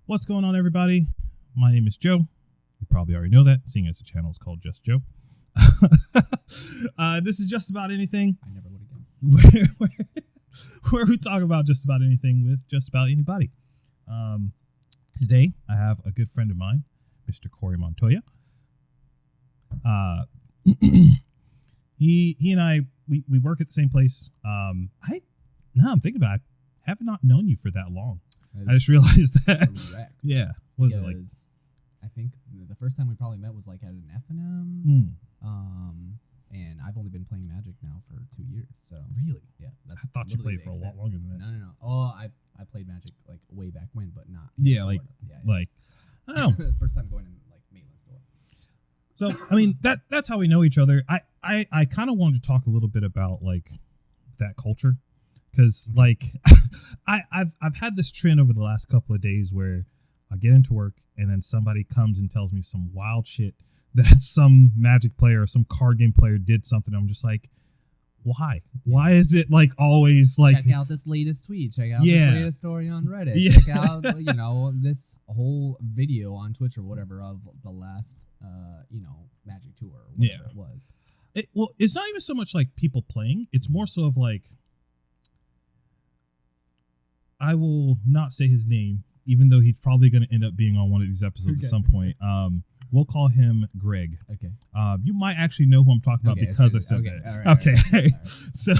What's going on, everybody? My name is Joe. You probably already know that, seeing as the channel is called Just Joe. This is just about anything. I never would have guessed. Where we talk about just about anything with just about anybody. Today, I have a good friend of mine, Mr. Corey Montoya. He and I, we work at the same place. I'm thinking about it, I have not known you for that long. I just realized that. Correct. Yeah. What is it like? I think the first time we probably met was like at an F&M. And I've only been playing Magic now for 2 years. So Really? yeah, I thought you played for a lot longer than that. No. Oh, I played Magic like way back when, but not. Yeah, like, like, I don't know. First time going in like Maitland store. So, I mean, that's how we know each other. I kind of wanted to talk a little bit about like that culture. Because like I've had this trend over the last couple of days where I get into work and then somebody comes and tells me some wild shit that some Magic player or some card game player did something. I'm just like, why? Why is it like always like check out this latest tweet? Check out this latest story on Reddit. Yeah. Check out this whole video on Twitch or whatever of the last Magic tour or whatever it was. Well, it's not even so much like people playing. It's more so of like, I will not say his name, even though he's probably going to end up being on one of these episodes at some point. We'll call him Greg. Okay. You might actually know who I'm talking about because I said that. All right. So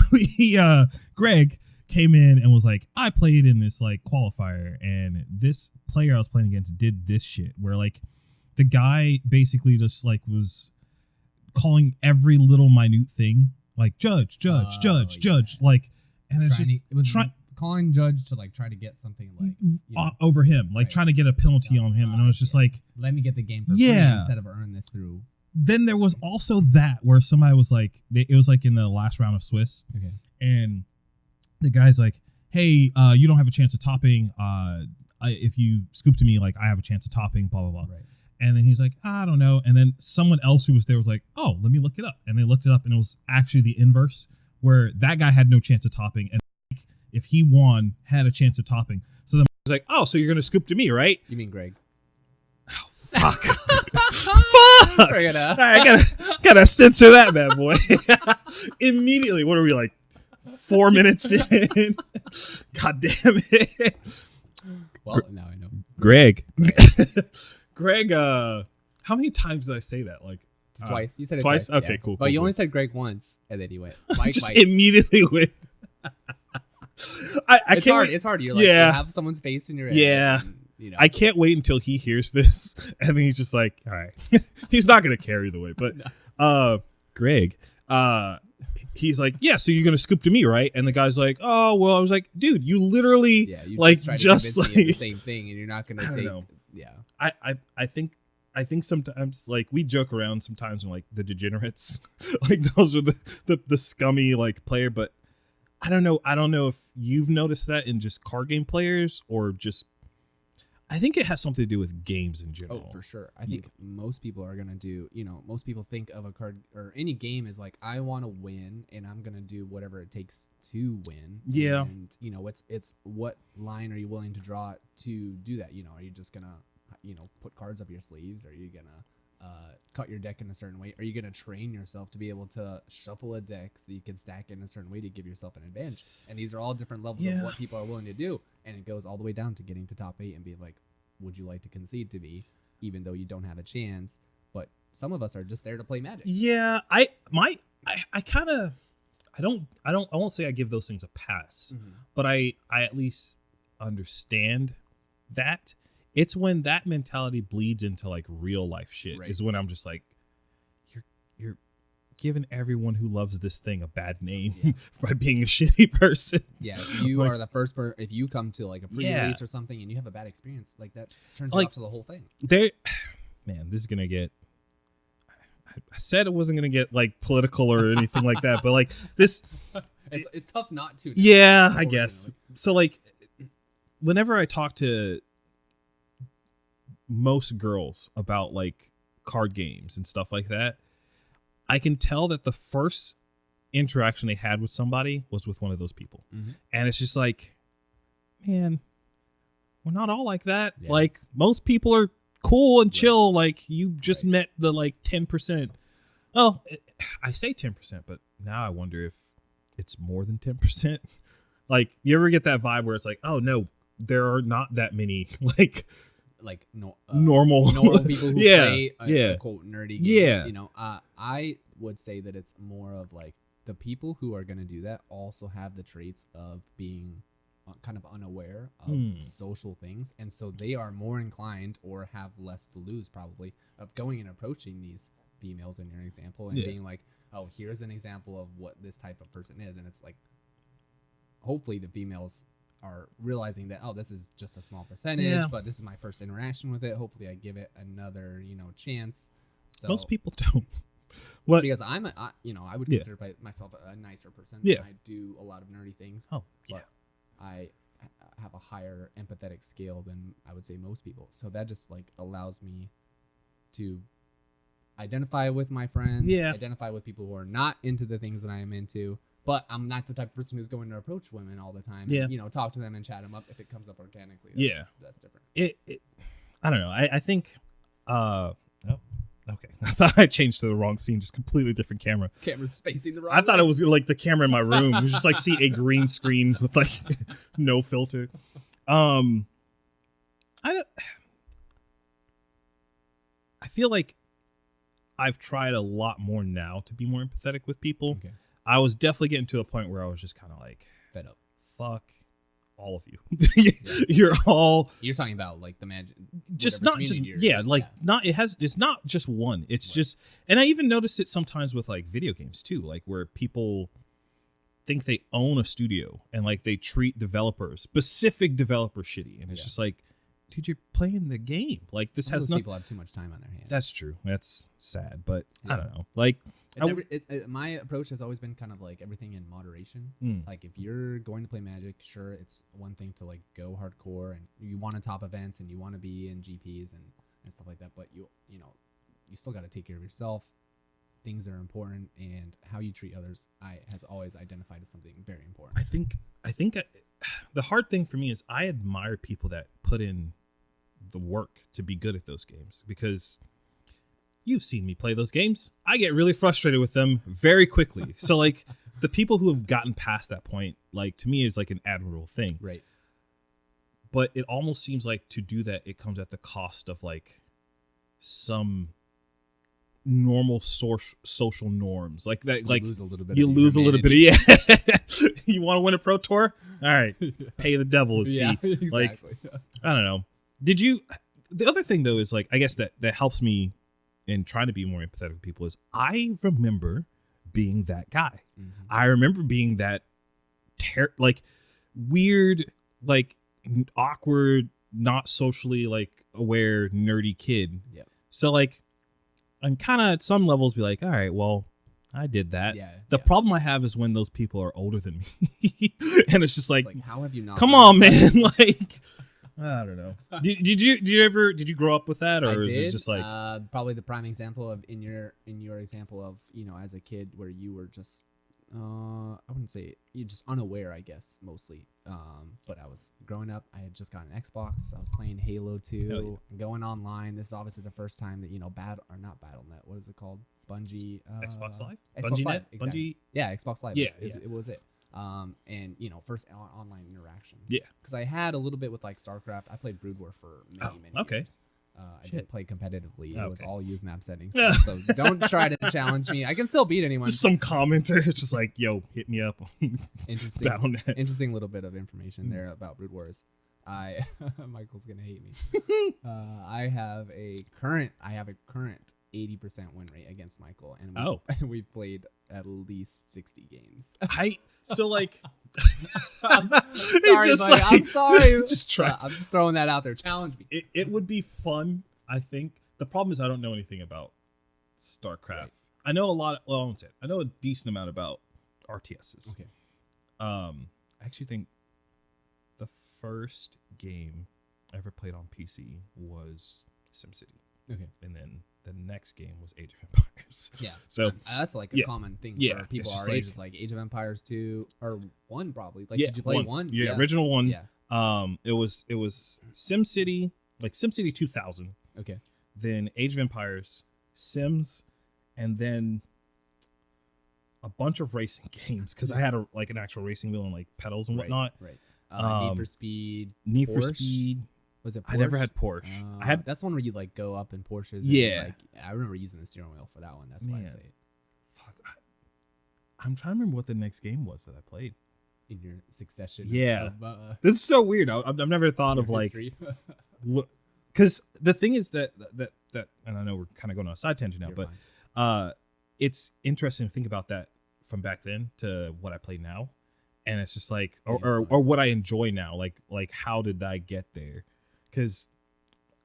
Greg came in and was like, I played in this like qualifier, and this player I was playing against did this shit where like the guy basically just like was calling every little minute thing like judge, like, and it's just calling judge to like try to get something like over him, like trying to get a penalty on him, and I was just like, let me get the game for free instead of earn this through. Then there was also that where somebody was like, it was like in the last round of Swiss, and the guy's like, hey, you don't have a chance of topping. If you scoop to me, like I have a chance of topping, blah blah blah. Right. And then he's like, I don't know. And then someone else who was there was like, oh, let me look it up. And they looked it up, and it was actually the inverse, where that guy had no chance of topping, and if he won, had a chance of topping. So then I was like, oh, so you're going to scoop to me, right? You mean Greg? Oh, fuck. Fuck. I gotta censor that bad boy. Immediately. What are we, like 4 minutes in? God damn it. Well, now I know. Greg. Greg, how many times did I say that? Like twice. You said it twice? twice. Okay, cool. But you only said Greg once, and then you went Mike. Just immediately went. It's hard. You're like, you have someone's face in your head. Yeah. And, I can't wait until he hears this, and then he's just like, all right. He's not going to care either way. But Greg, he's like, yeah, so you're going to scoop to me, right? And the guy's like, oh, well, I was like, dude, you literally just like the same thing, and you're not going to take. Know. Yeah. I think sometimes like we joke around sometimes when like the degenerates, like those are the scummy like player, but I don't know if you've noticed that in just card game players or just, I think it has something to do with games in general. Oh, for sure. I think most people are going to do, most people think of a card or any game as like, I want to win and I'm going to do whatever it takes to win. Yeah. And, it's what line are you willing to draw to do that? Are you just going to, put cards up your sleeves? Are you going to cut your deck in a certain way? Are you going to train yourself to be able to shuffle a deck so that you can stack in a certain way to give yourself an advantage? And these are all different levels of what people are willing to do. And it goes all the way down to getting to top 8 and being like, would you like to concede to me, even though you don't have a chance? But some of us are just there to play Magic. Yeah, I won't say I give those things a pass, but I at least understand that. It's when that mentality bleeds into like real life shit is when I'm just like, you're giving everyone who loves this thing a bad name by being a shitty person. Yeah, if you are the first person, if you come to like a pre-release or something and you have a bad experience, like that turns you off to the whole thing. Man, this is gonna get. I said it wasn't gonna get like political or anything like that, but like this, it's tough not to. Yeah, I guess. So like, whenever I talk to most girls about like card games and stuff like that, I can tell that the first interaction they had with somebody was with one of those people. And it's just like, man, we're not all like that. Yeah. Like most people are cool and Right. chill. Like you just Right. met the like 10%. Well, I say 10%, but now I wonder if it's more than 10%. Like you ever get that vibe where it's like, oh no, there are not that many like normal people who play yeah. a quote nerdy game. Yeah. You know, I would say that it's more of like the people who are going to do that also have the traits of being kind of unaware of social things, and so they are more inclined or have less to lose probably of going and approaching these females in your example and being like, oh, here's an example of what this type of person is. And it's like, hopefully the females are realizing that, oh, this is just a small percentage, but this is my first interaction with it. Hopefully I give it another, chance. So most people don't. What? Because I would consider myself a nicer person. Yeah. I do a lot of nerdy things. Oh, yeah. But I have a higher empathetic scale than I would say most people. So that just like allows me to identify with my friends, identify with people who are not into the things that I am into. But I'm not the type of person who's going to approach women all the time. And, talk to them and chat them up if it comes up organically. That's different. I don't know. I think. Okay. I thought I changed to the wrong scene, just completely different camera. Camera's facing the wrong I thought way. it was like the camera in my room. It was just like see a green screen with like no filter. I feel like I've tried a lot more now to be more empathetic with people. Okay. I was definitely getting to a point where I was just kind of like fed up. Fuck all of you. You're talking about like the magic, just not just it's not just one. It's just, and I even noticed it sometimes with like video games too, like where people think they own a studio and like they treat specific developers shitty, and it's just like, dude, you're playing the game. Like this has nothing. People have too much time on their hands. That's true. That's sad, but I don't know. Like my approach has always been kind of like everything in moderation. Like if you're going to play Magic, sure, it's one thing to like go hardcore and you want to top events and you want to be in GPs and stuff like that, but you still got to take care of yourself. Things that are important and how you treat others, has always identified as something very important. I think the hard thing for me is I admire people that put in the work to be good at those games, because you've seen me play those games. I get really frustrated with them very quickly. So like the people who have gotten past that point, like to me is like an admirable thing. Right. But it almost seems like to do that, it comes at the cost of like some normal social norms. Like that, you lose a little bit. You want to win a pro tour? All right. Pay the devil his fee. Exactly. Like, I don't know. The other thing though is like, I guess that helps me in trying to be more empathetic with people is I remember being that guy. Mm-hmm. I remember being that like weird, like awkward, not socially like aware, nerdy kid. Yeah. So like, and kind of at some levels be like, all right, well, I did that. The Yeah. problem I have is when those people are older than me. And it's just like, how have you not? Come on, man. Like, I don't know. Did you grow up with that, or is it just like probably the prime example of in your example of as a kid where you were just I wouldn't say you're just unaware, I guess mostly. But I was growing up. I had just got an Xbox. I was playing Halo 2, going online. This is obviously the first time that not BattleNet. What is it called? Bungie. Xbox Live. Xbox Live. Exactly. Bungie. Yeah, Xbox Live. Yeah, it was it. And first online interactions. Yeah. Because I had a little bit with like StarCraft. I played Brood War for many years. I didn't play competitively. It was all use map settings. So don't try to challenge me. I can still beat anyone. Just some commenter. It's just like, yo, hit me up. Interesting little bit of information there about Brood Wars. Michael's gonna hate me. I have a current 80% win rate against Michael, and we played at least 60 games. So like, I'm sorry. Just try. I'm just throwing that out there. Challenge me. It would be fun. I think the problem is I don't know anything about StarCraft. Right. I know a lot. Well, I won't say it. I know a decent amount about RTSs. Okay. I actually think the first game I ever played on PC was SimCity. Okay. And then the next game was Age of Empires. Yeah. So that's like a common thing for people our age. Is like Age of Empires 2 or 1 probably. Like, did you play 1? Yeah, original 1. Yeah. It was SimCity, like SimCity 2000. Okay. Then Age of Empires, Sims, and then a bunch of racing games because I had an actual racing wheel and like pedals and whatnot. Right. Need for Speed. Need Porsche? for Speed. Was it Porsche? I never had Porsche. I had that's the one where you like go up in Porsches. Yeah. And, I remember using the steering wheel for that one. That's why I say it. Fuck. I'm trying to remember what the next game was that I played. In your succession. Yeah. Of, this is so weird. I've never thought of like, because the thing is that, and I know we're kind of going on a side tangent now, but it's interesting to think about that from back then to what I play now. And it's just like, or what I enjoy now. Like how did I get there? Because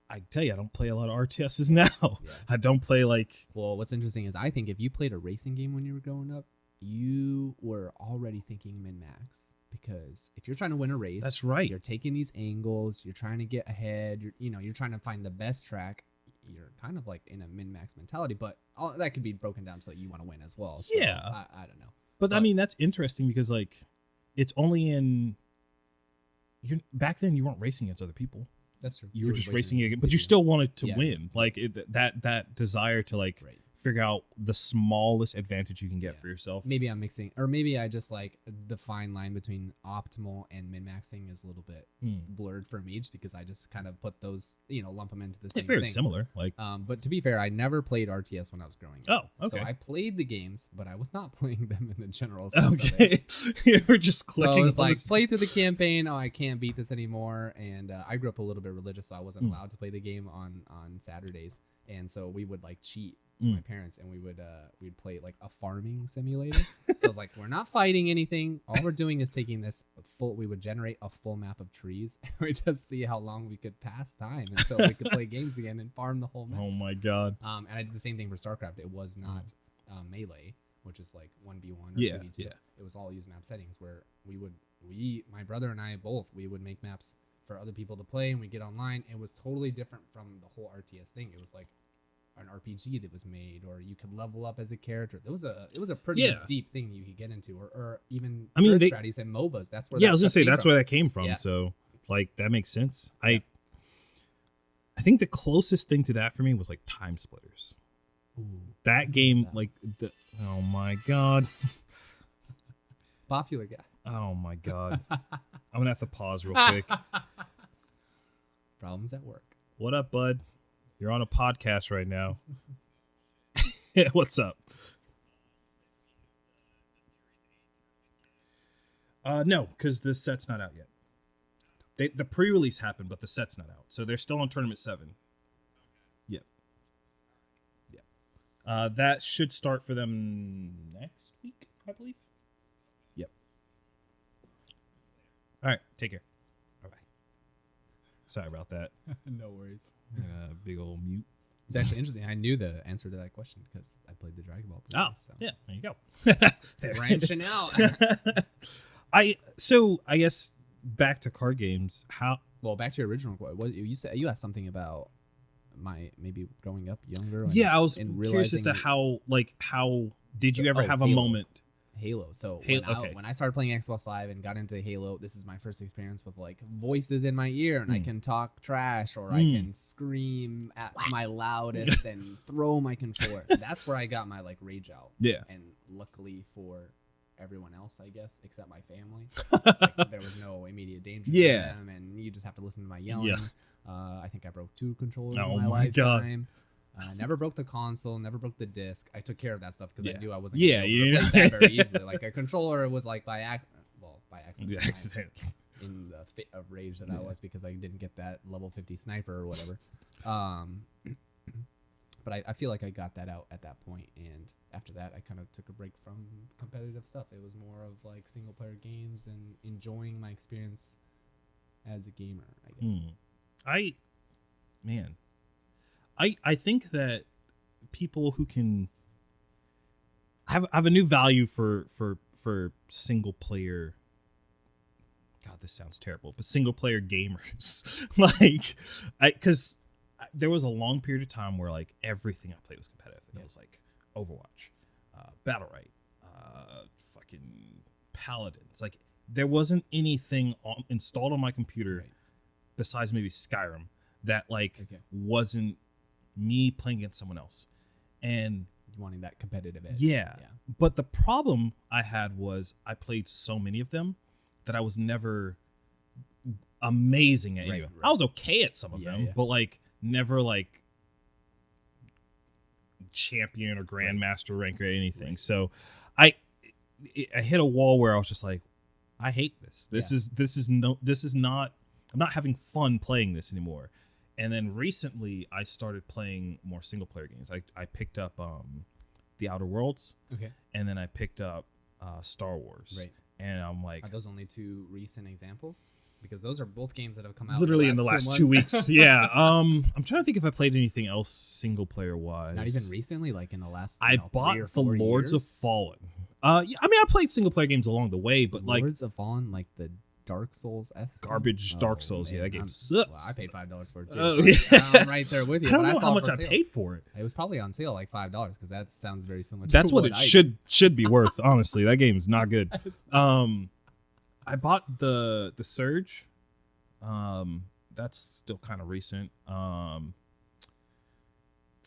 I tell you, I don't play a lot of RTSs now. Yeah. I don't play like. Well, what's interesting is I think if you played a racing game when you were growing up, you were already thinking min-max. Because if you're trying to win a race, that's right. You're taking these angles. You're trying to get ahead. You're trying to find the best track. You're kind of like in a min-max mentality, but that could be broken down so that you want to win as well. So yeah, I don't know. But I mean, that's interesting because like it's only in. Back then, you weren't racing against other people. That's true. You were just racing against, but you still wanted to win. Like that desire to like figure out the smallest advantage you can get for yourself. Maybe I'm mixing, or maybe I just like the fine line between optimal and min-maxing is a little bit blurred for me, just because I just kind of put those, lump them into the same very thing. Similar. Like, but to be fair, I never played RTS when I was growing up. Oh, okay. So I played the games, but I was not playing them in the general sense. Okay, you were just clicking. So it was like play through the campaign. Oh, I can't beat this anymore. And I grew up a little bit religious, so I wasn't allowed to play the game on Saturdays, and so we would like cheat. My parents, and we'd play like a farming simulator. So I was like, we're not fighting anything. All we're doing is taking this we would generate a full map of trees, and we just see how long we could pass time until we could play games again and farm the whole map. Oh my god. And I did the same thing for StarCraft. It was not melee, which is like 1v1 or 2v2. Yeah. It was all use map settings where my brother and I we would make maps for other people to play, and we get online. It was totally different from the whole RTS thing. It was like an RPG that was made, or you could level up as a character. It was a pretty deep thing you could get into, or even strategies and MOBAs. That's where I was gonna say that's where that came from. Yeah. So like that makes sense. I think the closest thing to that for me was like Time Splitters. Ooh, that game, oh my god, popular guy. Oh my god, I'm gonna have to pause real quick. Problems at work. What up, bud? You're on a podcast right now. What's up? No, because the set's not out yet. The pre-release happened, but the set's not out. So they're still on Tournament 7. Yep. Yeah. That should start for them next week, I believe. Yep. All right. Take care. Bye-bye. Sorry about that. No worries. Big old mute. It's actually interesting. I knew the answer to that question because I played the Dragon Ball. Yeah, there you go. Branching out. I guess back to card games. Back to your original question. What you said? You asked something about maybe growing up younger. I was curious as to how did you ever have a moment? Halo. So when I started playing Xbox Live and got into Halo, this is my first experience with like voices in my ear, and I can talk trash, or I can scream at my loudest and throw my controller. That's where I got my like rage out. Yeah. And luckily for everyone else, I guess, except my family, there was no immediate danger to them, and you just have to listen to my yelling. Yeah. I think I broke 2 controllers in my lifetime. Never broke the console, never broke the disc. I took care of that stuff because I knew I wasn't going to replace that very easily. Like a controller was like by accident. In the fit of rage that I was because I didn't get that level 50 sniper or whatever. But I feel like I got that out at that point, and after that I kind of took a break from competitive stuff. It was more of like single player games and enjoying my experience as a gamer, I guess. I think that people who can have a new value for single player. God, this sounds terrible, but single player gamers, because there was a long period of time where like everything I played was competitive, and it was like Overwatch, Battle Right, fucking Paladins, like there wasn't anything installed on my computer Right. besides maybe Skyrim that like Okay. wasn't me playing against someone else. And Wanting that competitive edge. yeah, but the problem I had was I played so many of them that I was never amazing at any of them. I was okay at some of them, but like never like champion or grandmaster rank or anything. So I hit a wall where I was just like, I hate this. This is not, I'm not having fun playing this anymore. And then recently I started playing more single player games. I picked up The Outer Worlds. Okay. And then I picked up Star Wars. Right. And I'm like, are those only two recent examples? Because those are both games that have come out literally in the last 2 weeks. Yeah. I'm trying to think if I played anything else single player wise. Not even recently, like in the last. I bought The Lords of Fallen. I mean, I played single player games along the way, but like Lords of Fallen, like the Dark Souls garbage Dark Souls. Man, yeah, that game sucks. Well, I paid $5 for it too. Oh, so yeah. I'm right there with you. I don't but know I saw how it much for I sale. paid for it. It was probably on sale, like $5, because that sounds very similar. That's to what it should be worth. Honestly, that game is not good. I bought the Surge. That's still kind of recent. The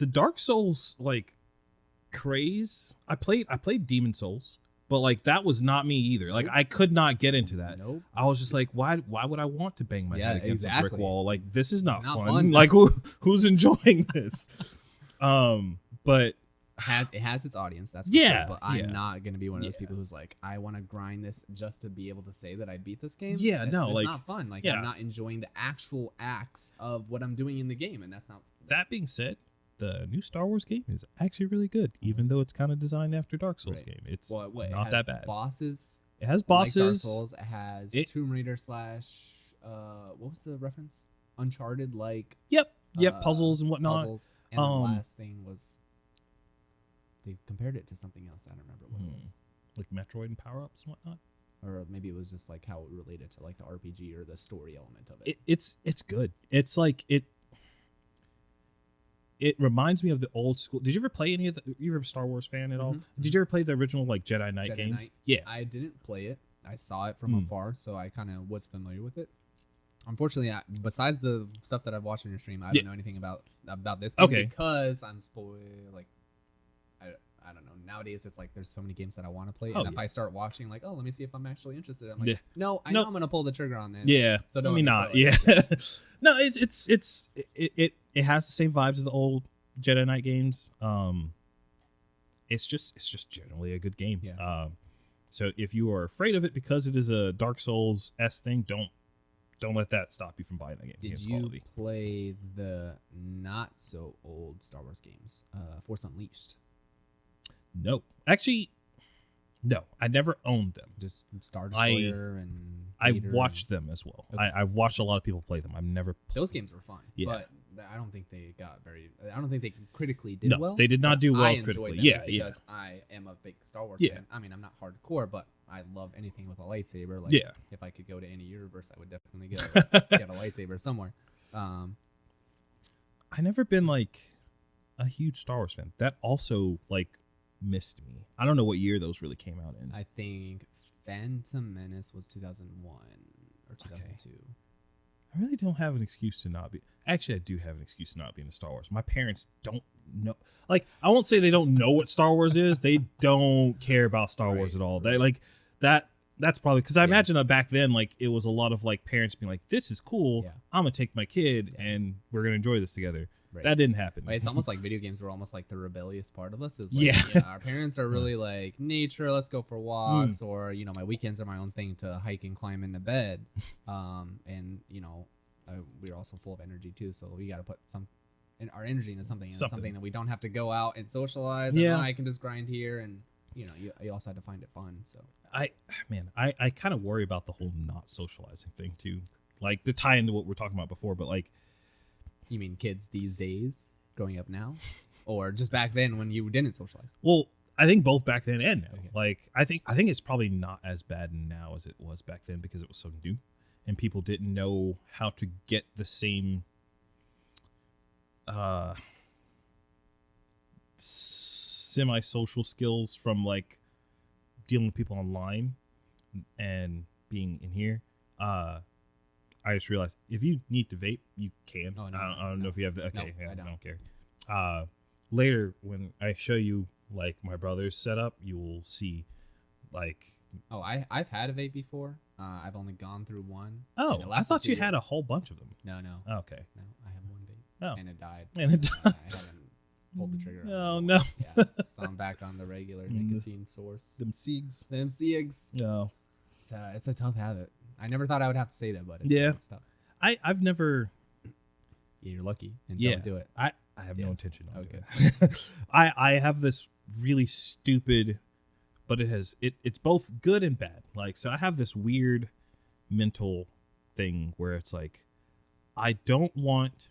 Dark Souls like craze. I played Demon Souls, but like that was not me either. Like I could not get into that. Nope. I was just like, why would I want to bang my head against a brick wall? Like this is not fun. Like who's enjoying this? But it has its audience. That's for yeah. sure, but I'm not gonna be one of those people who's like, I want to grind this just to be able to say that I beat this game. Yeah, it's like not fun. Like I'm not enjoying the actual acts of what I'm doing in the game, and that's not. That being said, the new Star Wars game is actually really good, even though it's kind of designed after Dark Souls game. It's not that bad. Bosses. It has bosses. Like Dark Souls. It has Tomb Raider / what was the reference? Uncharted like. Yep. Puzzles and whatnot. Puzzles. And the last thing was. They compared it to something else. I don't remember what it was. Like Metroid and power ups and whatnot. Or maybe it was just like how it related to like the RPG or the story element of it. It's good. It's like it reminds me of the old school. Did you ever play any of the? You ever a Star Wars fan at all? Did you ever play the original like Jedi Knight games? Knight? Yeah, I didn't play it. I saw it from afar, so I kind of was familiar with it. Unfortunately, besides the stuff that I've watched on your stream, I don't know anything about this game because I'm spoiled. Like, I don't know. Nowadays, it's like there's so many games that I want to play, and if I start watching, like, let me see if I'm actually interested. I'm like, no, I know I'm gonna pull the trigger on this. Yeah, so don't let me not. Yeah, no, it has the same vibes as the old Jedi Knight games. It's just generally a good game. Yeah. So if you are afraid of it because it is a Dark Souls thing, don't let that stop you from buying that game. Did you play the not so old Star Wars games, Force Unleashed? No, actually, no. I never owned them. Just Star Destroyer I watched them as well. Okay. I've watched a lot of people play them. I've never played those games were fun. Yeah. But I don't think they critically did well. No, they did not do well critically. Yeah, because I am a big Star Wars fan. I mean, I'm not hardcore, but I love anything with a lightsaber. Like, if I could go to any universe, I would definitely get a lightsaber somewhere. I never been like a huge Star Wars fan. That also like missed me. I don't know what year those really came out in. I think Phantom Menace was 2001 or 2002. Okay. I really don't have an excuse to not be. Actually, I do have an excuse to not be into Star Wars. My parents don't know. Like, I won't say they don't know what Star Wars is. They don't care about Star Wars at all. They like that. That's probably because I imagine back then, like, it was a lot of like parents being like, "This is cool. I'm gonna take my kid and we're gonna enjoy this together." Right. That didn't happen. It's almost like video games were almost like the rebellious part of us. Is like, our parents are really like nature. Let's go for walks, or my weekends are my own thing to hike and climb into bed. And we're also full of energy too, so we got to put our energy into something that we don't have to go out and socialize. And I can just grind here, and you also have to find it fun. So I kind of worry about the whole not socializing thing too, like to tie into what we're talking about before, but like. You mean kids these days growing up now, or just back then when you didn't socialize? Well, I think both back then and now. Okay. Like I think it's probably not as bad now as it was back then because it was so new, and people didn't know how to get the same semi-social skills from like dealing with people online, and being in here, I just realized if you need to vape, you can. Oh, no, I don't know if you have the. Okay, no, yeah, I don't care. Later when I show you like my brother's setup, you will see like. Oh, I've had a vape before. I've only gone through one. Oh, I thought you had a whole bunch of them. No. Oh, okay. No, I have one vape. Oh. And it died. And it I haven't pulled the trigger. Oh no. Yeah. So I'm back on the regular nicotine source. Them SIGs. Them SIGs. No. It's a tough habit. I never thought I would have to say that, but it's tough. I've never. Yeah, you're lucky and Yeah, don't do it. I have no intention of Okay. doing it. I have this really stupid, but it's both good and bad. Like, so I have this weird mental thing where it's like, I don't want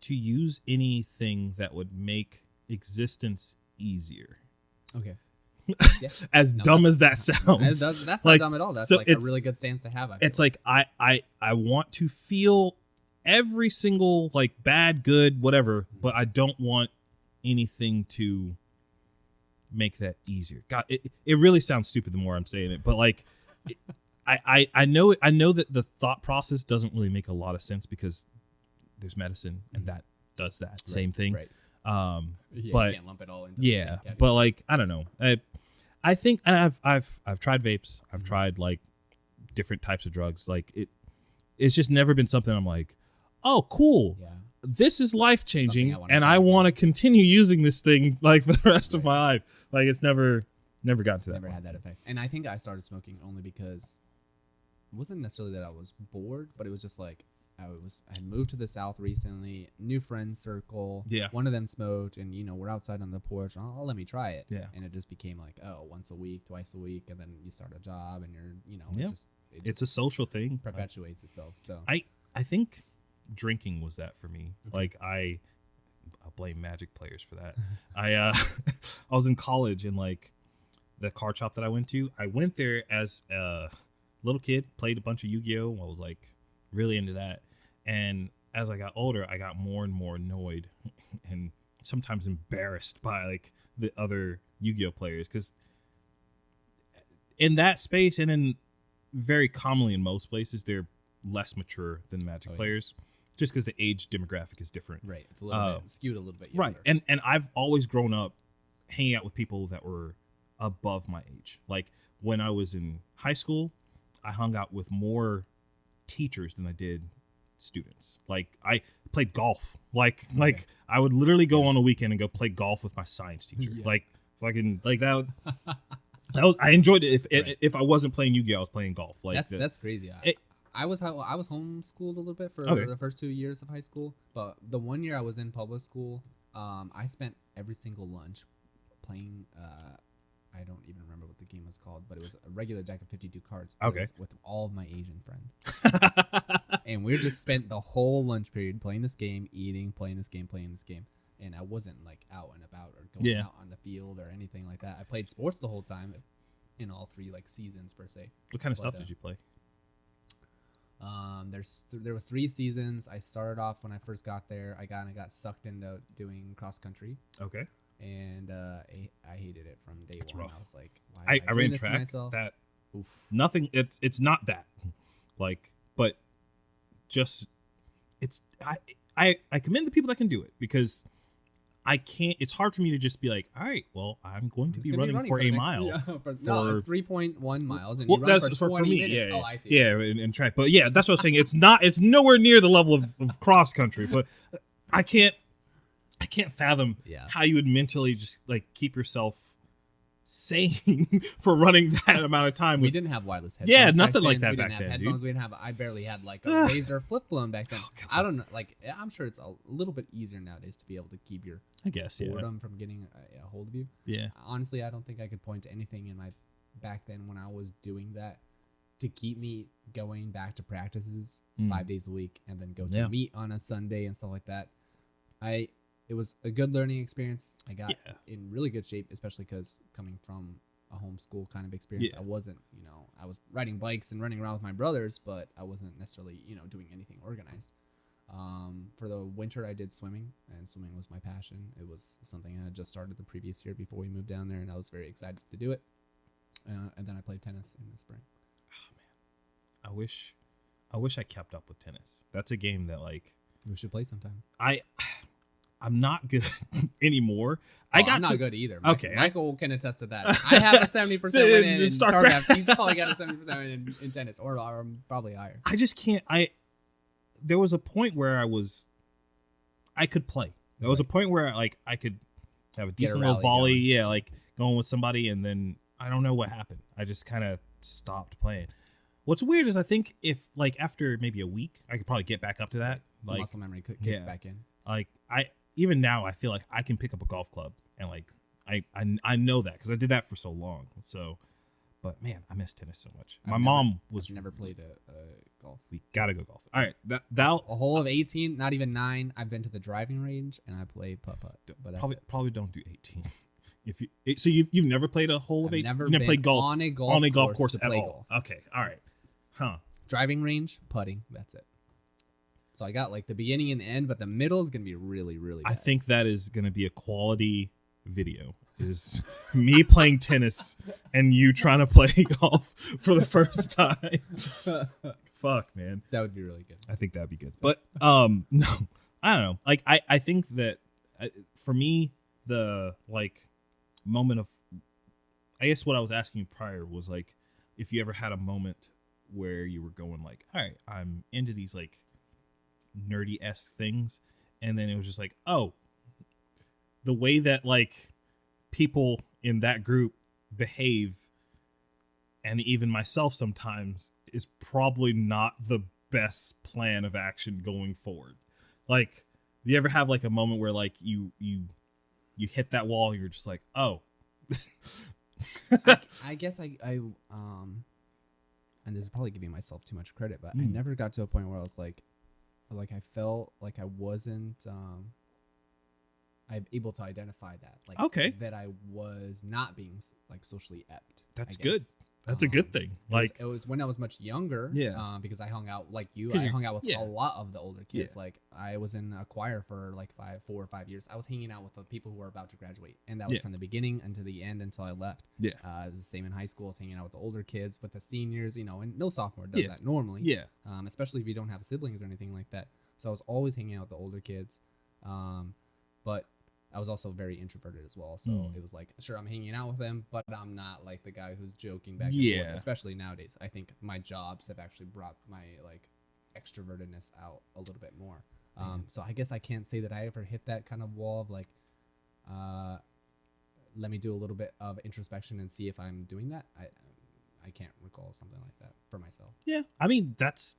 to use anything that would make existence easier. Okay. Yeah. As dumb as that sounds. That's like, not dumb at all. That's so like a really good stance to have. It's like I want to feel every single like bad, good, whatever, but I don't want anything to make that easier. God, it really sounds stupid the more I'm saying it, but like I know that the thought process doesn't really make a lot of sense because there's medicine and that does that same thing. Right. But you can't lump it all into yeah, but like I don't know. I think, and I've tried vapes. I've tried like different types of drugs. Like it's just never been something I'm like, oh, cool. Yeah. This is life changing, and I try want to continue using this thing like for the rest of my life. Like it's never gotten to that. Never had that effect. And I think I started smoking only because it wasn't necessarily that I was bored, but it was just like I had moved to the South recently, new friend circle. Yeah. One of them smoked, and we're outside on the porch. Oh, let me try it. Yeah. And it just became like, oh, once a week, twice a week, and then you start a job, and you're, Yeah. It's a social thing. Perpetuates itself. So I think drinking was that for me. Like I'll blame Magic players for that. I was in college, and like the card shop that I went there as a little kid, played a bunch of Yu-Gi-Oh. I was like really into that, and as I got older, I got more and more annoyed and sometimes embarrassed by like the other Yu-Gi-Oh players, because in that space and in very commonly in most places they're less mature than Magic players, just because the age demographic is different. Right, it's a little bit skewed a little bit younger. Right, and I've always grown up hanging out with people that were above my age. Like when I was in high school, I hung out with more teachers than I did students. Like I played golf. Like I would literally go on a weekend and go play golf with my science teacher. Yeah. Like fucking like that. I enjoyed it. If I wasn't playing Yu-Gi-Oh, I was playing golf. Like that's crazy. I was homeschooled a little bit for the first 2 years of high school, but the 1 year I was in public school, I spent every single lunch playing. I don't even remember what the game was called, but it was a regular deck of 52 cards. Okay. With all of my Asian friends. And we just spent the whole lunch period playing this game, eating, playing this game. And I wasn't like out and about or going out on the field or anything like that. I played sports the whole time in all 3 like seasons per se. What kind of stuff did you play? There was 3 seasons. I started off when I first got there. I got sucked into doing cross country. Okay. And I hated it from day one. Rough. I was like, why am I ran doing this track. to myself? That Oof. nothing. It's not that. Like, but just I commend the people that can do it, because I can't. It's hard for me to just be like, all right, well, I'm going to be running for a mile. No, it's 3.1 miles, and Well, you run that's for 20 me. minutes. Yeah, Oh, I see. Yeah, and track. But yeah, that's what I was saying. It's nowhere near the level of cross country. But I can't fathom how you would mentally just like keep yourself sane for running that amount of time. We didn't have wireless headphones. Yeah, nothing back like then. that back then, Headphones. dude. I barely had like a laser flip phone back then. Oh, I don't know. Like, I'm sure it's a little bit easier nowadays to be able to keep your boredom from getting a hold of you. Yeah. Honestly, I don't think I could point to anything in my back then when I was doing that to keep me going back to practices 5 days a week and then go to meet on a Sunday and stuff like that. It was a good learning experience. I got in really good shape, especially because coming from a homeschool kind of experience, I wasn't, I was riding bikes and running around with my brothers, but I wasn't necessarily, doing anything organized. For the winter, I did swimming, and swimming was my passion. It was something I had just started the previous year before we moved down there, and I was very excited to do it. And then I played tennis in the spring. Oh, man. I wish I kept up with tennis. That's a game that like we should play sometime. I'm not good anymore. I'm not good either. Okay, Michael can attest to that. I have a 70% win in StarCraft. He's probably got a 70% win in tennis, or probably higher. I just can't. There was a point where I could play. There was a point where like I could have a decent little volley, like going with somebody, and then I don't know what happened. I just kind of stopped playing. What's weird is I think if like after maybe a week, I could probably get back up to that. Like muscle memory kicks back in. Like even now I feel like I can pick up a golf club and like I know that because I did that for so long. So, but man, I miss tennis so much. My mom was never played a golf. We gotta go golf. All right, that a hole of 18, not even 9. I've been to the driving range and I play putt-putt. But that's probably don't do 18. So you've never played a hole of 18. Never you never played golf on a golf course at all. Golf. Okay, all right, huh? Driving range, putting. That's it. So I got like the beginning and the end, but the middle is gonna be really, really bad. I think that is gonna be a quality video. Is me playing tennis and you trying to play golf for the first time. Fuck, man. That would be really good. I think that'd be good. But no, I don't know. Like I think that for me the like moment of, I guess what I was asking you prior was like if you ever had a moment where you were going like, all right, I'm into these like nerdy-esque things, and then it was just like, oh, the way that like people in that group behave, and even myself sometimes, is probably not the best plan of action going forward. Like, do you ever have like a moment where like you hit that wall and you're just like, oh. I guess I and this is probably giving myself too much credit, but I never got to a point where I was like I felt like I wasn't I'm able to identify that, like, okay, that I was not being like socially apt. That's good. That's a good thing. Like it was when I was much younger. Yeah. Because I hung out like you. I hung out with a lot of the older kids. Yeah. Like I was in a choir for like 4 or 5 years. I was hanging out with the people who were about to graduate, and that was from the beginning until the end until I left. Yeah. It was the same in high school. I was hanging out with the older kids, with the seniors. And no sophomore does that normally. Yeah. Especially if you don't have siblings or anything like that. So I was always hanging out with the older kids. But I was also very introverted as well, so it was like, sure, I'm hanging out with them, but I'm not like the guy who's joking back and forth, especially nowadays. I think my jobs have actually brought my like extrovertedness out a little bit more. So I guess I can't say that I ever hit that kind of wall of like, let me do a little bit of introspection and see if I'm doing that. I can't recall something like that for myself. Yeah, I mean, that's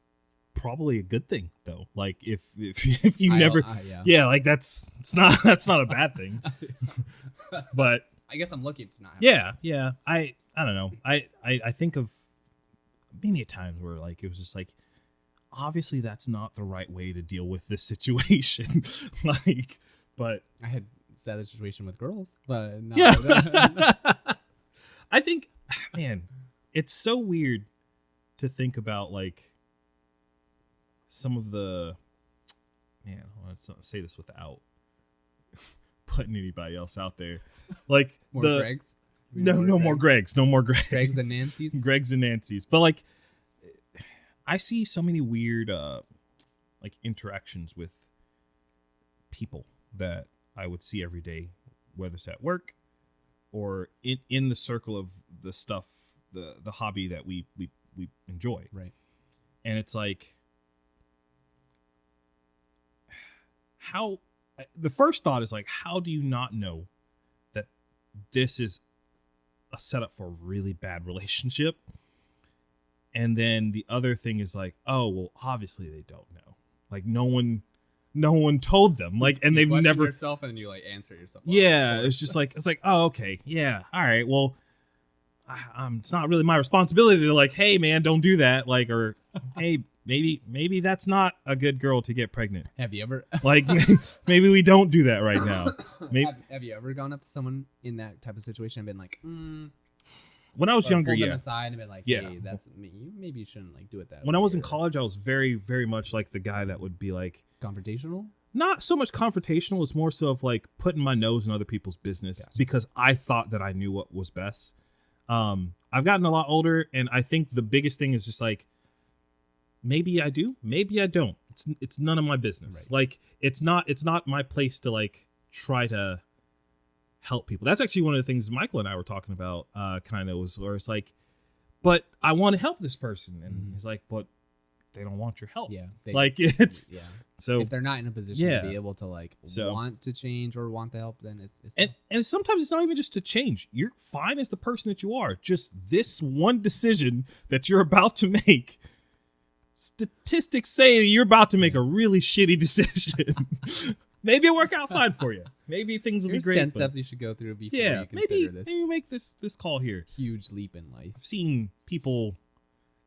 probably a good thing though. Like if you never like that's not a bad thing. But I guess I'm lucky to not have I don't know. I think of many times where like it was just like, obviously that's not the right way to deal with this situation. Like, but I had that situation with girls, but no. I think, man, it's so weird to think about like some of the, man, I want to say this without putting anybody else out there. Like more Gregs? No more Gregs. No more Gregs. Gregs and Nancy's? Gregs and Nancy's. But like, I see so many weird like interactions with people that I would see every day, whether it's at work or in the circle of the stuff, the hobby that we enjoy. Right. And it's like, how the first thought is like, how do you not know that this is a setup for a really bad relationship? And then the other thing is like, oh, well, obviously they don't know. Like no one told them. Like, and they've never yourself, and then you like answer yourself. Yeah, it's just like, it's like, oh, okay, yeah, all right, well, it's not really my responsibility to like, hey man, don't do that. Like, or hey, maybe that's not a good girl to get pregnant. Have you ever like maybe we don't do that right now. Have you ever gone up to someone in that type of situation and been like, when I was younger, pulled them aside and been like, hey, that's me. Maybe you shouldn't like do it that way. When I was in college, I was very, very much like the guy that would be like confrontational. Not so much confrontational. It's more so of like putting my nose in other people's business because I thought that I knew what was best. I've gotten a lot older, and I think the biggest thing is just like, maybe I do, maybe I don't. It's none of my business. Right. Like it's not my place to like try to help people. That's actually one of the things Michael and I were talking about. Kind of was where it's like, but I want to help this person, and he's like, but they don't want your help. Yeah, It's so if they're not in a position Yeah. to be able to like So- want to change or want the help, then it's and sometimes it's not even just to change. You're fine as the person that you are. Just this one decision that you're about to make. Statistics say you're about to make a really shitty decision. Maybe it'll work out fine for you. Maybe things will Here's be great. 10 but- steps you should go through before Yeah, you consider this maybe make this call here. huge leap in life. I've seen people.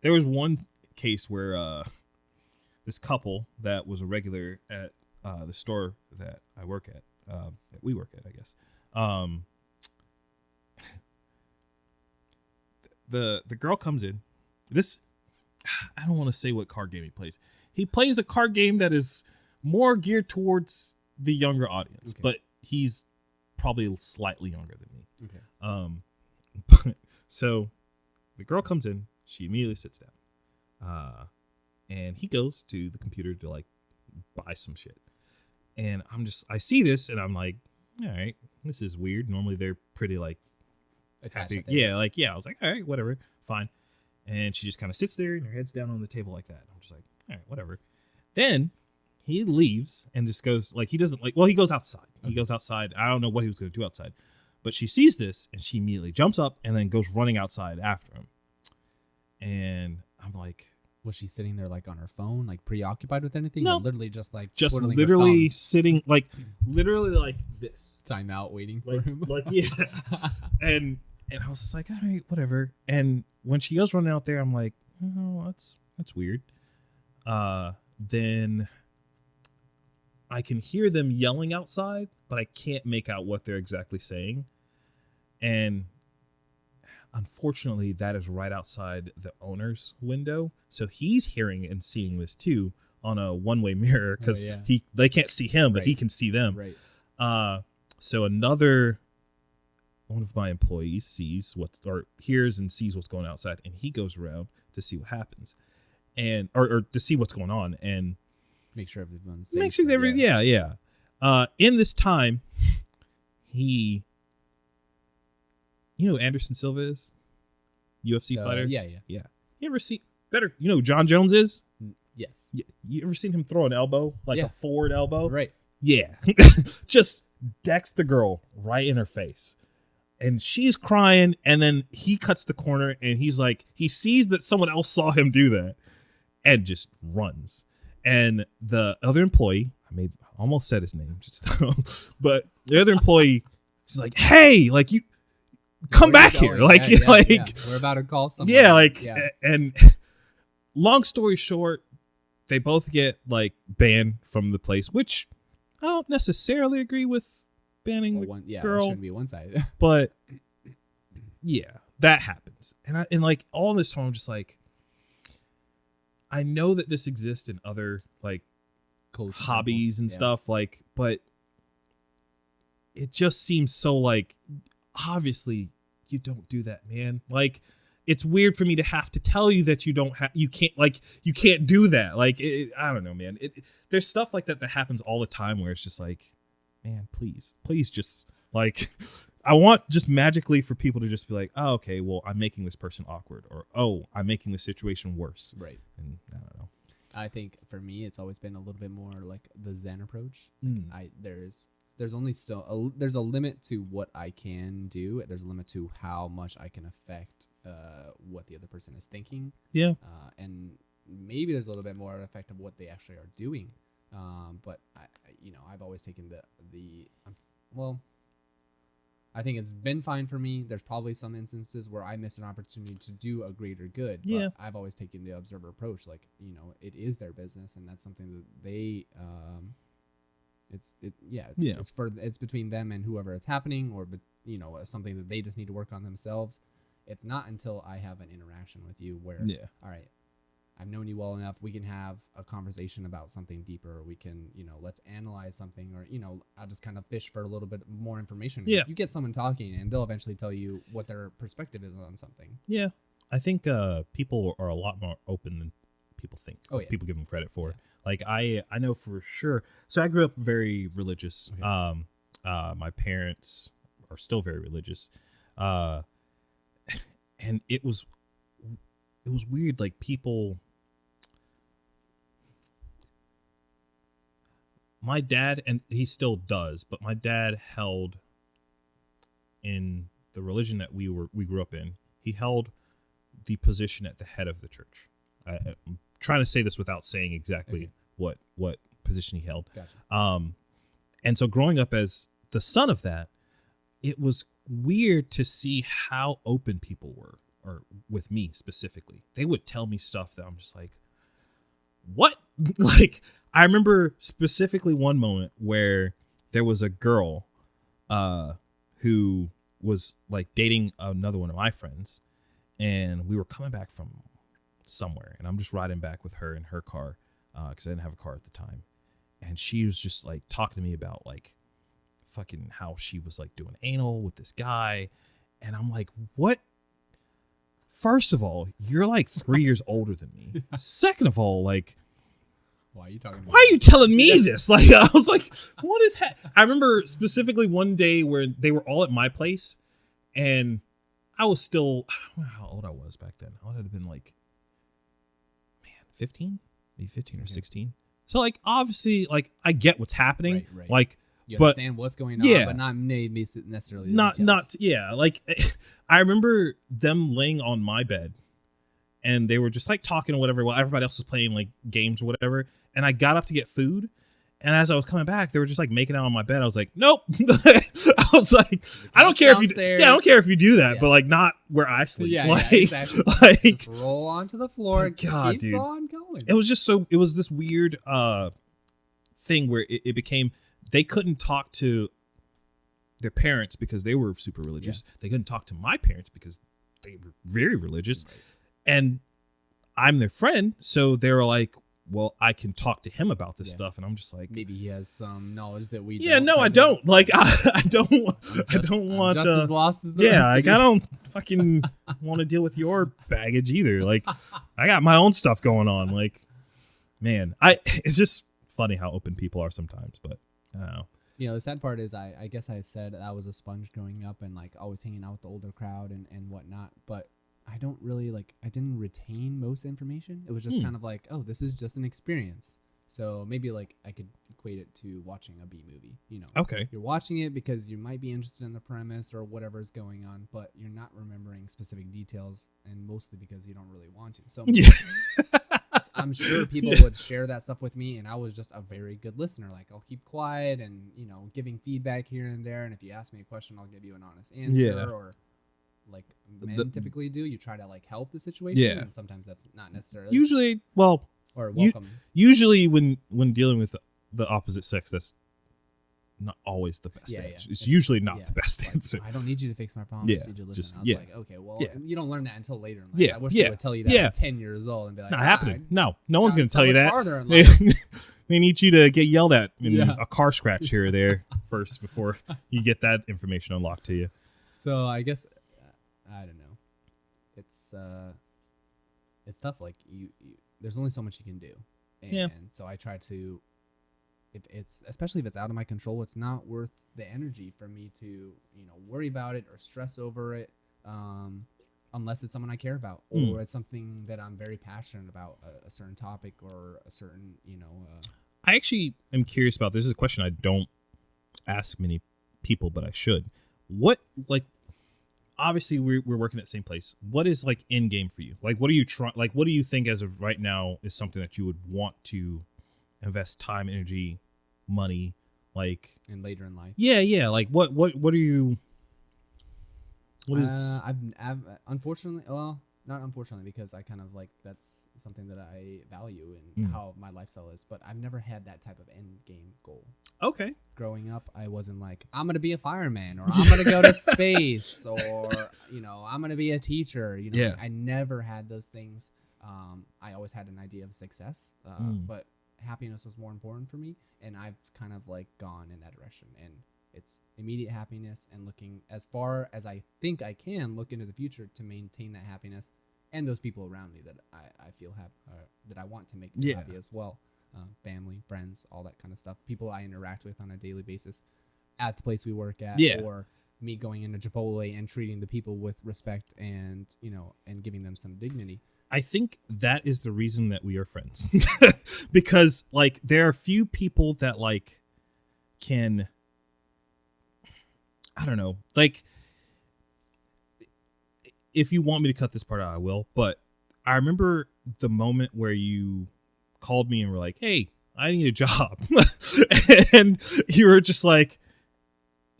There was one case where this couple that was a regular at the store that I work at, that we work at, I guess. The girl comes in. This, I don't want to say what card game he plays. He plays a card game that is more geared towards the younger audience, Okay. but he's probably slightly younger than me. Okay. But so the girl comes in, she immediately sits down. And he goes to the computer to like buy some shit. And I see this and I'm like, all right, this is weird. Normally they're pretty like Attached happy. at the Yeah, like, yeah. I was like, all right, whatever, fine. And she just kind of sits there and her head's down on the table like that. I'm just like, all right, whatever. Then he leaves and just goes like, he doesn't like, well, he goes outside. He goes outside. I don't know what he was going to do outside, but she sees this and she immediately jumps up and then goes running outside after him. And I'm like, Was she sitting there like on her phone, like preoccupied with anything? No. Or literally just like just twiddling her literally thumbs? sitting like literally like this. Time out waiting for Like, him. like yeah. And I was just like, all right, whatever. And when she goes running out there, I'm like, oh, that's weird. Then I can hear them yelling outside, but I can't make out what they're exactly saying. And unfortunately, that is right outside the owner's window. So he's hearing and seeing this too on a one-way mirror because they can't see him, but he can see them. Right. So one of my employees hears and sees what's going on outside, and he goes around to see what happens, and or to see what's going on and Make sure everyone's safe. make sure yeah. In this time, you know who Anderson Silva is? UFC fighter? Yeah. You ever see better? You know who John Jones is? Yes. You ever seen him throw an elbow, like a forward elbow? Right. Yeah. Just decks the girl right in her face. And she's crying, and then he cuts the corner, and he's like, he sees that someone else saw him do that, and just runs. And the other employee, almost said his name, but the other employee, she's like, hey, like you, come back here. Like, we're about to call someone. And long story short, they both get like banned from the place, which I don't necessarily agree with banning the girl. It shouldn't be one-sided. But yeah, that happens. And like all this time, I'm just like, I know that this exists in other like hobbies and stuff, like, but it just seems so like, obviously you don't do that, man. Like, it's weird for me to have to tell you that you can't do that. Like, I don't know, man. There's stuff like that happens all the time where it's just like, man, please just like, I want just magically for people to just be like, oh, okay, well, I'm making this person awkward, or, oh, I'm making the situation worse. Right. And I don't know. I think for me, it's always been a little bit more like the Zen approach. There's only there's a limit to what I can do. There's a limit to how much I can affect what the other person is thinking. Yeah. And maybe there's a little bit more effect of what they actually are doing. But I've always taken I think it's been fine for me. There's probably some instances where I miss an opportunity to do a greater good. But Yeah. I've always taken the observer approach. Like, it is their business, and that's something that they it's between them and whoever it's happening, or something that they just need to work on themselves. It's not until I have an interaction with you where, all right, I've known you well enough, we can have a conversation about something deeper, or we can, let's analyze something, or, I'll just kind of fish for a little bit more information. Yeah. You get someone talking and they'll eventually tell you what their perspective is on something. Yeah. I think people are a lot more open than people think. Oh, yeah. People give them credit for. Like I know for sure. So I grew up very religious. Okay. My parents are still very religious, and it was weird. Like people, my dad, and he still does, but my dad held in the religion that we grew up in. He held the position at the head of the church. I'm trying to say this without saying exactly what position he held. Gotcha. And so growing up as the son of that, it was weird to see how open people were, or with me specifically. They would tell me stuff that I'm just like, what? Like, I remember specifically one moment where there was a girl who was like dating another one of my friends, and we were coming back from somewhere, and I'm just riding back with her in her car because I didn't have a car at the time, and she was just like talking to me about like fucking how she was like doing anal with this guy, and I'm like, what? First of all, you're like 3 years older than me. Second of all, like, Why are you talking about why are you telling me this? Like, I was like, what is that? I remember specifically one day where they were all at my place, and I was still, I don't know how old I was back then. I would have been like, 15? Maybe 15 or 16. So, like, obviously, like, I get what's happening. Right. Like, you but understand what's going on, yeah, but not maybe necessarily yeah. Like, I remember them laying on my bed, and they were just like talking or whatever while everybody else was playing like games or whatever. And I got up to get food, and as I was coming back, they were just like making out on my bed. I was like, nope. I was like, I don't care if you, I don't care if you do that, but like not where I sleep. Yeah, like, exactly. Like, just roll onto the floor. God, keep dude, on going. it was just so. It was this weird thing where it became they couldn't talk to their parents because they were super religious. Yeah. They couldn't talk to my parents because they were very religious, and I'm their friend, so they were like, well, I can talk to him about this stuff, and I'm just like, maybe he has some knowledge that we. Yeah, no, I don't. Like, I don't want. Just as lost as the yeah, rest like of I don't fucking want to deal with your baggage either. Like, I got my own stuff going on. Like, man, it's just funny how open people are sometimes. But I don't know. You know, the sad part is, I guess I said I was a sponge growing up and like always hanging out with the older crowd and whatnot, but I don't really I didn't retain most information. It was just kind of like, oh, this is just an experience. So maybe like I could equate it to watching a B movie, you know. Okay. You're watching it because you might be interested in the premise or whatever's going on, but you're not remembering specific details, and mostly because you don't really want to. So I'm sure people would share that stuff with me, and I was just a very good listener. Like, I'll keep quiet and, you know, giving feedback here and there, and if you ask me a question, I'll give you an honest answer or like men typically do. You try to like help the situation, and sometimes that's not necessarily usually or welcome. Usually when dealing with the opposite sex, that's not always the best answer. It's usually not the best answer. I don't need you to fix my problem. I just need you to listen. I was like, okay, well, you don't learn that until later in life. I wish they would tell you that at 10 years old and be it's like, not happening. No one's going to tell you that. They need you to get yelled at in a car scratch here or there first before you get that information unlocked to you. So I guess I don't know. It's tough. Like you there's only so much you can do, and so I try to. If it's especially if it's out of my control, it's not worth the energy for me to, you know, worry about it or stress over it, unless it's someone I care about or it's something that I'm very passionate about, a certain topic or a certain, you know. I actually am curious about this. This is a question I don't ask many people, but I should. What, like, obviously we're working at the same place. What is like end game for you? Like, what are you trying? Like, what do you think as of right now is something that you would want to invest time, energy, money, like, and later in life? Yeah. Like, what are you? What is? I've unfortunately, well, not unfortunately, because I kind of like that's something that I value in how my lifestyle is. But I've never had that type of end game goal. Okay. Growing up, I wasn't like, I'm gonna be a fireman or I'm gonna go to space or, you know, I'm gonna be a teacher. You know, I never had those things. I always had an idea of success, but happiness was more important for me, and I've kind of like gone in that direction, and it's immediate happiness and looking as far as I think I can look into the future to maintain that happiness and those people around me that I feel happy, that I want to make me happy as well. Family, friends, all that kind of stuff. People I interact with on a daily basis at the place we work at, or me going into Chipotle and treating the people with respect and, you know, and giving them some dignity. I think that is the reason that we are friends. Because, like, there are few people that, like, can, I don't know, like, if you want me to cut this part out, I will. But I remember the moment where you called me and were like, hey, I need a job. And you were just like,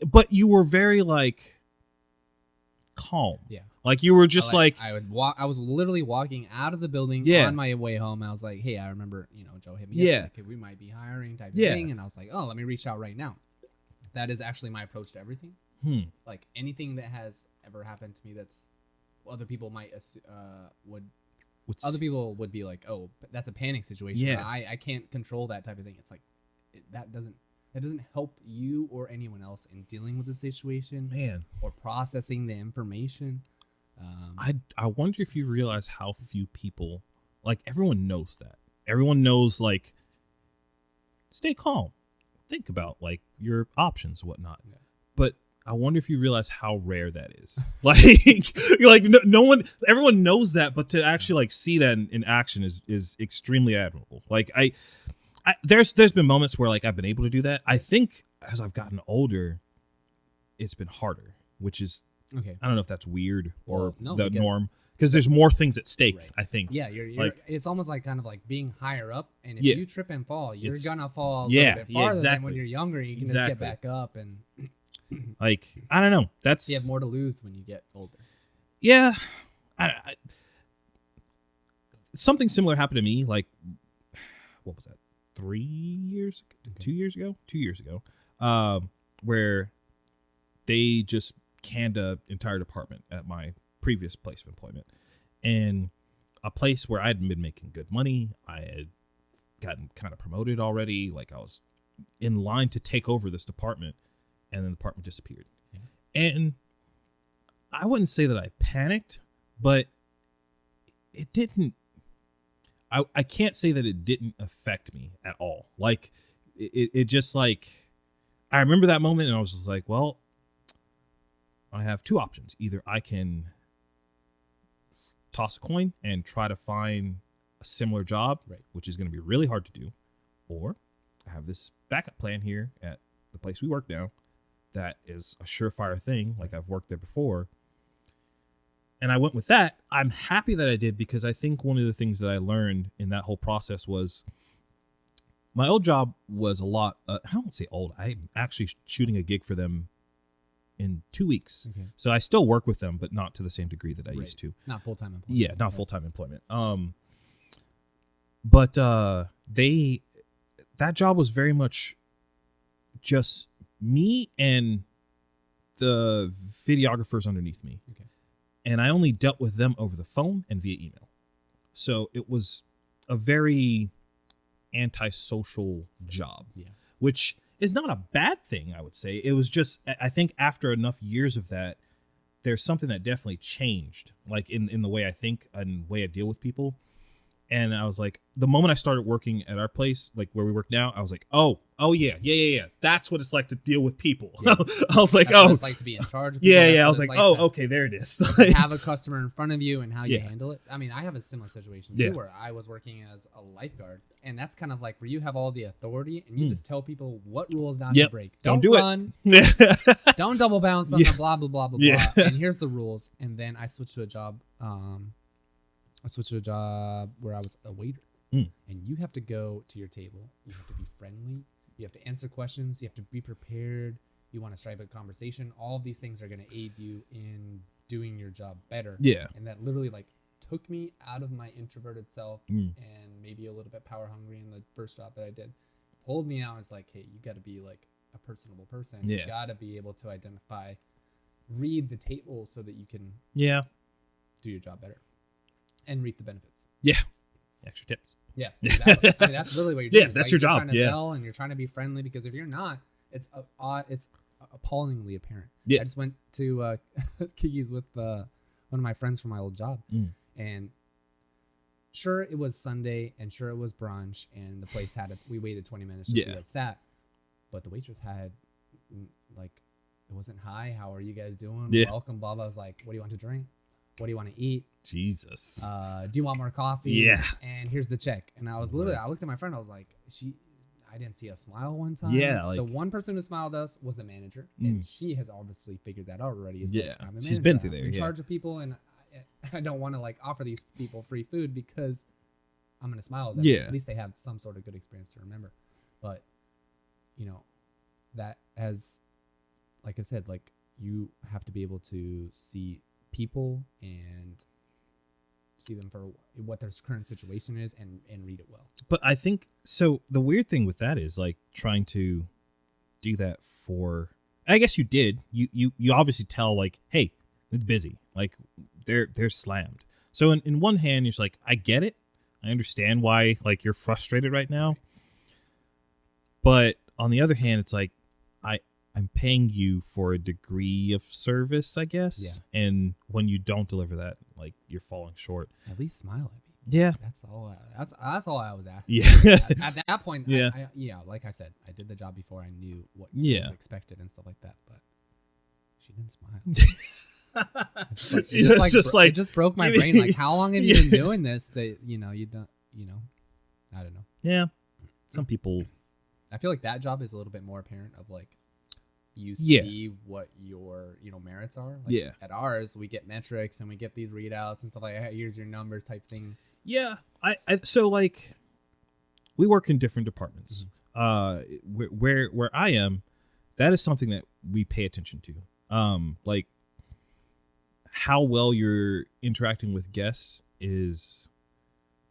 but you were very, like, calm. Yeah. Like, you were just I would walk. I was literally walking out of the building on my way home. And I was like, hey, I remember, you know, Joe hit me. Yeah. Like, we might be hiring type of thing. And I was like, oh, let me reach out right now. That is actually my approach to everything. Like, anything that has ever happened to me that's other people might other people would be like, oh, that's a panic situation. Yeah. I can't control that type of thing. It's like, that doesn't help you or anyone else in dealing with the situation, man, or processing the information. I wonder if you realize how few people, like, everyone knows that. Everyone knows, like, stay calm. Think about, like, your options and whatnot. Yeah. But I wonder if you realize how rare that is. Like no one, everyone knows that, but to actually, like, see that in action is extremely admirable. Like, there's been moments where, like, I've been able to do that. I think as I've gotten older, it's been harder, which is, okay. I don't know if that's weird or the norm, because there's more things at stake. Right. I think. Yeah, you're like, it's almost like kind of like being higher up, and if you trip and fall, you're gonna fall a little bit farther than when you're younger. You can just get back up and. Like, I don't know. That's, you have more to lose when you get older. Yeah, something similar happened to me. Like, what was that? 2 years ago, where they just canned an entire department at my previous place of employment, and a place where I had been making good money. I had gotten kind of promoted already. Like, I was in line to take over this department, and then the department disappeared. Yeah. And I wouldn't say that I panicked, but it didn't. I can't say that it didn't affect me at all. Like, it just, like, I remember that moment, and I was just like, well, I have two options. Either I can toss a coin and try to find a similar job, right, which is going to be really hard to do, or I have this backup plan here at the place we work now that is a surefire thing. Like, I've worked there before. And I went with that. I'm happy that I did, because I think one of the things that I learned in that whole process was my old job was a lot. I don't say old. I'm actually shooting a gig for them in 2 weeks. Okay. So I still work with them, but not to the same degree that I used to. Not full-time employment. Yeah, not full-time employment. But that job was very much just me and the videographers underneath me. Okay. And I only dealt with them over the phone and via email. So it was a very antisocial job, which is not a bad thing, I would say. It was just, I think after enough years of that, there's something that definitely changed, like in the way I think and way I deal with people. And I was like, the moment I started working at our place, like where we work now, I was like, oh yeah. That's what it's like to deal with people. Yeah. I was like, that's what it's like to be in charge of people. Yeah. I was like, okay, there it is. Like, have a customer in front of you and how you handle it. I mean, I have a similar situation too, where I was working as a lifeguard, and that's kind of like where you have all the authority and you just tell people what rules not to break. Don't do run. Don't double bounce on the blah blah blah blah blah. And here's the rules. And then I switched to a job. Where I was a waiter, and you have to go to your table. You have to be friendly. You have to answer questions. You have to be prepared. You want to strike a conversation. All of these things are going to aid you in doing your job better. Yeah. And that literally, like, took me out of my introverted self and maybe a little bit power hungry in the first job that I did. Pulled me out. It's like, hey, you got to be like a personable person. Yeah. You got to be able to identify, read the table so that you can do your job better. And reap the benefits. Yeah. Extra tips. Yeah. Exactly. I mean, that's really what you're doing. Yeah, that's like, your job. You're trying to sell, and you're trying to be friendly, because if you're not, it's appallingly apparent. Yeah. I just went to Kiki's with one of my friends from my old job, And sure, it was Sunday, and sure, it was brunch, and the place we waited 20 minutes just to get sat. But the waitress had, like, it wasn't, hi, how are you guys doing? Yeah. Welcome, blah, blah. I was like, what do you want to drink? What do you want to eat? Jesus. Do you want more coffee? Yeah. And here's the check. And I was literally, I looked at my friend, I was like, I didn't see a smile one time. Yeah. Like, the one person who smiled at us was the manager. And she has obviously figured that out already. Yeah. I'm a manager. She's been through there. I'm in charge of people, and I don't want to like offer these people free food because I'm going to smile at them. Yeah. At least they have some sort of good experience to remember. But, you know, that has, like I said, like you have to be able to see people and see them for what their current situation is and read it well. But I think, so the weird thing with that is like trying to do that for, I guess you did. You obviously tell like, hey, it's busy. Like they're slammed. So in one hand, you're just like, I get it. I understand why like you're frustrated right now. But on the other hand, it's like, I'm paying you for a degree of service, I guess. Yeah. And when you don't deliver that, like you're falling short. At least smile at me. Yeah. That's all. That's all I was asking. Yeah. At that point, yeah. Like I said, I did the job before I knew what was expected and stuff like that. But she didn't smile. It just broke my brain. Like, how long have you been doing this? That you don't. I don't know. Yeah. Some people. I feel like that job is a little bit more apparent of like. You see what your merits are. Like at ours, we get metrics and we get these readouts and stuff like, hey, here's your numbers type thing. Yeah, I so like we work in different departments. Where I am, that is something that we pay attention to. Like how well you're interacting with guests is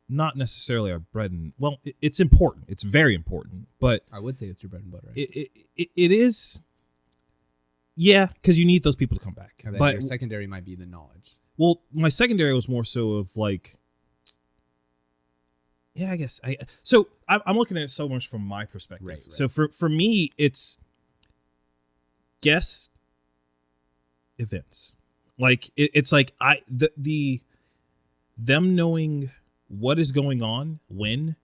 not necessarily our bread and it's important. It's very important, but I would say it's your bread and butter. It is. Yeah, because you need those people to come back. But your secondary might be the knowledge. Well, my secondary was more so of like, yeah, I guess. I'm looking at it so much from my perspective. Right. So for me, it's guest events. Like it's like them knowing what is going on, when,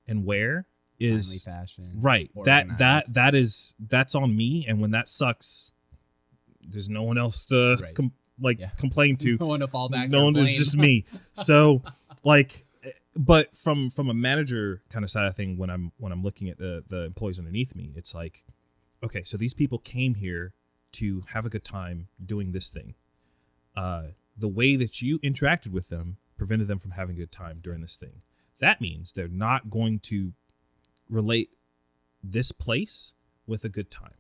and where is timely fashion. Right. That's on me, and when that sucks. There's no one else to complain to. No one to fall back. No one. It's just me. So like, but from a manager kind of side of thing, when I'm looking at the employees underneath me, it's like, okay, so these people came here to have a good time doing this thing. The way that you interacted with them prevented them from having a good time during this thing. That means they're not going to relate this place with a good time.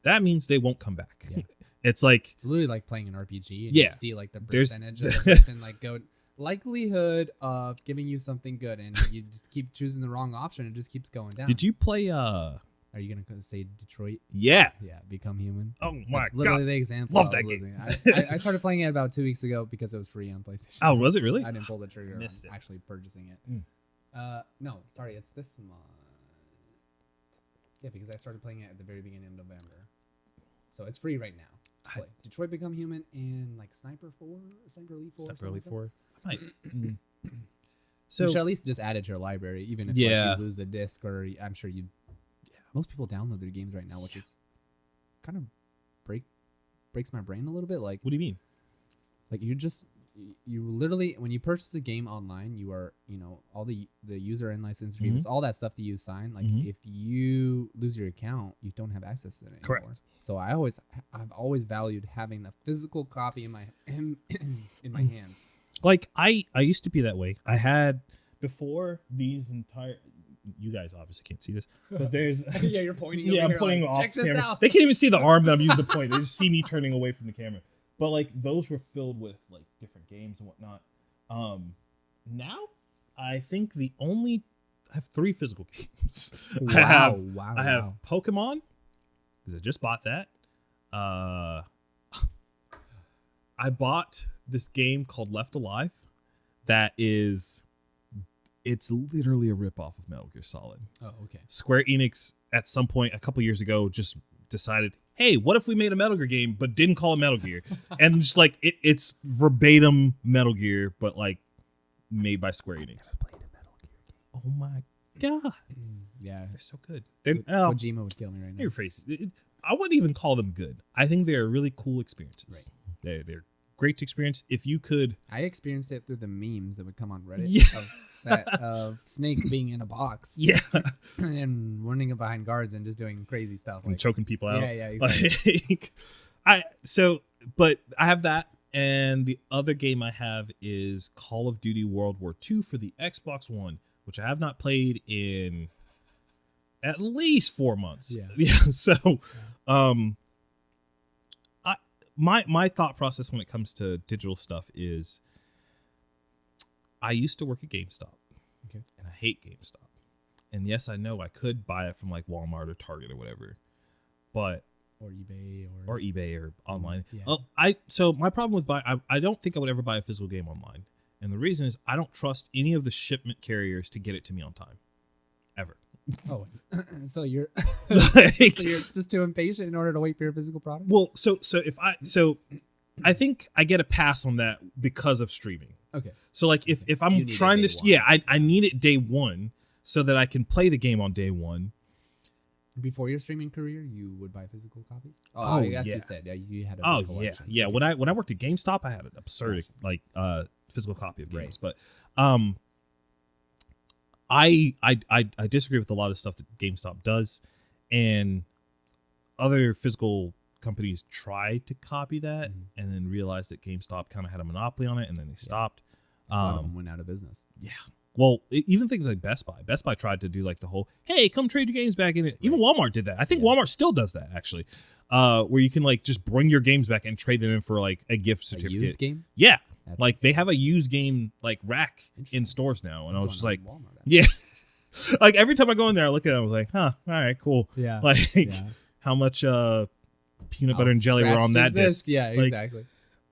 That means they won't come back. Yeah. It's literally like playing an RPG and you see like the percentage of the person like go likelihood of giving you something good, and you just keep choosing the wrong option. It just keeps going down. Did you play Are you gonna say Detroit? Yeah. Become Human. Oh my That's literally the example. Love that game. I started playing it about 2 weeks ago because it was free on PlayStation. Oh, was it really? I didn't pull the trigger on actually purchasing it. No, sorry, it's this month. Yeah, because I started playing it at the very beginning of November. So it's free right now. Detroit Become Human and like Sniper Elite 4. Sniper Elite 4. I might. So you should at least just add it to your library, even if like, you lose the disc, or I'm sure you. Yeah. Most people download their games right now, which is kind of breaks my brain a little bit. Like, what do you mean? Like you literally, when you purchase a game online, you are, all the user and license agreements, all that stuff that you sign. Like if you lose your account, you don't have access to it anymore. Correct. So I've always valued having the physical copy in my hands. Like I used to be that way. I had before these entire. You guys obviously can't see this, but there's. Yeah, you're pointing. Yeah, over I'm pointing like, off check camera. This out. They can't even see the arm that I'm using to point. They just see me turning away from the camera. But like those were filled with like different games and whatnot. Now I think I have 3 physical games. Wow. I have Pokemon because I just bought that. I bought this game called Left Alive. It's literally a ripoff of Metal Gear Solid. Oh, okay. Square Enix at some point a couple years ago just decided, hey, what if we made a Metal Gear game but didn't call it Metal Gear? And just like it's verbatim Metal Gear, but like made by Square Enix. Oh my god! Yeah, they're so good. Kojima would kill me right now. Your face. I wouldn't even call them good. I think they're really cool experiences. Right. They're great to experience. If you could, I experienced it through the memes that would come on Reddit Yeah. of Snake being in a box, yeah, and running behind guards and just doing crazy stuff, and choking people out. Yeah, exactly. But I have that, and the other game I have is Call of Duty World War II for the Xbox One, which I have not played in at least 4 months. Yeah. So, my thought process when it comes to digital stuff is, I used to work at GameStop, and I hate GameStop. And yes, I know I could buy it from like Walmart or Target or whatever, but or or eBay or online. Yeah. So my problem with I don't think I would ever buy a physical game online, and the reason is I don't trust any of the shipment carriers to get it to me on time, ever. Oh, so you're Like, so you're just too impatient in order to wait for your physical product? Well, so I think I get a pass on that because of streaming. Okay. So like if I'm trying to I need it day one so that I can play the game on day one. Before your streaming career, you would buy physical copies? Oh, I guess yeah. you said you had a Oh collection. yeah. When I worked at GameStop, I had an absurd like physical copy of games, Right. but I disagree with a lot of stuff that GameStop does, and other physical companies tried to copy that and then realized that GameStop kind of had a monopoly on it, and then they stopped. A lot of them went out of business. Yeah. Well, even things like Best Buy. Best Buy tried to do like the whole, hey, come trade your games back in it. Even Walmart did that. I think Walmart still does that, actually, where you can like just bring your games back and trade them in for like a gift certificate. A used game? Yeah. Like they have a used game like rack in stores now, and I was just like, Walmart, yeah. Like every time I go in there, I look at it, I was like, huh, all right, cool. Yeah. Like how much peanut butter and jelly were on that disc? Yeah, like, exactly.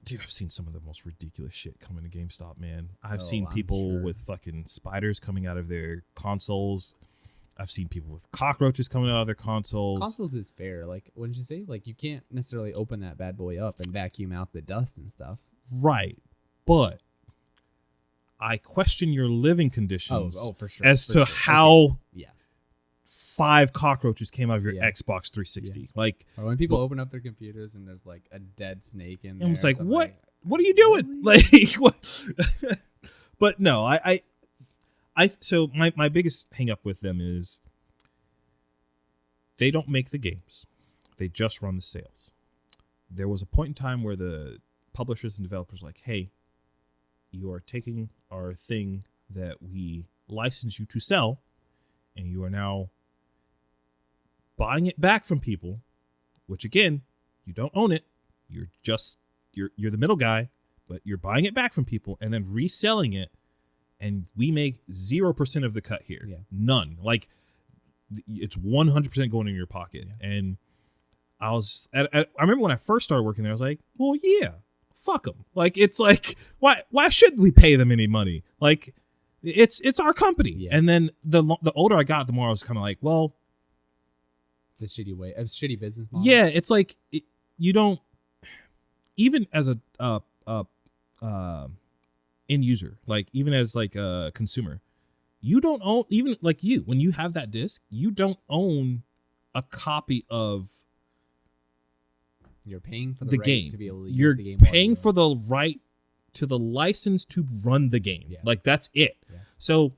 Dude, I've seen some of the most ridiculous shit coming to GameStop, man. I've seen people with fucking spiders coming out of their consoles. I've seen people with cockroaches coming out of their consoles. Consoles is fair. Like, what did you say? Like, you can't necessarily open that bad boy up and vacuum out the dust and stuff. Right. But I question your living conditions for sure. as to how 5 cockroaches came out of your Yeah. Xbox 360. Yeah. Like, or when people open up their computers and there's like a dead snake in there. I was like, what? What are you doing? Really? Like, what? But no, so my biggest hang up with them is they don't make the games. They just run the sales. There was a point in time where the publishers and developers were like, hey, you are taking our thing that we license you to sell, and you are now buying it back from people, which again, you don't own it. You're just you're the middle guy, but you're buying it back from people and then reselling it, and we make 0% of the cut here. Yeah. None. Like it's 100% going in your pocket. Yeah. And I remember when I first started working there, I was like, well, yeah, fuck them. Like it's like why should we pay them any money? Like it's our company. Yeah. And then the older I got, the more I was kind of like, well, it's a shitty way, a shitty business model. Yeah, it's like you don't, even as a end user, like even as like a consumer, you don't own, even like when you have that disc, you don't own a copy of. You're paying for the right game to be able to You're use the game. paying for the right to the license to run the game. Yeah. Like that's it. Yeah. So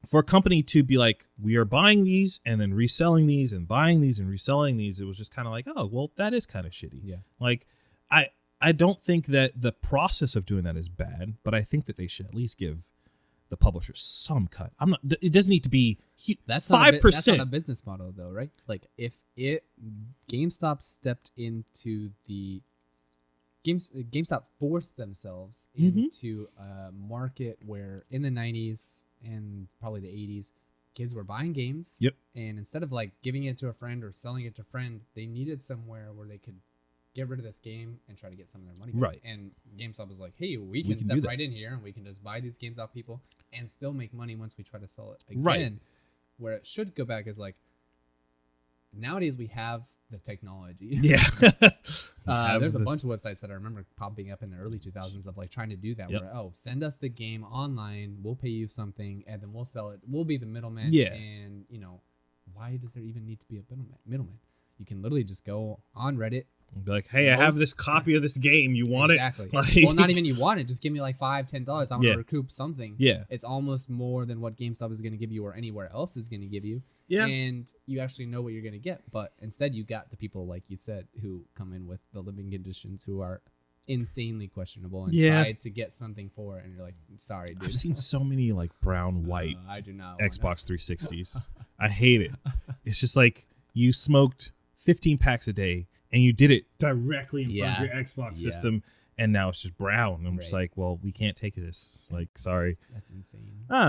for a company to be like, we are buying these and then reselling these and buying these and reselling these, it was just kind of like, oh, well, that is kind of shitty. Yeah. Like I don't think that the process of doing that is bad, but I think that they should at least give the publisher some cut. It doesn't need to be 5%. That's not a business model though, right? Like if GameStop stepped into the GameStop forced themselves into a market where in the 90s and probably the 80s, kids were buying games. Yep. And instead of like giving it to a friend or selling it to a friend, they needed somewhere where they could get rid of this game and try to get some of their money back. Right. And GameStop was like, hey, we can step right in here and we can just buy these games off people and still make money once we try to sell it again. Right. Where it should go back is like, nowadays we have the technology. Yeah. There's a bunch of websites that I remember popping up in the early 2000s of like trying to do that. Yep. Where send us the game online, we'll pay you something, and then we'll sell it. We'll be the middleman. Yeah. And why does there even need to be a middleman? You can literally just go on Reddit. Be like, hey, I have this copy of this game. You want exactly. it? Like, well, not even you want it. Just give me like $5-10. I want to recoup something. Yeah. It's almost more than what GameStop is going to give you or anywhere else is going to give you. Yeah. And you actually know what you're going to get. But instead, you got the people, like you said, who come in with the living conditions who are insanely questionable and try to get something for it. And you're like, sorry, dude. I've seen so many like brown, white I do not Xbox 360s. I hate it. It's just like you smoked 15 packs a day and you did it directly in front of your Xbox system, and now it's just brown. I'm just like, well, we can't take this. Like, sorry. That's insane. I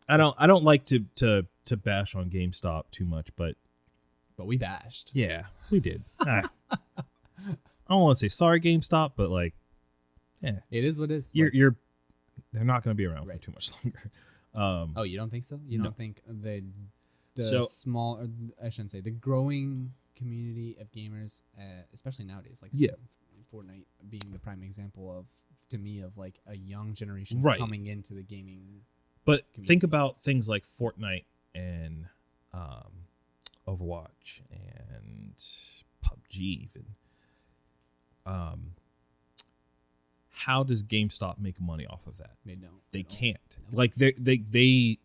don't know. I don't like to bash on GameStop too much, but we bashed. Yeah, we did. I don't want to say sorry, GameStop, but like, yeah, it is what it is. They're not going to be around for too much longer. You don't think so? You don't think the small, I shouldn't say, the growing community of gamers, especially nowadays, like Fortnite being the prime example of, to me, of like a young generation coming into the gaming. But think about things like Fortnite and Overwatch and PUBG even. How does GameStop make money off of that? They don't. They can't. No. Like they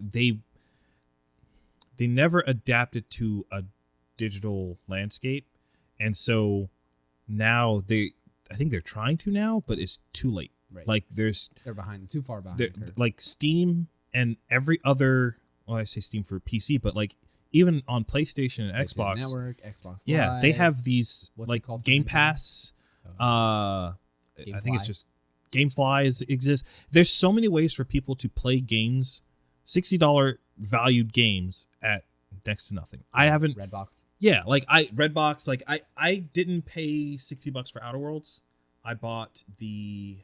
never adapted to a digital landscape, and so now I think they're trying to now, but it's too late. Right. Like they're behind, too far behind. Like Steam and every other, well, I say Steam for PC, but like even on PlayStation and Xbox Network, Xbox Live, they have these like Game Pass. I think it's just GameFly exists. There's so many ways for people to play games, $60 valued games at next to nothing. I haven't Redbox. Yeah, like Redbox. Like I didn't pay $60 for Outer Worlds. I bought the.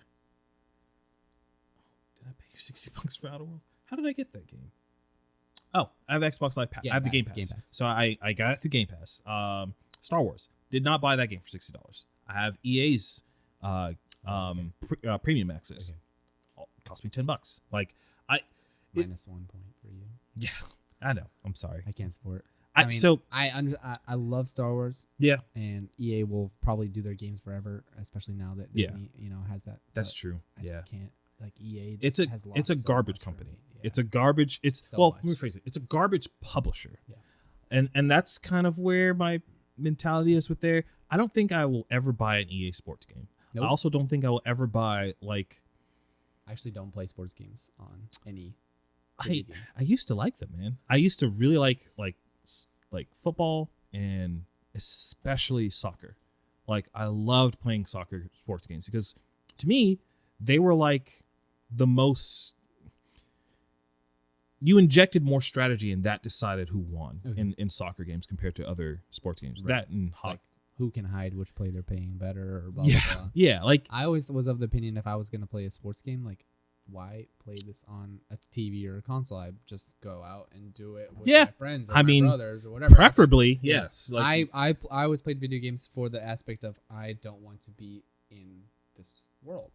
Did I pay $60 for Outer Worlds? How did I get that game? Oh, I have Xbox Live Pass. I have the Game Pass. So I got it through Game Pass. Star Wars. Did not buy that game for $60. I have EA's premium access. Okay. Cost me $10. Like minus 1 point for you. Yeah, I know. I'm sorry. I can't support. I love Star Wars. Yeah, and EA will probably do their games forever, especially now that Disney, has that. That's true. I just can't. Like EA, it's a garbage company. Yeah. It's a garbage. Let me phrase it. It's a garbage publisher. Yeah, and that's kind of where my mentality is with there. I don't think I will ever buy an EA Sports game. Nope. I also don't think I will ever buy like. I actually don't play sports games on any. I used to like them, man. I used to really like football and especially soccer. Like I loved playing soccer sports games because to me they were like the most. You injected more strategy and that decided who won in soccer games compared to other sports games. Right. That and hockey. Like who can hide which play they're paying better or blah, blah, blah. Yeah, like I always was of the opinion if I was going to play a sports game, like why play this on a TV or a console? I just go out and do it with my friends or my brothers or whatever. Preferably, yes. Like, I always played video games for the aspect of I don't want to be in this world.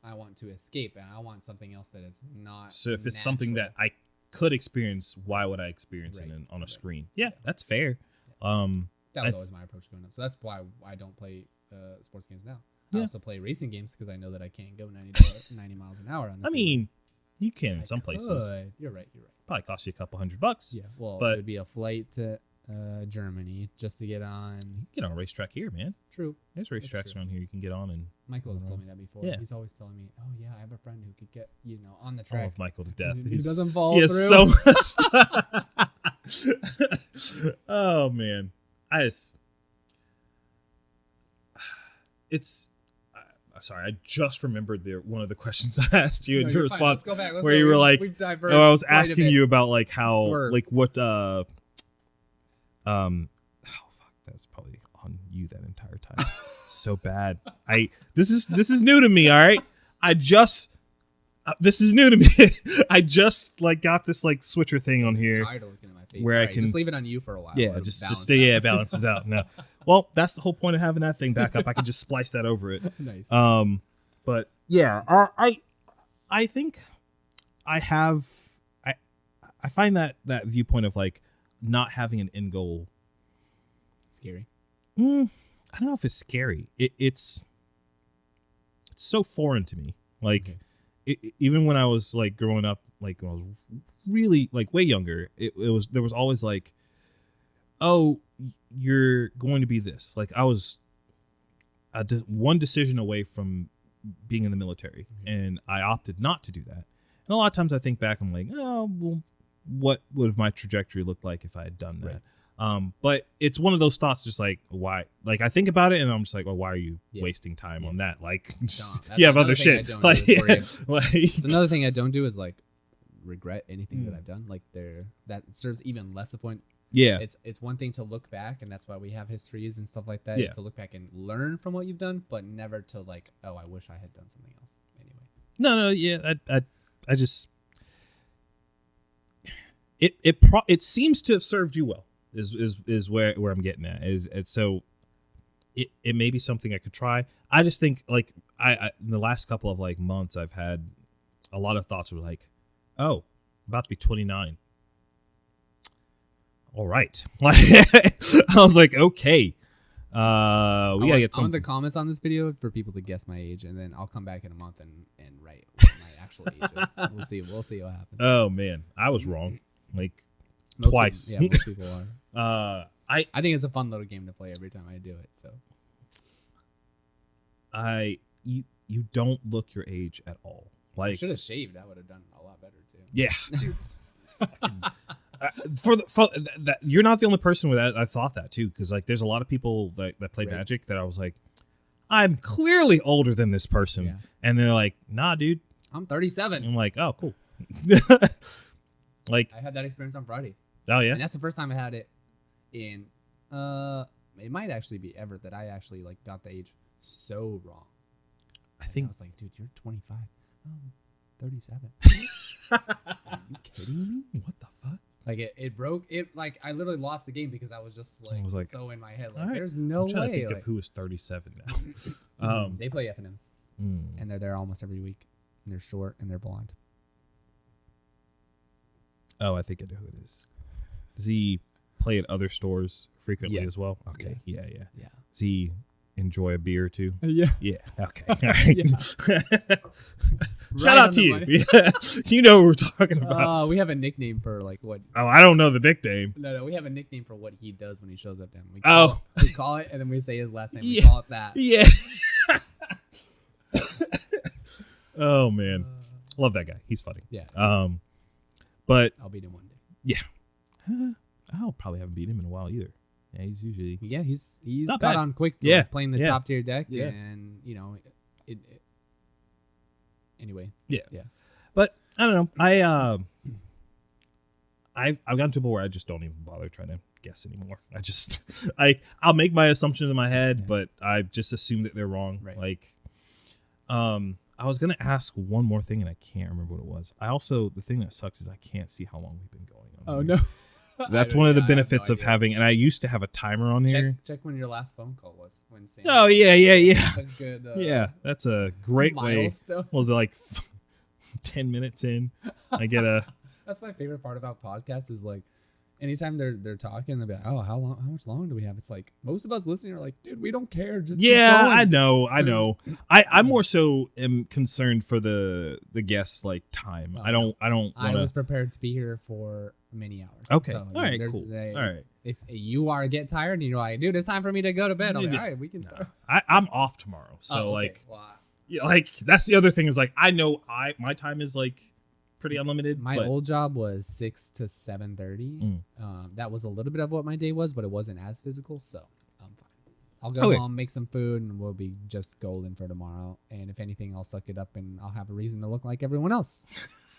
I want to escape and I want something else that is not. So if it's something that I could experience, why would I experience it on a screen? Yeah, that's fair. Yeah. That was always my approach growing up. So that's why I don't play sports games now. I also play racing games because I know that I can't go 90 miles an hour on the mean, you can in some places. You're right. Probably cost you a couple $100. Yeah, well, it would be a flight to Germany just to get on. You can get on a racetrack here, man. True. There's racetracks around here you can get on. And Michael has told me that before. Yeah. He's always telling me, oh, yeah, I have a friend who could get, on the track. I love Michael to death. He doesn't fall through. So much stuff. Oh, man. Sorry, I just remembered one of the questions I asked you in your response. Let's go back. You were like, I was asking you about like how, like what, oh fuck, that's probably on you that entire time. So bad. This is new to me. All right, This is new to me. I just like got this like switcher thing on here. I'm tired of looking at my face. Where I can just leave it on you for a while. Yeah, just stay. Yeah, it balances out. No, well, that's the whole point of having that thing back up. I can just splice that over it. Nice. But yeah, I think I have. I find that viewpoint of like not having an end goal scary. I don't know if it's scary. It's so foreign to me. Like even when I was like growing up, like when I was really like way younger, there was always like, oh, you're going to be this. Like I was one decision away from being in the military, and I opted not to do that. And a lot of times I think back, I'm like, oh, well, what would have my trajectory looked like if I had done that? Right. But it's one of those thoughts, just like, why? Like I think about it, and I'm just like, well, why are you wasting time on that? Like, you have other shit. Like, it's another thing I don't do is like regret anything that I've done. Like that serves even less a point. Yeah, it's one thing to look back, and that's why we have histories and stuff like that. Is to look back and learn from what you've done, but never to like, oh, I wish I had done something else. Anyway. No, yeah, I just it seems to have served you well. Is where I'm getting at. So it may be something I could try. I just think like I in the last couple of like months I've had a lot of thoughts were like, oh, I'm about to be 29. All right. I was like, okay. We gotta get some. I want the comments on this video for people to guess my age, and then I'll come back in a month and write what my actual age is. We'll see what happens. Oh man, I was wrong. Like most twice. People, most people are. I think it's a fun little game to play every time I do it. So. You don't look your age at all. Like I should have shaved. That would have done a lot better too. Yeah, dude. That you're not the only person with that. I thought that too, because like there's a lot of people that play Magic that I was like, I'm clearly older than this person, and they're like, nah, dude, I'm 37. I'm like, oh, cool. Like I had that experience on Friday. Oh yeah, and that's the first time I had it in. It might actually be ever that I actually like got the age so wrong. I was like, dude, you're 25. I'm 37. Are you kidding me? What the fuck? Like it broke it. Like I literally lost the game because I was just like so in my head. Like there's no I'm trying way. To think like, of who is 37 now. They play FNMs, and they're there almost every week. And they're short and they're blonde. Oh, I think I know who it is. Does he play at other stores frequently as well? Okay, yes. Yeah. Does he enjoy a beer too? Yeah. Okay. All right. Shout out to you. Yeah. You know what we're talking about. We have a nickname for like what? Oh, I don't know the nickname. No, we have a nickname for what he does when he shows up. Then we call it, and then we say his last name. We call it that. Yeah. Oh man, love that guy. He's funny. Yeah. But I'll beat him one day. Yeah. I'll probably haven't beat him in a while either. Yeah, he's usually. Yeah, he's not got bad. on quick to like playing the top tier deck, Yeah. and you know, it anyway. Yeah. Yeah. But I don't know. I've gotten to a point where I just don't even bother trying to guess anymore. I'll make my assumptions in my head, but I just assume that they're wrong. Right. Like, I was gonna ask one more thing and I can't remember what it was. The thing that sucks is I can't see how long we've been going on. Oh no. That's one of the benefits of having, and I used to have a timer on here. Check when your last phone call was. When Sam. Oh yeah. That's a good. That's a great milestone. way. What was it like 10 minutes in? I get a. That's my favorite part about podcasts is like, anytime they're talking, they'll be like, oh, how much long do we have? It's like most of us listening are like, dude, we don't care. Just keep going. I know. I more so am concerned for the guests like time. I don't. I was prepared to be here for many hours. Okay. So, all right. Cool. All right. If you are get tired and you're like, dude, it's time for me to go to bed. I'm like, all right, we can start. I'm off tomorrow, so like that's the other thing is like I know my time is like pretty unlimited. My old job was 6 to 7:30. That was a little bit of what my day was, but it wasn't as physical, so I'm fine. I'll go home, make some food, and we'll be just golden for tomorrow. And if anything, I'll suck it up, and I'll have a reason to look like everyone else.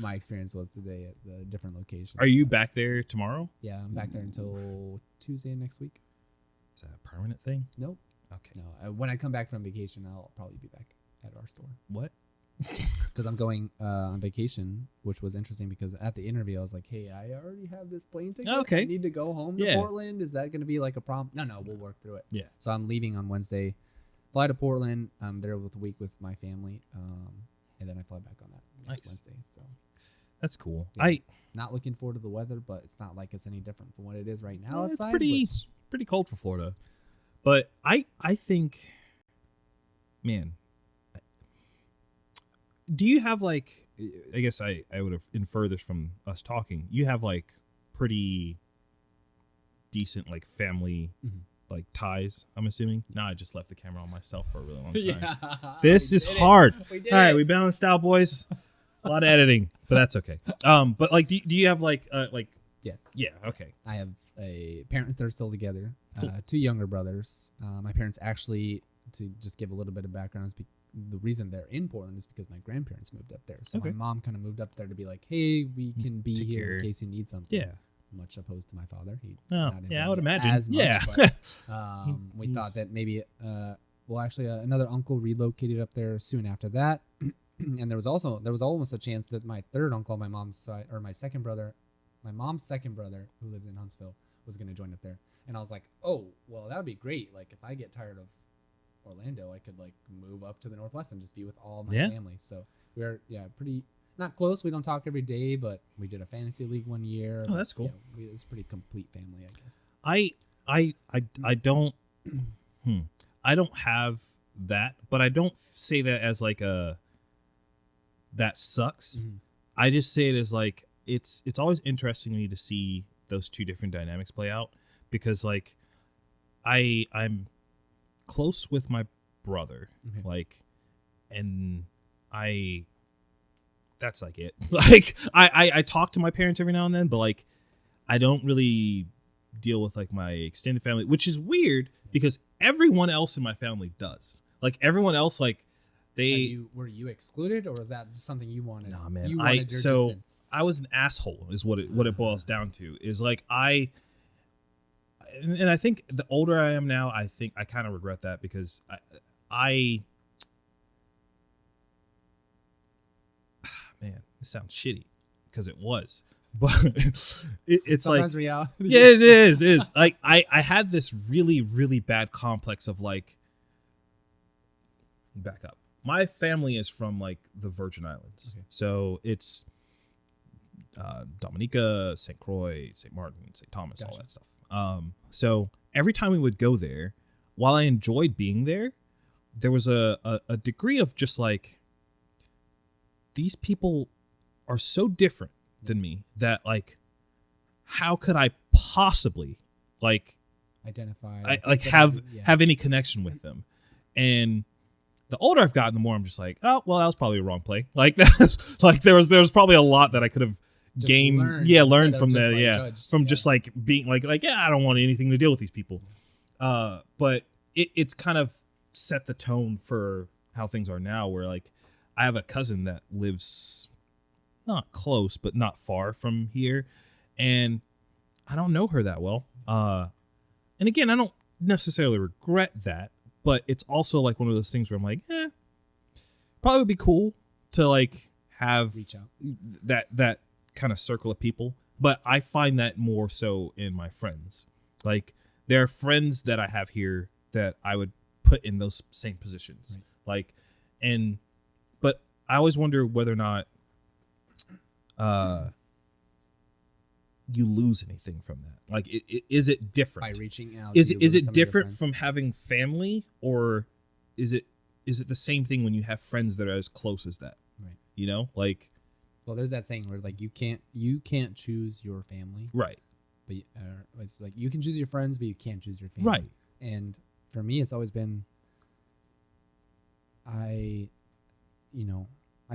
My experience was today at the different location. Are you back there tomorrow? Yeah, I'm back there until Tuesday next week. Is that a permanent thing? Nope. Okay. No, when I come back from vacation, I'll probably be back at our store. What? because I'm going on vacation, which was interesting because at the interview I was like, hey, I already have this plane ticket. Okay. I need to go home to Portland. Is that going to be like a problem? No, we'll work through it. Yeah. So I'm leaving on Wednesday, fly to Portland. I'm there with a week with my family, and then I fly back on that next Wednesday. So that's cool. Yeah. Not looking forward to the weather, but it's not like it's any different from what it is right now outside. It's pretty cold for Florida. But I think, man, do you have like, I guess I would have inferred this from us talking. You have like pretty decent like family like ties, I'm assuming. Now I just left the camera on myself for a really long time. Yeah, this is hard. All right, we balanced out, boys. A lot of editing, but that's okay. But like, do you have like Yes. Yeah. Okay. I have parents that are still together. Two younger brothers. My parents actually, to just give a little bit of background, the reason they're in Portland is because my grandparents moved up there. So my mom kind of moved up there to be like, hey, we can be here in case you need something. Yeah. Much opposed to my father. I would imagine. As much, yeah. But, we thought that maybe, another uncle relocated up there soon after that. And there was almost a chance that my third uncle on my mom's side, or my mom's second brother, who lives in Huntsville, was going to join up there. And I was like, oh, well, that would be great. Like, if I get tired of Orlando, I could like move up to the Northwest and just be with all my family. So we're pretty not close. We don't talk every day, but we did a fantasy league one year. Oh, that's cool. It was a pretty complete family, I guess. I don't I don't have that, but I don't say that as like that sucks. I just say it as like it's always interesting to me to see those two different dynamics play out, because like I'm close with my brother, like, and that's like it. Like I talk to my parents every now and then, but like I don't really deal with like my extended family, which is weird because everyone else in my family does. Like everyone else, like were you excluded, or was that just something you wanted? Nah, man. You wanted your distance. I was an asshole is what it boils down to. Is like and I think the older I am now, I think I kind of regret that, because man, this sounds shitty because it was, but it's sometimes like reality. Yeah, it is. Like I had this really, really bad complex of like, back up. My family is from like the Virgin Islands. So it's Dominica, St. Croix, St. Martin, St. Thomas, all that stuff. So every time we would go there, while I enjoyed being there, there was a degree of just like, these people are so different than me that like, how could I possibly like identify, have any connection with them? And the older I've gotten, the more I'm just like, oh, well, that was probably a wrong play. Like that's like there was probably a lot that I could have gained, learned from that, just like being like, I don't want anything to deal with these people. But it's kind of set the tone for how things are now, where like I have a cousin that lives not close, but not far from here, and I don't know her that well. And again, I don't necessarily regret that, but it's also like one of those things where I'm like, probably would be cool to like have reach out that kind of circle of people. But I find that more so in my friends. Like there are friends that I have here that I would put in those same positions. Right. Like, but I always wonder whether or not you lose anything from that. Like, is it different by reaching out? Is it different from having family, or is it the same thing when you have friends that are as close as that? Right. You know, like, well, there's that saying where like you can't choose your family. Right. But it's like you can choose your friends, but you can't choose your family. Right. And for me, it's always been, I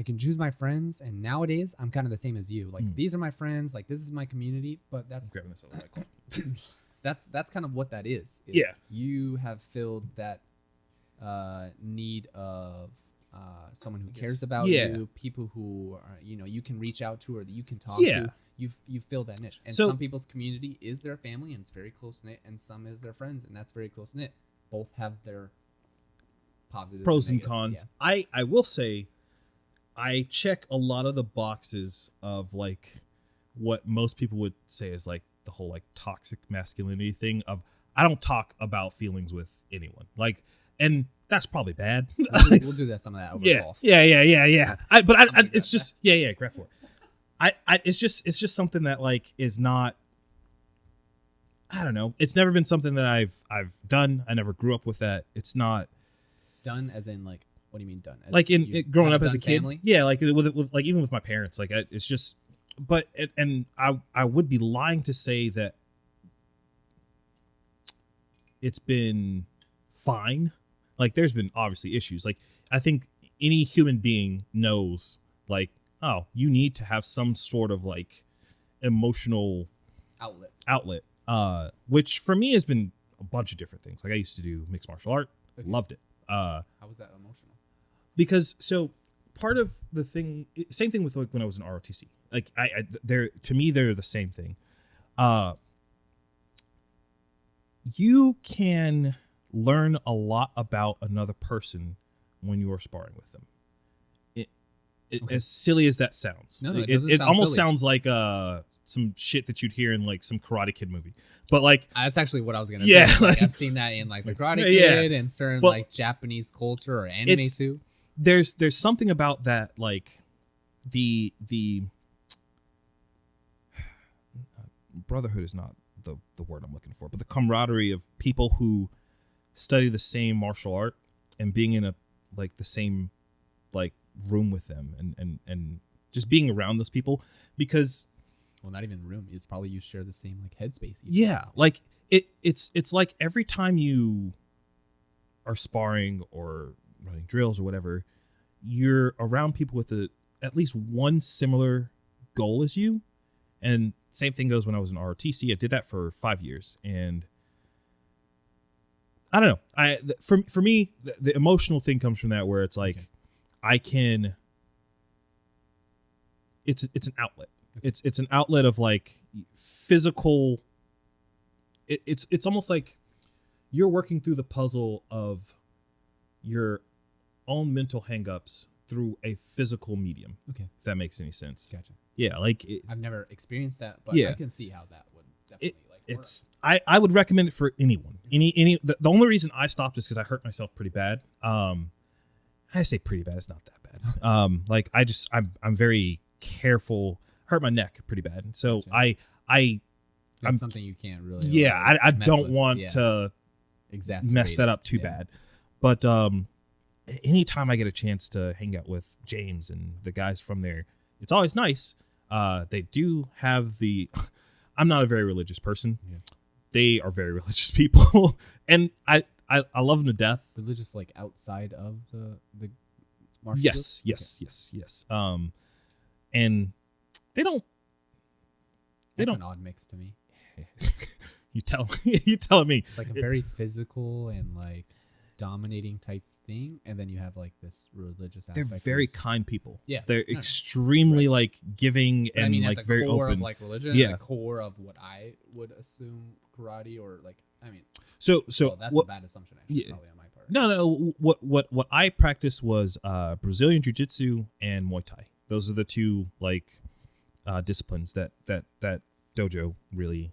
can choose my friends, and nowadays I'm kind of the same as you. Like these are my friends, like this is my community, but that's I'm grabbing this over that's kind of what that is. You have filled that need of someone who cares about you, people who are, you can reach out to or that you can talk to. You've filled that niche. And some people's community is their family and it's very close knit, and some is their friends and that's very close knit. Both have their positives, pros and cons. I will say, I check a lot of the boxes of like what most people would say is like the whole like toxic masculinity thing of I don't talk about feelings with anyone. Like, and that's probably bad. We'll do that. Some of that over Yeah, golf. yeah. It's just grab for it. It's just something that like is not. I don't know. It's never been something that I've done. I never grew up with that. It's not done as in like. What do you mean done? As like in growing up as a kid? Family? Yeah, like with like even with my parents, like it's just. But and I would be lying to say that it's been fine. Like there's been obviously issues. Like I think any human being knows like, oh, you need to have some sort of like emotional outlet. Which for me has been a bunch of different things. Like I used to do mixed martial art, loved it. How was that emotional? Because so part of the thing, same thing with like when I was in ROTC. Like they're to me they're the same thing. You can learn a lot about another person when you are sparring with them. As silly as that sounds, no, it almost sounds like some shit that you'd hear in like some Karate Kid movie. But like that's actually what I was gonna say. Like, I've seen that in like the Karate Kid and certain like Japanese culture or anime too. There's something about that, like the brotherhood is not the word I'm looking for, but the camaraderie of people who study the same martial art and being in the same like room with them and just being around those people because not even room. It's probably you share the same like headspace. Yeah, like it's like every time you are sparring or running drills or whatever, you're around people with at least one similar goal as you. And same thing goes when I was in ROTC. I did that for 5 years, and I don't know. For me, the emotional thing comes from that, where it's like I can. It's an outlet. It's an outlet of like physical. It's almost like you're working through the puzzle of your own mental hangups through a physical medium. Okay, if that makes any sense. Gotcha. Yeah, like I've never experienced that, but I can see how that would definitely work. I would recommend it for anyone. The only reason I stopped is because I hurt myself pretty bad. I say pretty bad. It's not that bad. Like I'm very careful. Hurt my neck pretty bad. So gotcha. I'm something you can't really. Yeah, I don't want to mess that up too bad. But anytime I get a chance to hang out with James and the guys from there, it's always nice. They do have I'm not a very religious person. Yeah. They are very religious people, and I love them to death. Religious, like outside of the martial yes, and they don't. That's an odd mix to me. you telling me it's like a very physical and like dominating type thing, and then you have like this religious aspect. They're very kind people. Yeah, they're extremely like giving and like very open. Of like religion, the core of what I would assume karate or like. I mean, so that's a bad assumption actually, probably on my part. No. What I practiced was Brazilian Jiu-Jitsu and Muay Thai. Those are the two like disciplines that dojo really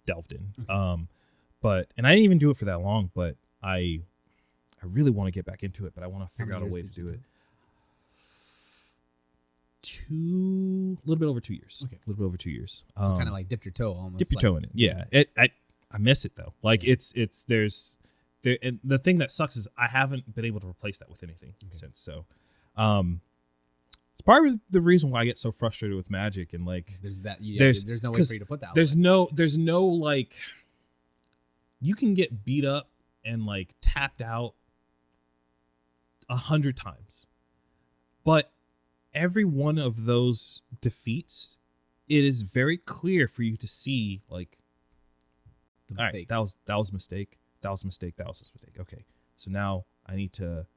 delved in. Okay. But I didn't even do it for that long. But I really want to get back into it, but I want to figure out a way to do it. A little bit over 2 years. Okay. A little bit over 2 years. So kind of like dipped your toe almost. Dip your toe in it. Yeah. I miss it though. Like and the thing that sucks is I haven't been able to replace that with anything since. So, it's part of the reason why I get so frustrated with Magic and like there's no way for you to put that. There's no like you can get beat up and like tapped out 100 times, but every one of those defeats, it is very clear for you to see like, all right, that was a mistake. That was a mistake. Okay, so now I need to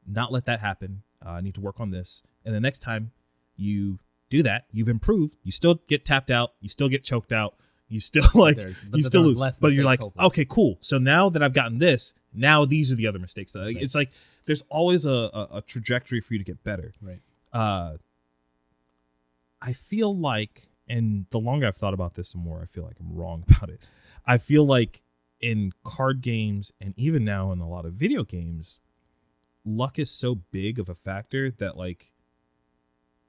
not let that happen. I need to work on this. And the next time you do that, you've improved. You still get tapped out. You still get choked out. You still like you still lose. But you're like, okay, cool. So now that I've gotten this, now these are the other mistakes. Right. It's like there's always a trajectory for you to get better. Right. I feel like, and the longer I've thought about this, the more I feel like I'm wrong about it. I feel like in card games and even now in a lot of video games, luck is so big of a factor that, like,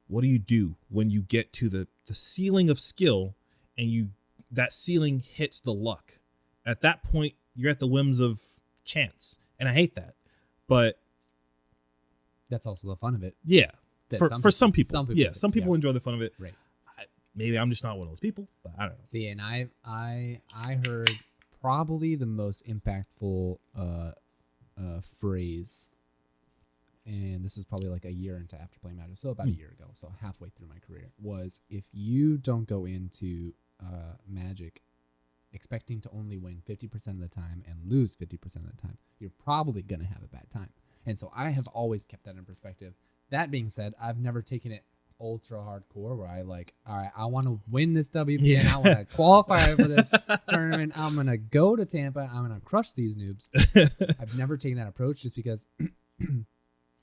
what do you do when you get to the ceiling of skill and that ceiling hits the luck? At that point, you're at the whims of chance. And I hate that. But that's also the fun of it. Yeah. For some people. Yeah, some people enjoy the fun of it. Right. Maybe I'm just not one of those people, but I don't know. See, and I heard probably the most impactful phrase, and this is probably like a year into after playing Magic, so about a year ago, so halfway through my career, was if you don't go into Magic expecting to only win 50% of the time and lose 50% of the time, you're probably going to have a bad time. And so I have always kept that in perspective. That being said, I've never taken it ultra hardcore where I like, all right, I want to win this WP and I want to qualify for this tournament. I'm going to go to Tampa. I'm going to crush these noobs. I've never taken that approach just because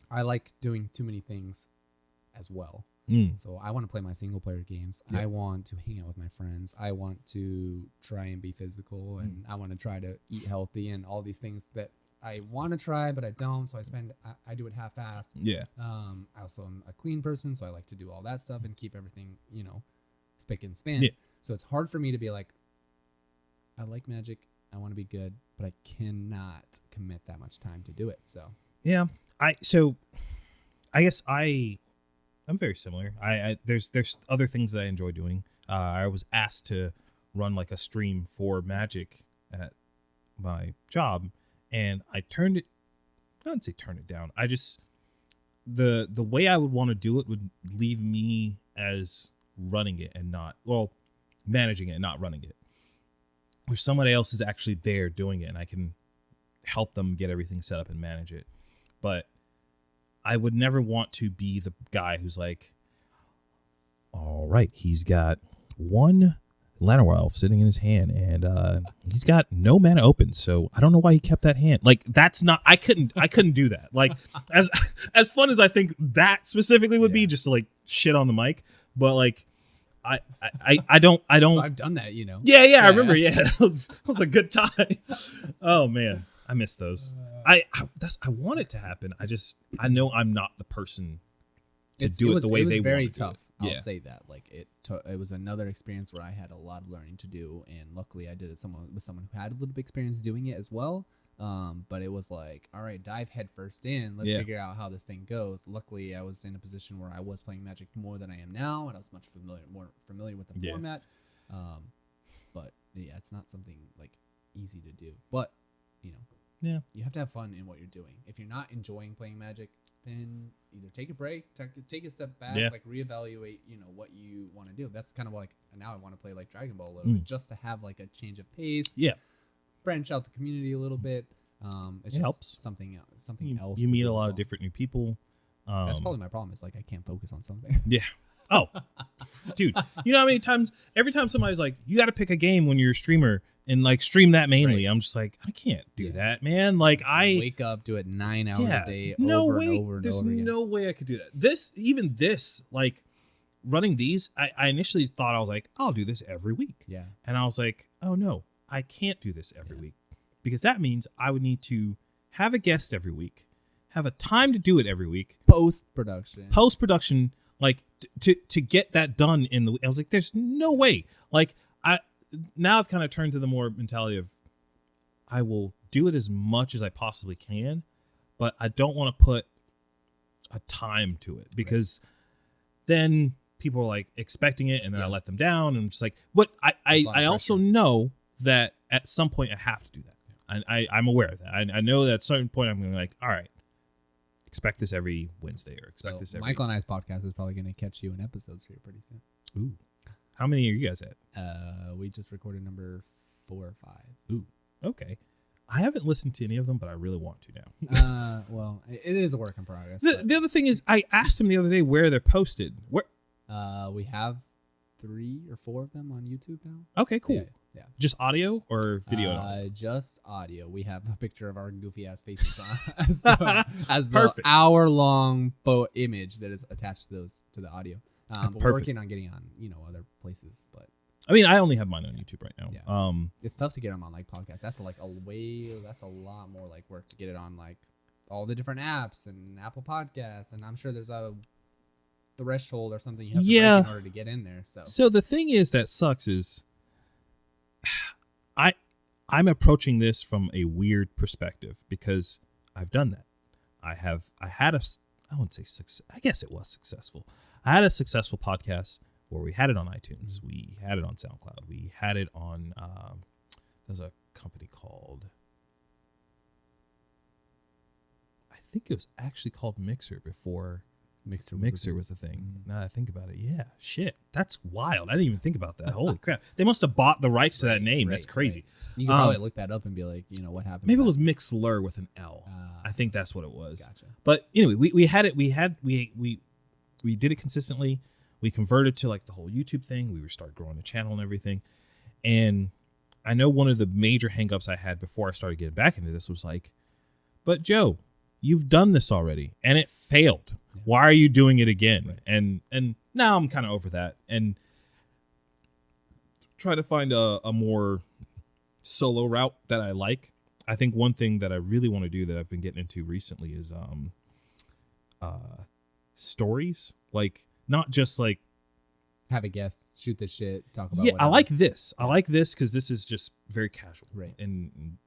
I like doing too many things as well. So I want to play my single player games. Yep. I want to hang out with my friends. I want to try and be physical, and I want to try to eat healthy and all these things that I want to try, but I don't. So I do it half-assed. Yeah. I also am a clean person, so I like to do all that stuff and keep everything, spick and span. Yeah. So it's hard for me to be like, I like Magic. I want to be good, but I cannot commit that much time to do it. So yeah, I guess I'm very similar. There's other things that I enjoy doing. I was asked to run like a stream for Magic at my job, and I turned it. I wouldn't say turn it down. I just the way I would want to do it would leave me as running it and not managing it and not running it. Where somebody else is actually there doing it, and I can help them get everything set up and manage it. But I would never want to be the guy who's like, all right, he's got one Llanowar Elf sitting in his hand, and he's got no mana open, so I don't know why he kept that hand. Like, that's not, I couldn't do that. Like, as fun as I think that specifically would be, just to like shit on the mic, but like, I don't. So I've done that, Yeah, I remember. Yeah, it was a good time. Oh man, I miss those. I want it to happen. I know I'm not the person to do it the way they want to do it. It was very tough. I'll say that. Like it was another experience where I had a lot of learning to do, and luckily I did it with someone who had a little bit of experience doing it as well. But it was like, all right, dive head first in. Let's figure out how this thing goes. Luckily, I was in a position where I was playing Magic more than I am now, and I was more familiar with the format. But yeah, it's not something like easy to do. But you have to have fun in what you're doing. If you're not enjoying playing Magic, then either take a break, take a step back, like reevaluate, what you want to do. That's kind of like, now I want to play like Dragon Ball a little bit, just to have like a change of pace. Yeah. Branch out the community a little bit. It helps. Something else. You meet a lot of different new people. That's probably my problem. Is like I can't focus on something. Yeah. Oh, dude. You know how many times? Every time somebody's like, "You got to pick a game when you're a streamer and like stream that mainly." Right. I'm just like, I can't do that, man. Like I wake up, do it 9 hours a day, over and over and There's over again. No way I could do that. This, like running these, I initially thought I was like, I'll do this every week. Yeah. And I was like, oh no, I can't do this every week, because that means I would need to have a guest every week, have a time to do it every week, post production, like to get that done in the. I was like, there's no way. Like I've kind of turned to the more mentality of, I will do it as much as I possibly can, but I don't want to put a time to it, because then people are like expecting it, and then I let them down, and I'm just like, what? I also know that at some point I have to do that. I'm aware of that. I know that at a certain point I'm going to be like, all right, expect this every Wednesday, or expect this every. Michael and I's podcast is probably going to catch you in episodes here pretty soon. Ooh. How many are you guys at? We just recorded number 4 or 5. Ooh, okay. I haven't listened to any of them, but I really want to now. Well, it is a work in progress. The other thing is, I asked him the other day where they're posted. Where? We have 3 or 4 of them on YouTube now. Okay, cool. Yeah. Just audio or video? And audio? Just audio. We have a picture of our goofy ass faces as the Perfect. hour-long image that is attached to the audio. But we're working on getting on, other places, but I mean, I only have mine on YouTube right now. Yeah. It's tough to get them on like podcasts. That's a lot more like work to get it on like all the different apps and Apple Podcasts, and I'm sure there's a threshold or something you have to break in order to get in there. So the thing is that sucks is I'm approaching this from a weird perspective because I've done that. I wouldn't say success. I guess it was successful. I had a successful podcast where we had it on iTunes. Mm-hmm. We had it on SoundCloud. We had it on, there's a company called, I think it was actually called Mixer before Mixer was a thing. Mm-hmm. Now that I think about it, yeah, shit, that's wild. I didn't even think about that. Holy crap. They must have bought the rights to that name. That's crazy. Right. You can probably look that up and be like, what happened? Maybe it was Mixler with an L. I think that's what it was. Gotcha. But anyway, we had it. We did it consistently. We converted to like the whole YouTube thing. We started growing the channel and everything. And I know one of the major hangups I had before I started getting back into this was like, but Joe, you've done this already and it failed. Yeah. Why are you doing it again? Right. And now I'm kind of over that and try to find a more solo route that I like. I think one thing that I really want to do that I've been getting into recently is stories. Like, not just like have a guest, shoot the shit, talk about. Yeah, whatever. I like this. Yeah. I like this because this is just very casual, right? And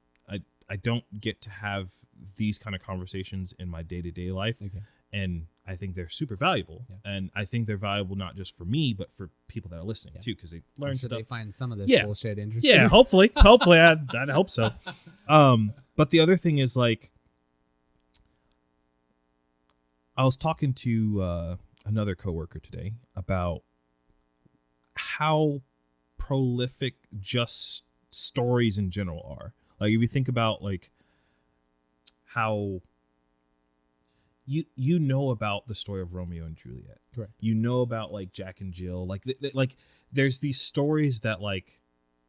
I don't get to have these kind of conversations in my day-to-day life, okay. And I think they're super valuable. Yeah. And I think they're valuable not just for me, but for people that are listening too, because they learn stuff. They find some of this bullshit interesting. Yeah, hopefully, I'd hope so. But the other thing is like, I was talking to another coworker today about how prolific just stories in general are. Like if you think about like how you know about the story of Romeo and Juliet. Correct. You know about like Jack and Jill. Like like there's these stories that like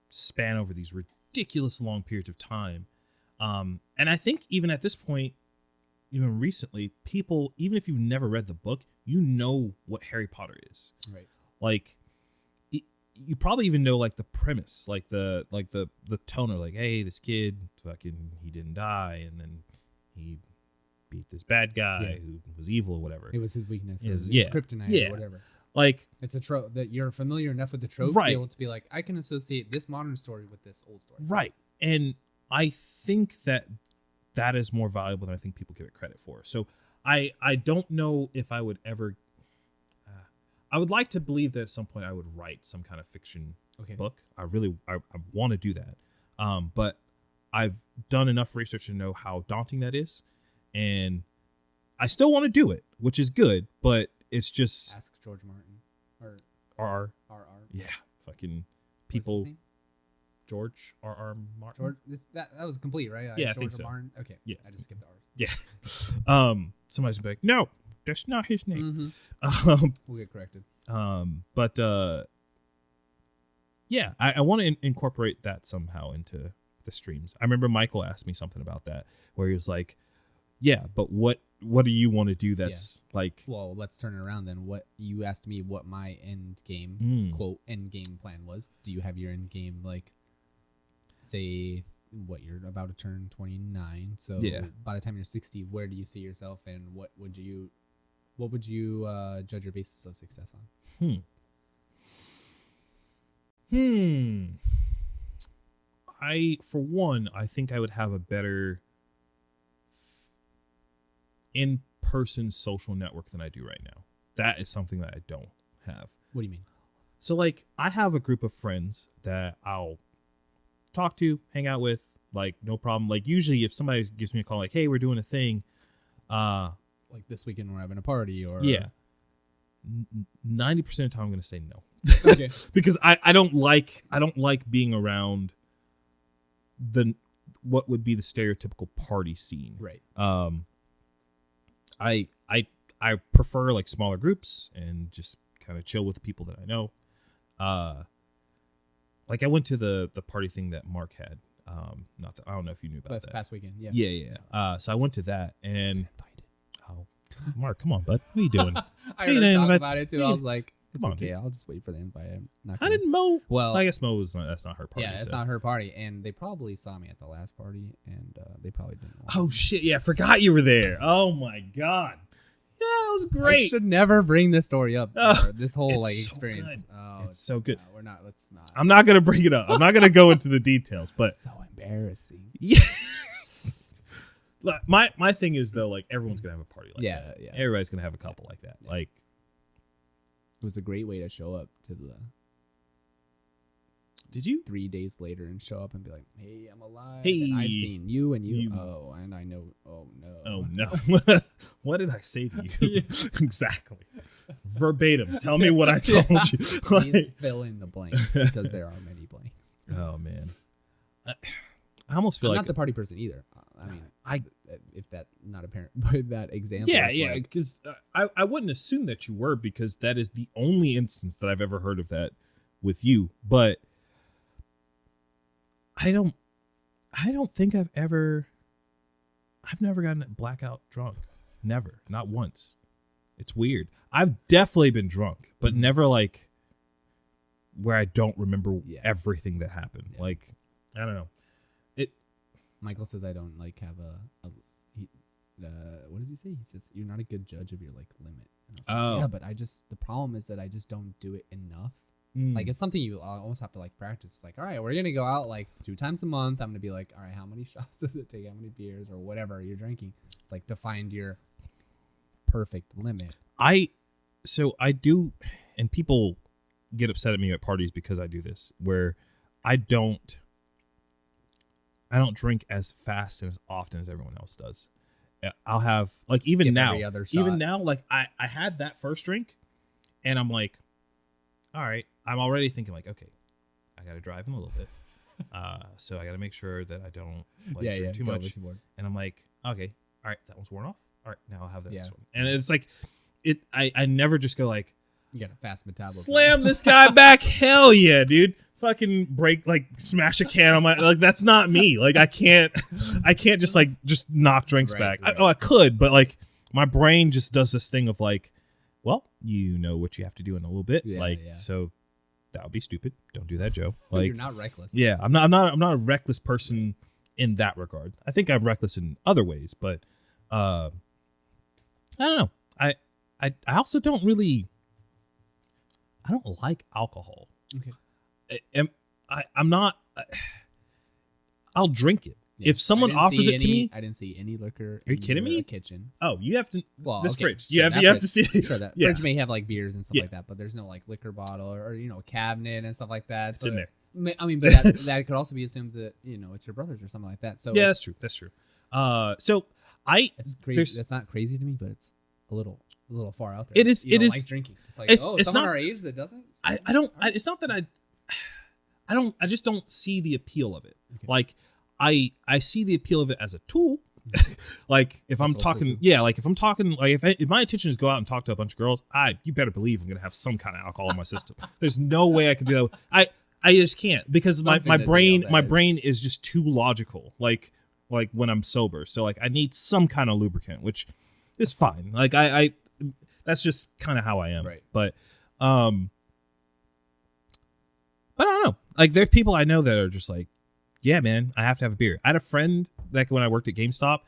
span over these ridiculous long periods of time. And I think even at this point, even recently, people, even if you've never read the book, you know what Harry Potter is. Right. Like, you probably even know like the premise, like the toner, like, hey, this kid fucking he didn't die, and then he beat this bad guy who was evil or whatever. It was his weakness. His kryptonite or whatever. Like, it's a trope that you're familiar enough with the trope to be able to be like, I can associate this modern story with this old story. Right. And I think that is more valuable than I think people give it credit for. So I don't know if I would ever. I would like to believe that at some point I would write some kind of fiction book. I want to do that. But I've done enough research to know how daunting that is, and I still want to do it, which is good. But it's just ask George Martin or R. Yeah, fucking people. What's his name? George R. Martin. That was complete, right? Yeah, I think so. Martin. Okay. Yeah, I just skipped the R's. Yeah. Somebody's gonna be like, no, that's not his name. Mm-hmm. We'll get corrected. But yeah, I want to incorporate that somehow into the streams. I remember Michael asked me something about that, where he was like, yeah, but what do you want to do that's like... Well, let's turn it around then. What you asked me what my end game, quote, end game plan was. Do you have your end game, like, say, what, you're about to turn 29, so by the time you're 60, where do you see yourself, and what would you judge your basis of success on? For one, I think I would have a better in-person social network than I do right now. That is something that I don't have. What do you mean? So, like, I have a group of friends that I'll talk to, hang out with, like, no problem. Like, usually if somebody gives me a call, like, hey, we're doing a thing, like this weekend we're having a party, or 90% of the time I'm going to say no. Okay. Because I don't like being around what would be the stereotypical party scene. Right. I prefer like smaller groups and just kind of chill with the people that I know. like I went to the party thing that Mark had. Not that I don't know if you knew about that. Past weekend, yeah. Yeah. So I went to that, and Invited. oh, Mark, come on, bud, what are you doing? I Hey, heard then, talk but- about it too. I was like, it's Come on, okay. dude. I'll just wait for the invite. I'm not I gonna- didn't Mo. Well, I guess Mo was not. That's not her party. yeah, it's so. not her party, and they probably saw me at the last party, and they probably didn't. Want Oh me. shit! Yeah, I forgot you were there. Oh my god. Yeah, it was I great. should never bring this story up. Oh, or this whole it's like so experience. good. Oh, It's so good. No, we're not. Let's not. I'm not gonna bring it up. I'm not gonna go into the details, but so embarrassing. yeah. Look, my thing is though, like everyone's gonna have a party like that. Yeah. Everybody's gonna have a couple like that. Yeah. Like, It was a great way to show up to the did you? 3 days later and show up and be like, "Hey, I'm alive. Hey, and I've seen you and you. you- Oh, and I know. Oh no. Oh no! What did I say to you? Exactly, verbatim. Tell me what I told you. Please fill in the blanks because there are many blanks. Oh man, I almost feel I'm like not the party person either. I mean, I if that not apparent by that example. yeah, it's yeah, like, because I wouldn't assume that you were, because that is the only instance that I've ever heard of that with you. But I don't think I've never gotten blackout drunk. Never, not once. It's weird. I've definitely been drunk, but never like where I don't remember everything that happened. Yeah. Like, I don't know. Michael says I don't like have what does he say? He says you're not a good judge of your like limit. And I was like, Oh. yeah, but the problem is that I just don't do it enough. Mm. Like it's something you almost have to like practice. It's like, all right, we're gonna go out like 2 times a month. I'm gonna be like, all right, how many shots does it take? How many beers or whatever you're drinking? It's like to find your perfect limit. I do, and people get upset at me at parties because I do this, where I don't drink as fast and as often as everyone else does. I'll have like Skip even now, every other shot. like I had that first drink, and I'm like, all right, I'm already thinking like, okay, I got to drive in a little bit, so I got to make sure that I don't like drink too much. And I'm like, okay, all right, that one's worn off. All right, now I'll have the next one. And it's like, I never just go like, You got a fast metabolism. slam this guy back. Hell yeah, dude. Fucking break, like smash a can on my, like that's not me. Like I can't just knock drinks back. Right. I could, but like my brain just does this thing of like, well, you know what you have to do in a little bit. So that would be stupid. Don't do that, Joe. Like You're not reckless. yeah, I'm not a reckless person in that regard. I think I'm reckless in other ways, but I don't know. I also don't really, I don't like alcohol. Okay. I'm not. I'll drink it Yeah. if someone offers it to me. I didn't see any liquor. Are you in kidding the me? Kitchen. Oh, you have to. Well, this okay, fridge. sure, You that have to fridge. see. Sure, that Yeah. fridge may have like beers and stuff Yeah. like that, but there's no like liquor bottle or a cabinet and stuff like that. It's in there. I mean, but that could also be assumed that it's your brother's or something like that. So Yeah, that's true. That's true. So it's crazy. there's- That's not crazy to me, but it's a little far out there. It is- You it don't is- like drinking. It's like it's someone not- our age that doesn't. I don't. It's not that I just don't see the appeal of it. Okay. Like I see the appeal of it as a tool. Like if I'm social talking, tool. like if I'm talking, like if my intention is go out and talk to a bunch of girls, you better believe I'm gonna have some kind of alcohol in my system. There's no way I could do that. I just can't, because my Something to brain deal with. brain is just too logical. Like when I'm sober, so like I need some kind of lubricant, which is fine. Like I that's just kind of how I am. Right. But I don't know. Like there's people I know that are just like, yeah, man, I have to have a beer. I had a friend like when I worked at GameStop.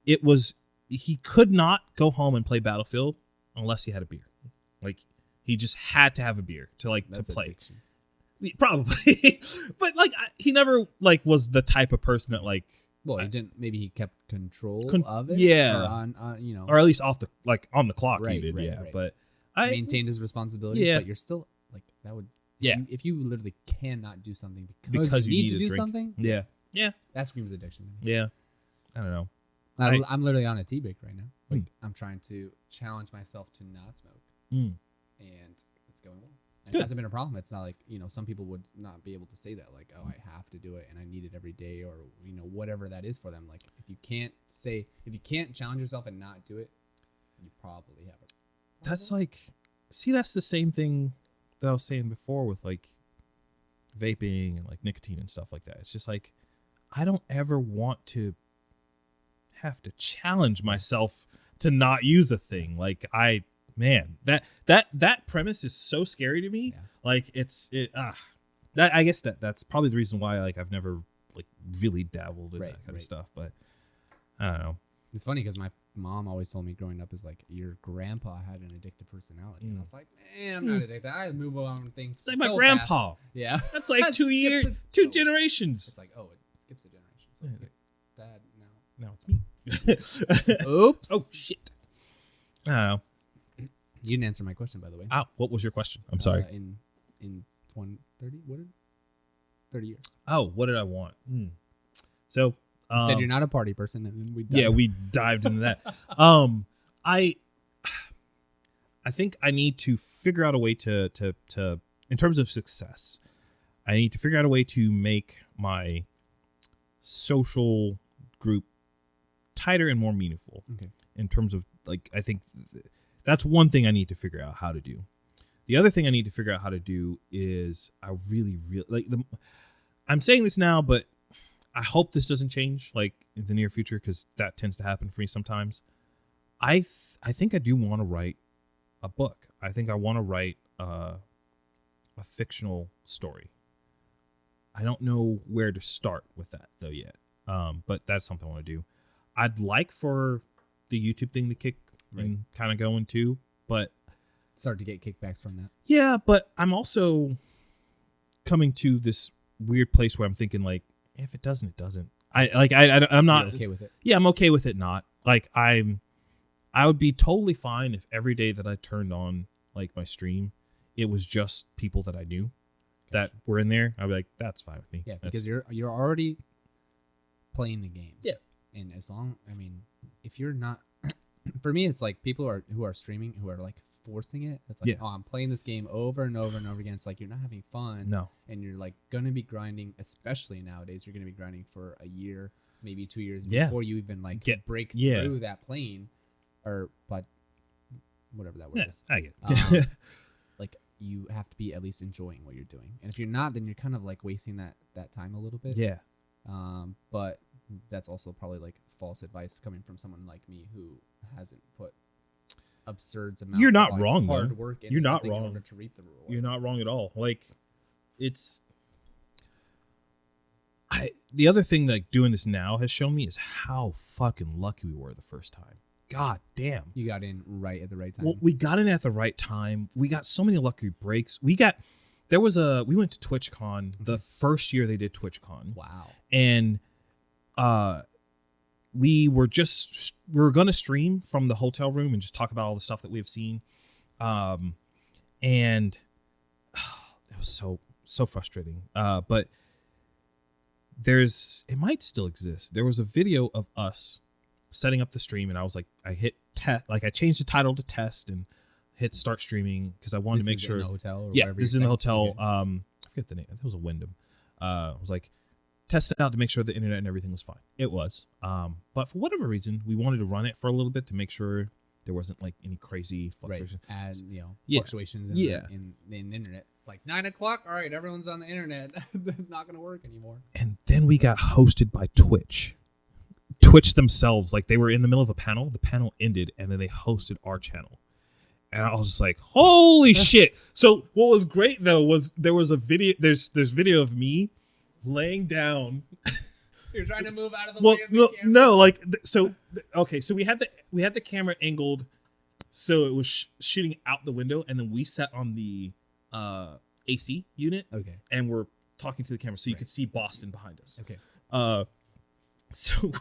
He could not go home and play Battlefield unless he had a beer. Like he just had to have a beer to That's play. addiction. Probably, but like he never like was the type of person that like. Well, he didn't. Maybe he kept control of it. Yeah. Or on or at least off the on the clock. He Right, did, right, yeah. right. But I maintained his responsibilities. Yeah. But you're still like that would. Yeah. If you literally cannot do something because you need to to do drink. something. Yeah, That screams addiction. yeah. I don't know. I'm literally on a tea break right now. Like I'm trying to challenge myself to not smoke, Mm. and it's going well. And Good. it hasn't been a problem. It's not like some people would not be able to say that, like, oh, I have to do it and I need it every day, or whatever that is for them. Like if you can't challenge yourself and not do it, you probably have it. That's like, see, that's the same thing that I was saying before with like vaping and like nicotine and stuff like that. It's just like I don't ever want to have to challenge myself to not use a thing. Like that premise is so scary to me. Yeah. Like that I guess that's probably the reason why like I've never like really dabbled in that kind of stuff. But I don't know. It's funny because my mom always told me growing up is like your grandpa had an addictive personality, and I was like, man, I'm not addicted. I move on with things. It's like my grandpa. Fast. Yeah, that's like 2 years, two generations. It's like it skips a generation. So it's like dad now. Now it's me. Oops. Oh shit. I don't know. You didn't answer my question, by the way. Oh, what was your question? I'm sorry. In 20, 30, what did 30 years? Oh, what did I want? So you said you're not a party person, and then we dived into that. I think I need to figure out a way to in terms of success, I need to figure out a way to make my social group tighter and more meaningful. Okay. In terms of like, I think that's one thing I need to figure out how to do. The other thing I need to figure out how to do is I really like I'm saying this now, but I hope this doesn't change like in the near future because that tends to happen for me sometimes. I think I do want to write a book. I think I want to write a fictional story. I don't know where to start with that though yet. But that's something I want to do. I'd like for the YouTube thing to kick and kind of go into, but start to get kickbacks from that. Yeah, but I'm also coming to this weird place where I'm thinking like, if it doesn't, it doesn't. I'm not You're okay with it. Yeah, I'm okay with it not. Like I would be totally fine if every day that I turned on like my stream, it was just people that I knew that were in there. I'd be like, that's fine with me. Yeah, because you're already playing the game. Yeah. And if you're not for me it's like people who are streaming who are like forcing it. It's like, I'm playing this game over and over and over again. It's like you're not having fun. No. And you're like gonna be grinding, especially nowadays, you're gonna be grinding for a year, maybe 2 years before you even like break through that plane but whatever that word is. I get it. Like you have to be at least enjoying what you're doing. And if you're not, then you're kind of like wasting that time a little bit. Yeah. But that's also probably like false advice coming from someone like me who hasn't put absurd amount You're not of wrong, hard though. work You're not wrong. in order to reap the rewards. You're not wrong at all. Like the other thing that doing this now has shown me is how fucking lucky we were the first time. God damn. You got in right at the right time. Well, we got in at the right time. We got so many lucky breaks. We went to TwitchCon the first year they did TwitchCon. Wow. And we were going to stream from the hotel room and just talk about all the stuff that we've seen. And it was so frustrating. But it might still exist. There was a video of us setting up the stream, and I was like, I hit I changed the title to test and hit start streaming because I wanted to make sure. In the hotel or this is in the hotel. Okay. I forget the name. I think it was a Wyndham. I was like, test it out to make sure the internet and everything was fine. It was. But for whatever reason, we wanted to run it for a little bit to make sure there wasn't like any crazy fluctuations. Right. And fluctuations in the internet. It's like 9 o'clock. All right, everyone's on the internet. It's not going to work anymore. And then we got hosted by Twitch. Twitch themselves, like they were in the middle of a panel. The panel ended, and then they hosted our channel. And I was just like, holy shit. So what was great though was there was a video. There's video of me laying down. You're trying to move out of the way of the camera. No, like so. Okay, so we had the camera angled, so it was shooting out the window, and then we sat on the AC unit. Okay, and we're talking to the camera, so you could see Boston behind us. Okay. So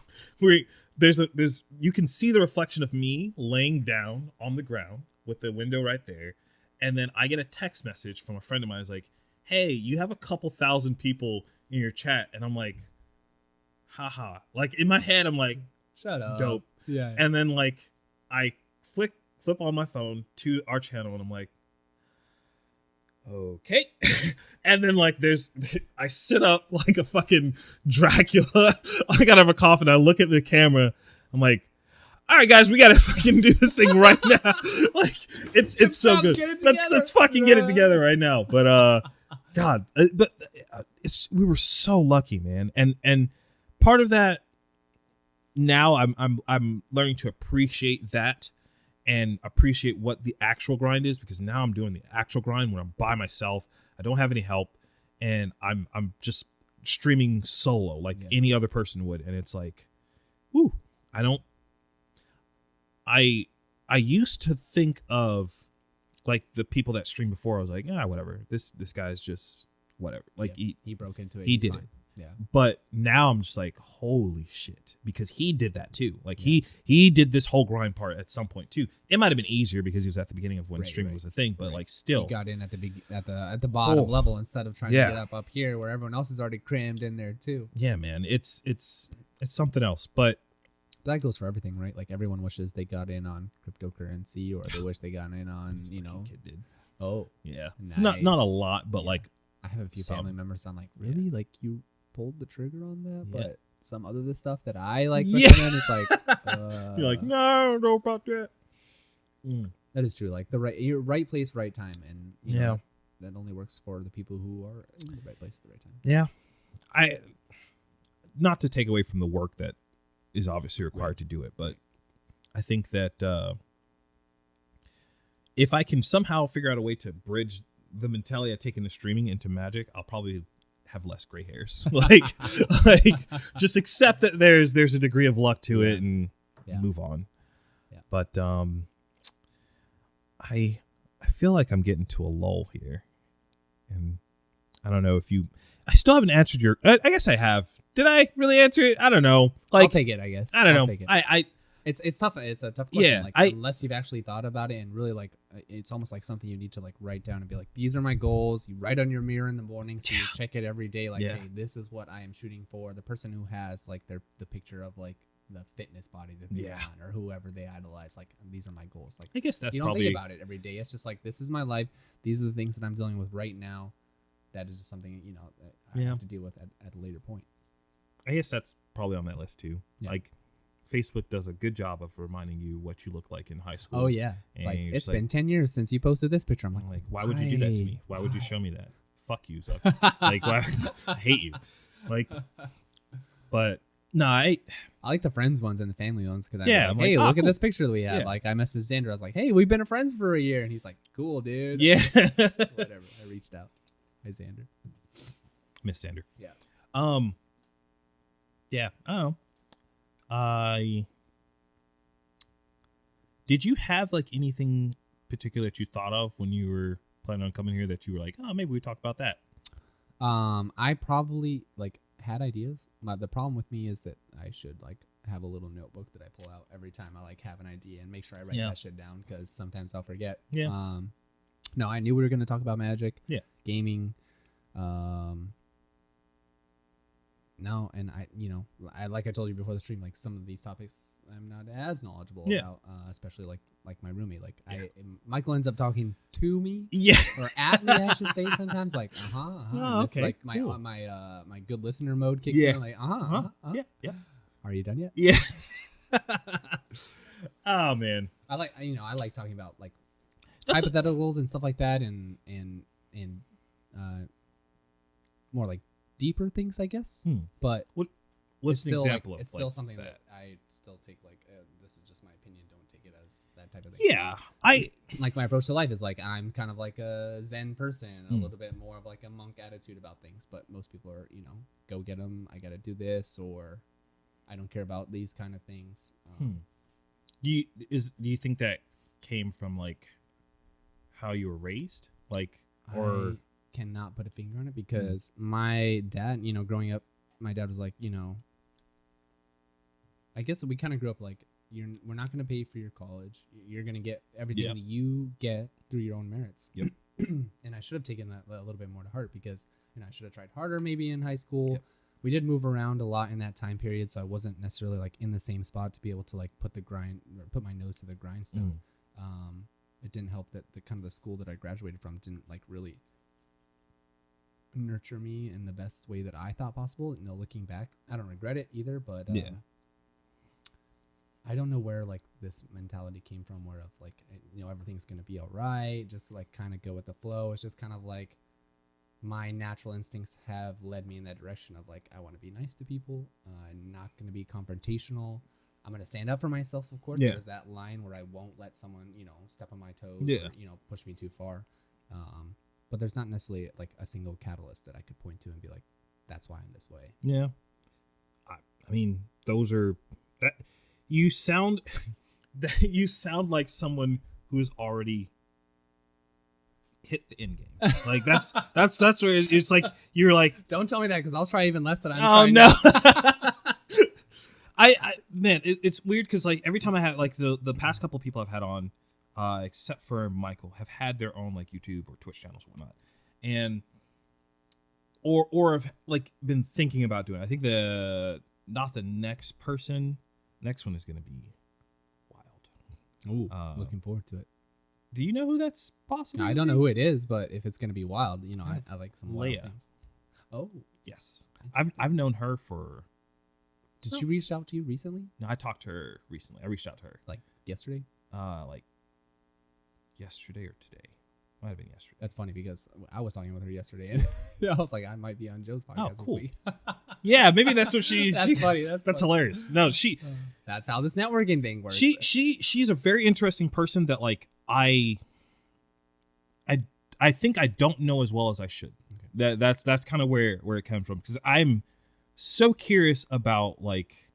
you can see the reflection of me laying down on the ground with the window right there, and then I get a text message from a friend of mine who's like, "Hey, you have a couple thousand people in your chat," and I'm like, haha. Like in my head, I'm like, shut up. Dope. Yeah. And then like I flip on my phone to our channel, and I'm like, okay. And then like I sit up like a fucking Dracula. I gotta have a cough, and I look at the camera. I'm like, all right, guys, we gotta fucking do this thing right now. Like it's so good. Let's fucking get it together right now. But God, but we were so lucky, man. And part of that now I'm learning to appreciate that and appreciate what the actual grind is, because now I'm doing the actual grind when I'm by myself. I don't have any help, and I'm just streaming solo like any other person would, and it's like, woo. I used to think of like the people that streamed before. I was like, whatever. This guy's just whatever. Like he broke into it. He did it. Yeah. But now I'm just like, holy shit, because he did that too. Like he did this whole grind part at some point too. It might have been easier because he was at the beginning of when streaming was a thing, but like still, he got in at the bottom level instead of trying to get up here where everyone else is already crammed in there too. Yeah, man, it's something else. But that goes for everything, right? Like everyone wishes they got in on cryptocurrency, or they wish they got in on kid did. Oh yeah, nice. not a lot, but like I have a few family members. I'm like, really, like you pulled the trigger on that, but some other the stuff that I like recommend is like you're like, no, I don't know about that. That is true. Like the right place, right time, and you know, that only works for the people who are in the right place at the right time. Yeah, I not to take away from the work that is obviously required to do it, but I think that if I can somehow figure out a way to bridge the mentality I've taken to streaming into Magic, I'll probably have less gray hairs. like just accept that there's a degree of luck to it and move on. Yeah. But I feel like I'm getting to a lull here, and I don't know if I still haven't answered your. I guess I have. Did I really answer it? I don't know. Like, I'll take it. I guess I don't know. Take it. It's tough. It's a tough question. Unless you've actually thought about it and really like, it's almost like something you need to like write down and be like, these are my goals. You write on your mirror in the morning, so you check it every day. Like, hey, this is what I am shooting for. The person who has like the picture of like the fitness body that they want, or whoever they idolize, like these are my goals. Like, I guess that's you don't probably think about it every day. It's just like, this is my life. These are the things that I'm dealing with right now. That is just something that I have to deal with at a later point. I guess that's probably on that list too. Yeah. Like, Facebook does a good job of reminding you what you look like in high school. Oh yeah, it's been 10 years since you posted this picture. I'm like, why would you do that to me? Why would you show me that? Fuck you, Zuck. Like, why? I hate you. Like, but no, I like the friends ones and the family ones because I'm like, hey, look cool. at this picture that we have. Yeah. Like, I messaged Xander. I was like, hey, we've been friends for a year, and he's like, cool, dude. Yeah. Whatever. I reached out. Hi, Xander. Miss Xander. Yeah. Yeah. I don't know. Did you have like anything particular that you thought of when you were planning on coming here that you were like, oh, maybe we talk about that? I probably like had ideas. The problem with me is that I should like have a little notebook that I pull out every time I like have an idea and make sure I write that shit down, because sometimes I'll forget. Yeah. No, I knew we were going to talk about Magic. Yeah. Gaming. No, and I like I told you before the stream, like some of these topics I'm not as knowledgeable about, especially like my roommate. Like Michael ends up talking to me, or at me, I should say sometimes. Like Oh, okay. Like my cool. my good listener mode kicks in. Like Yeah. Are you done yet? Yeah. Oh man, I like talking about like hypotheticals and stuff like that, and more like deeper things, I guess. But what's an example of it's like still something that I still take like this is just my opinion, don't take it as that type of thing. Yeah, I like my approach to life is like I'm kind of like a Zen person, a little bit more of like a monk attitude about things, but most people are go get them, I gotta do this, or I don't care about these kind of things. Do you think that came from like how you were raised, like, or I cannot put a finger on it, because my dad, growing up, my dad was like, I guess we kind of grew up like, we're not going to pay for your college. You're going to get everything that you get through your own merits. Yep. And I should have taken that a little bit more to heart, because I should have tried harder maybe in high school. Yep. We did move around a lot in that time period, so I wasn't necessarily like in the same spot to be able to like put my nose to the grindstone. It didn't help that the kind of the school that I graduated from didn't like really nurture me in the best way that I thought possible. Looking back, I don't regret it either, but I don't know where like this mentality came from, where of like everything's gonna be all right, just to like kind of go with the flow. It's just kind of like my natural instincts have led me in that direction of like, I want to be nice to people. I'm not going to be confrontational. I'm going to stand up for myself, of course. Yeah. There's that line where I won't let someone, step on my toes Yeah. or, push me too far. But there's not necessarily like a single catalyst that I could point to and be like, that's why I'm this way. Yeah. I mean, those are that you sound like someone who's already hit the end game. Like that's where it's like you're like, don't tell me that because I'll try even less than I'm oh trying. no. Now. Man, it's weird because like every time I have like the past couple people I've had on, except for Michael, have had their own like YouTube or Twitch channels and whatnot, and or have like been thinking about doing it. I think the next one is going to be wild. Ooh, looking forward to it. Do you know who that's possibly? I don't know who it is, but if it's going to be wild, I like some wild Leia. things. Oh, Yes, I've known her for. Did she reach out to you recently? No, I talked to her recently. I reached out to her Like yesterday? like yesterday or today. Might have been yesterday. That's funny because I was talking with her yesterday, and I was like, I might be on Joe's podcast cool. this week. Yeah, maybe that's what she. That's funny. That's funny. hilarious. No, That's how this networking thing works. She's a very interesting person that like I think I don't know as well as I should. Okay. That's kind of where it comes from because I'm so curious about like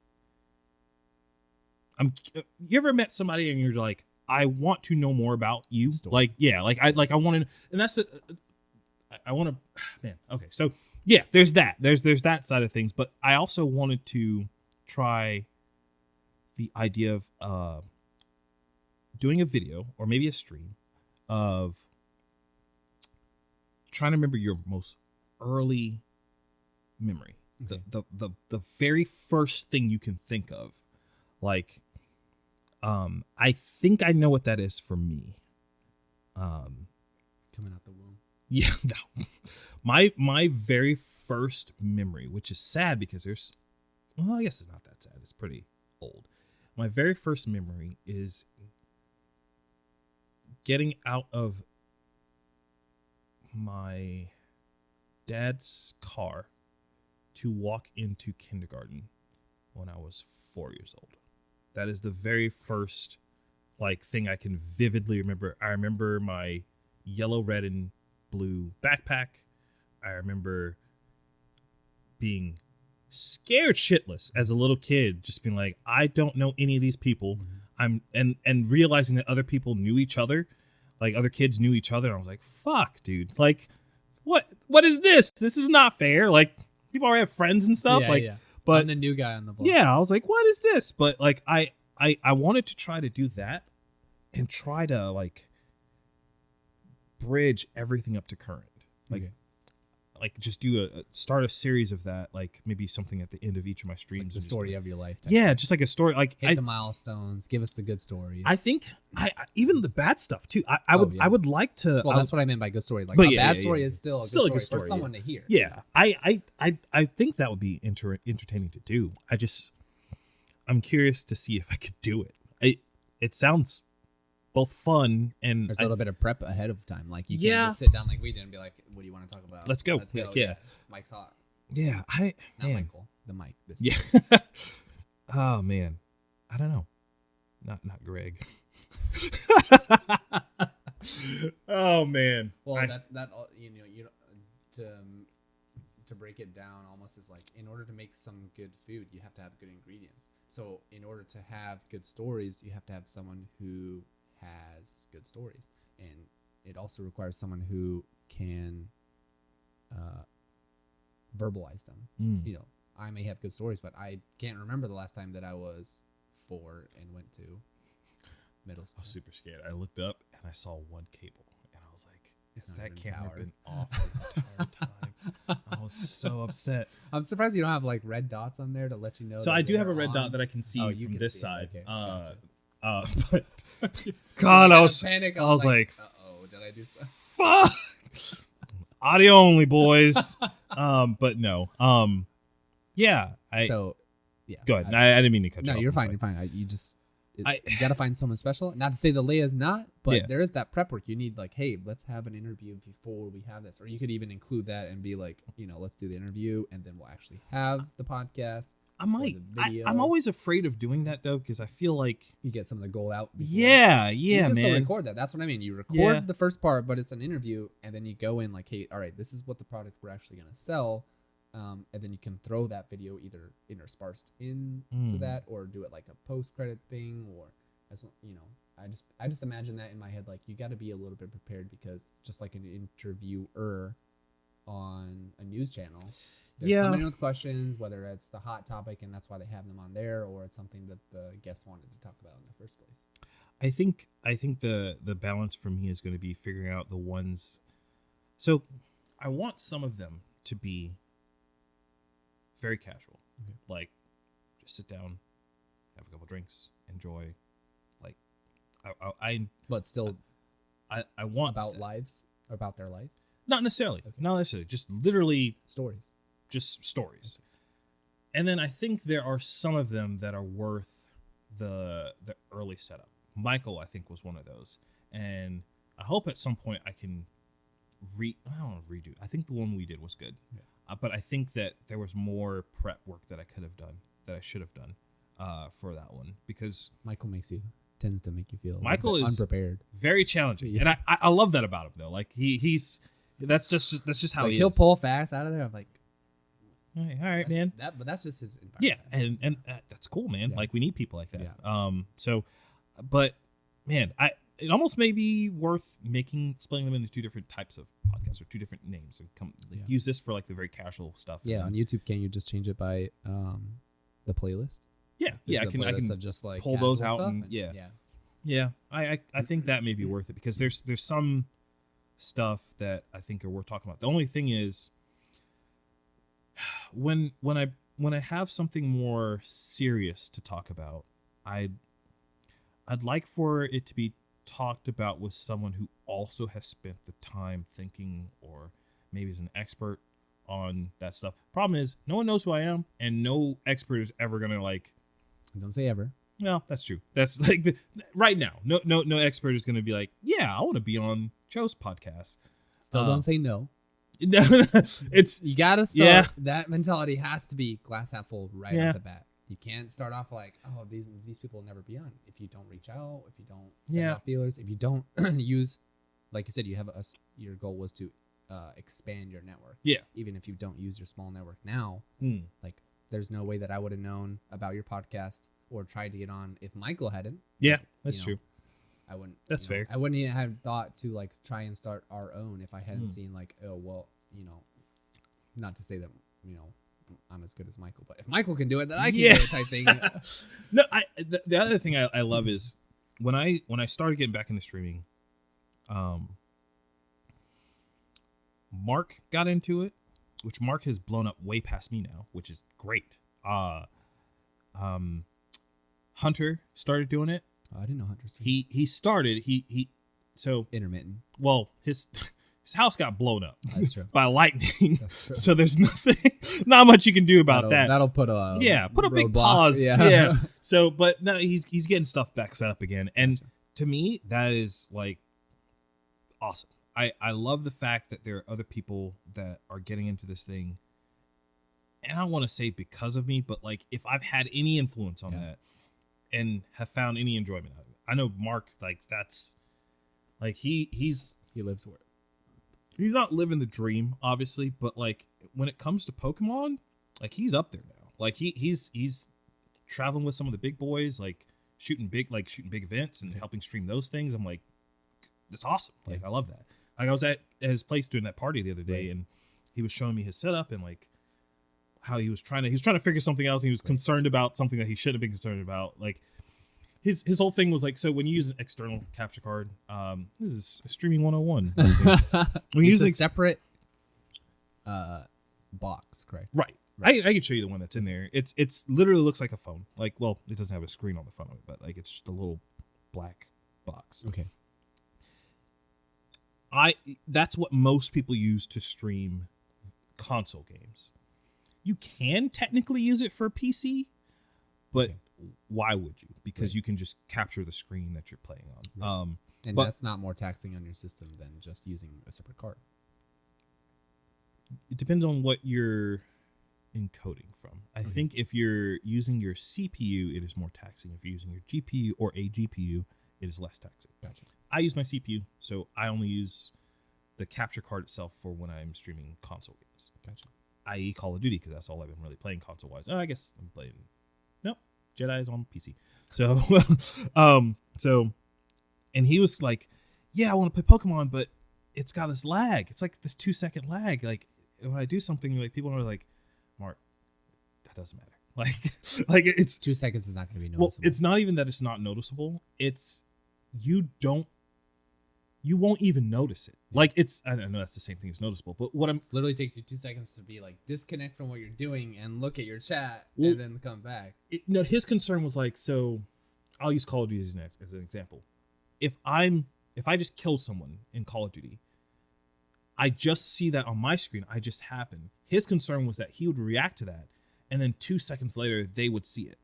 you ever met somebody and you're like, I want to know more about you. Story. Like, yeah, like I want to, and that's I want to, man. Okay. So yeah, there's that, there's that side of things, but I also wanted to try the idea of, doing a video or maybe a stream of trying to remember your most early memory. Okay. The very first thing you can think of. Like, I think I know what that is for me. Coming out the womb. Yeah, no. My very first memory, which is sad because I guess it's not that sad. It's pretty old. My very first memory is getting out of my dad's car to walk into kindergarten when I was 4 years old. That is the very first like thing I can vividly remember. I remember my yellow, red, and blue backpack. I remember being scared shitless as a little kid, just being like, I don't know any of these people. Mm-hmm. And realizing that other people knew each other, like other kids knew each other. And I was like, fuck, dude. Like, what is this? This is not fair. Like, people already have friends and stuff. Yeah. But I'm the new guy on the block. Yeah, I was like, what is this? But like I wanted to try to do that and try to like bridge everything up to current. Like like just do start a series of that, like maybe something at the end of each of my streams. Like the story of your life. Yeah, just like a story. Like hit the milestones, give us the good stories. I think I even the bad stuff too. I would like to. Well, that's what I meant by good story. Like a bad story is still a good story for someone to hear. Yeah, I think that would be entertaining to do. I'm curious to see if I could do it. It sounds both fun and there's a little bit of prep ahead of time. Like you can't just sit down like we did and be like, "What do you want to talk about? Let's go." Yeah. Mike's hot. Yeah, not Michael. The Mike. Yeah. Oh man, I don't know. Not Greg. Oh man. Well, that to break it down almost is like in order to make some good food, you have to have good ingredients. So in order to have good stories, you have to have someone who has good stories, and it also requires someone who can verbalize them. I may have good stories, but I can't remember the last time that I was 4 and went to middle school. I was super scared. I looked up and I saw one cable, and I was like, "Has that camera been off the entire time?" I was so upset. I'm surprised you don't have like red dots on there to let you know. So I do have a red dot that I can see from this side. Okay, gotcha. But God, I was panic. I was like, "Uh-oh, did I do stuff?" Fuck. Audio only, boys. But no. Yeah. So, yeah. Go ahead. I didn't mean to cut you off. No, you're fine. You're fine. You just you got to find someone special. Not to say that Leia's not, but Yeah. there is that prep work. You need like, hey, let's have an interview before we have this. Or you could even include that and be like, let's do the interview and then we'll actually have the podcast. I might. I'm always afraid of doing that though, because I feel like you get some of the gold out. Before. Yeah, you can still man. record that. That's what I mean. You record the first part, but it's an interview, and then you go in like, hey, all right, this is what the product we're actually gonna sell, and then you can throw that video either interspersed into that, or do it like a post credit thing, or as I just imagine that in my head. Like you got to be a little bit prepared, because just like an interviewer on a news channel. They're coming in with questions, whether it's the hot topic and that's why they have them on there, or it's something that the guest wanted to talk about in the first place. I think the balance for me is going to be figuring out the ones. So I want some of them to be very casual, like just sit down, have a couple drinks, enjoy. Like but still, I want about lives, about their life. Not necessarily, just literally stories. Just stories. And then I think there are some of them that are worth the early setup. Michael, I think, was one of those. And I hope at some point I can I don't want to redo. I think the one we did was good. Yeah. But I think that there was more prep work that I could have done, that I should have done for that one. Because Michael tends to make you feel is unprepared. Very challenging. Yeah. And I love that about him, though. Like, that's just how he is. He'll pull fast out of there. I'm like, all right, man. But that's just his environment. Yeah, and that's cool, man. Yeah. Like we need people like that. Yeah. But man, it almost may be worth splitting them into two different types of podcasts or two different names, and use this for like the very casual stuff. Yeah, on YouTube, can you just change it by the playlist? Yeah, I can just like pull those out stuff and yeah. I think that may be worth it, because there's some stuff that I think are worth talking about. The only thing is, when I have something more serious to talk about, I'd like for it to be talked about with someone who also has spent the time thinking, or maybe is an expert on that stuff. Problem is, no one knows who I am, and no expert is ever gonna like. Don't say ever. No, that's true. That's like right now. No expert is gonna be like, yeah, I want to be on Joe's podcast. Still don't say no. No, it's you gotta start. Yeah. That mentality has to be glass half full right off the bat. You can't start off like, oh, these people will never be on. If you don't reach out, if you don't send out feelers, if you don't use, like you said, you have your goal was to expand your network. Yeah. Even if you don't use your small network now, like there's no way that I would have known about your podcast or tried to get on if Michael hadn't. Yeah, that's true. I wouldn't. That's fair. I wouldn't even have thought to like try and start our own if I hadn't seen like, oh well, not to say that I'm as good as Michael, but if Michael can do it, then I can do it type thing. No, the other thing I love is when I started getting back into streaming, Mark got into it, which Mark has blown up way past me now, which is great. Hunter started doing it. Oh, I didn't know Hunter started. He started. So intermittent. Well, his house got blown up. That's true. By lightning. That's true. So there's not much you can do about that. That'll put a big pause. Yeah. So, but no, he's getting stuff back set up again, and to me, that is like awesome. I love the fact that there are other people that are getting into this thing, and I don't want to say because of me, but like if I've had any influence on that and have found any enjoyment out of it. I know Mark, like that's like he lives for it. He's not living the dream, obviously, but like when it comes to Pokemon, like he's up there now. Like he's traveling with some of the big boys, like shooting big events and helping stream those things. I'm like, that's awesome. Like I love that. Like I was at his place doing that party the other day, and he was showing me his setup and like how he was trying to figure something else. And he was concerned about something that he shouldn't have been concerned about. Like his whole thing was like, so when you use an external capture card, this is streaming 101. When you use a separate box, correct? Right. I can show you the one that's in there. It's literally looks like a phone. Like, well, it doesn't have a screen on the phone, but like it's just a little black box. Okay. That's what most people use to stream console games. You can technically use it for PC, but why would you? Because you can just capture the screen that you're playing on. And but that's not more taxing on your system than just using a separate card. It depends on what you're encoding from. I think if you're using your CPU, it is more taxing. If you're using your GPU or a GPU, it is less taxing. Gotcha. I use my CPU, so I only use the capture card itself for when I'm streaming console games. Gotcha. I.e. Call of Duty, because that's all I've been really playing console-wise. Oh, I guess I'm playing... Nope. Jedi is on PC. So, and he was like, yeah, I want to play Pokemon, but it's got this lag. It's like this 2-second lag. Like, when I do something, like, people are like, Mark, that doesn't matter. Like it's 2 seconds is not going to be noticeable. Well, it's not even that it's not noticeable. It's you won't even notice it. Like I don't know that's the same thing as noticeable, but it literally takes you 2 seconds to be like disconnect from what you're doing and look at your chat and then come back. No, his concern was like, so I'll use Call of Duty as an example. If I just killed someone in Call of Duty, I just see that on my screen. I just happen. His concern was that he would react to that, and then 2 seconds later they would see it.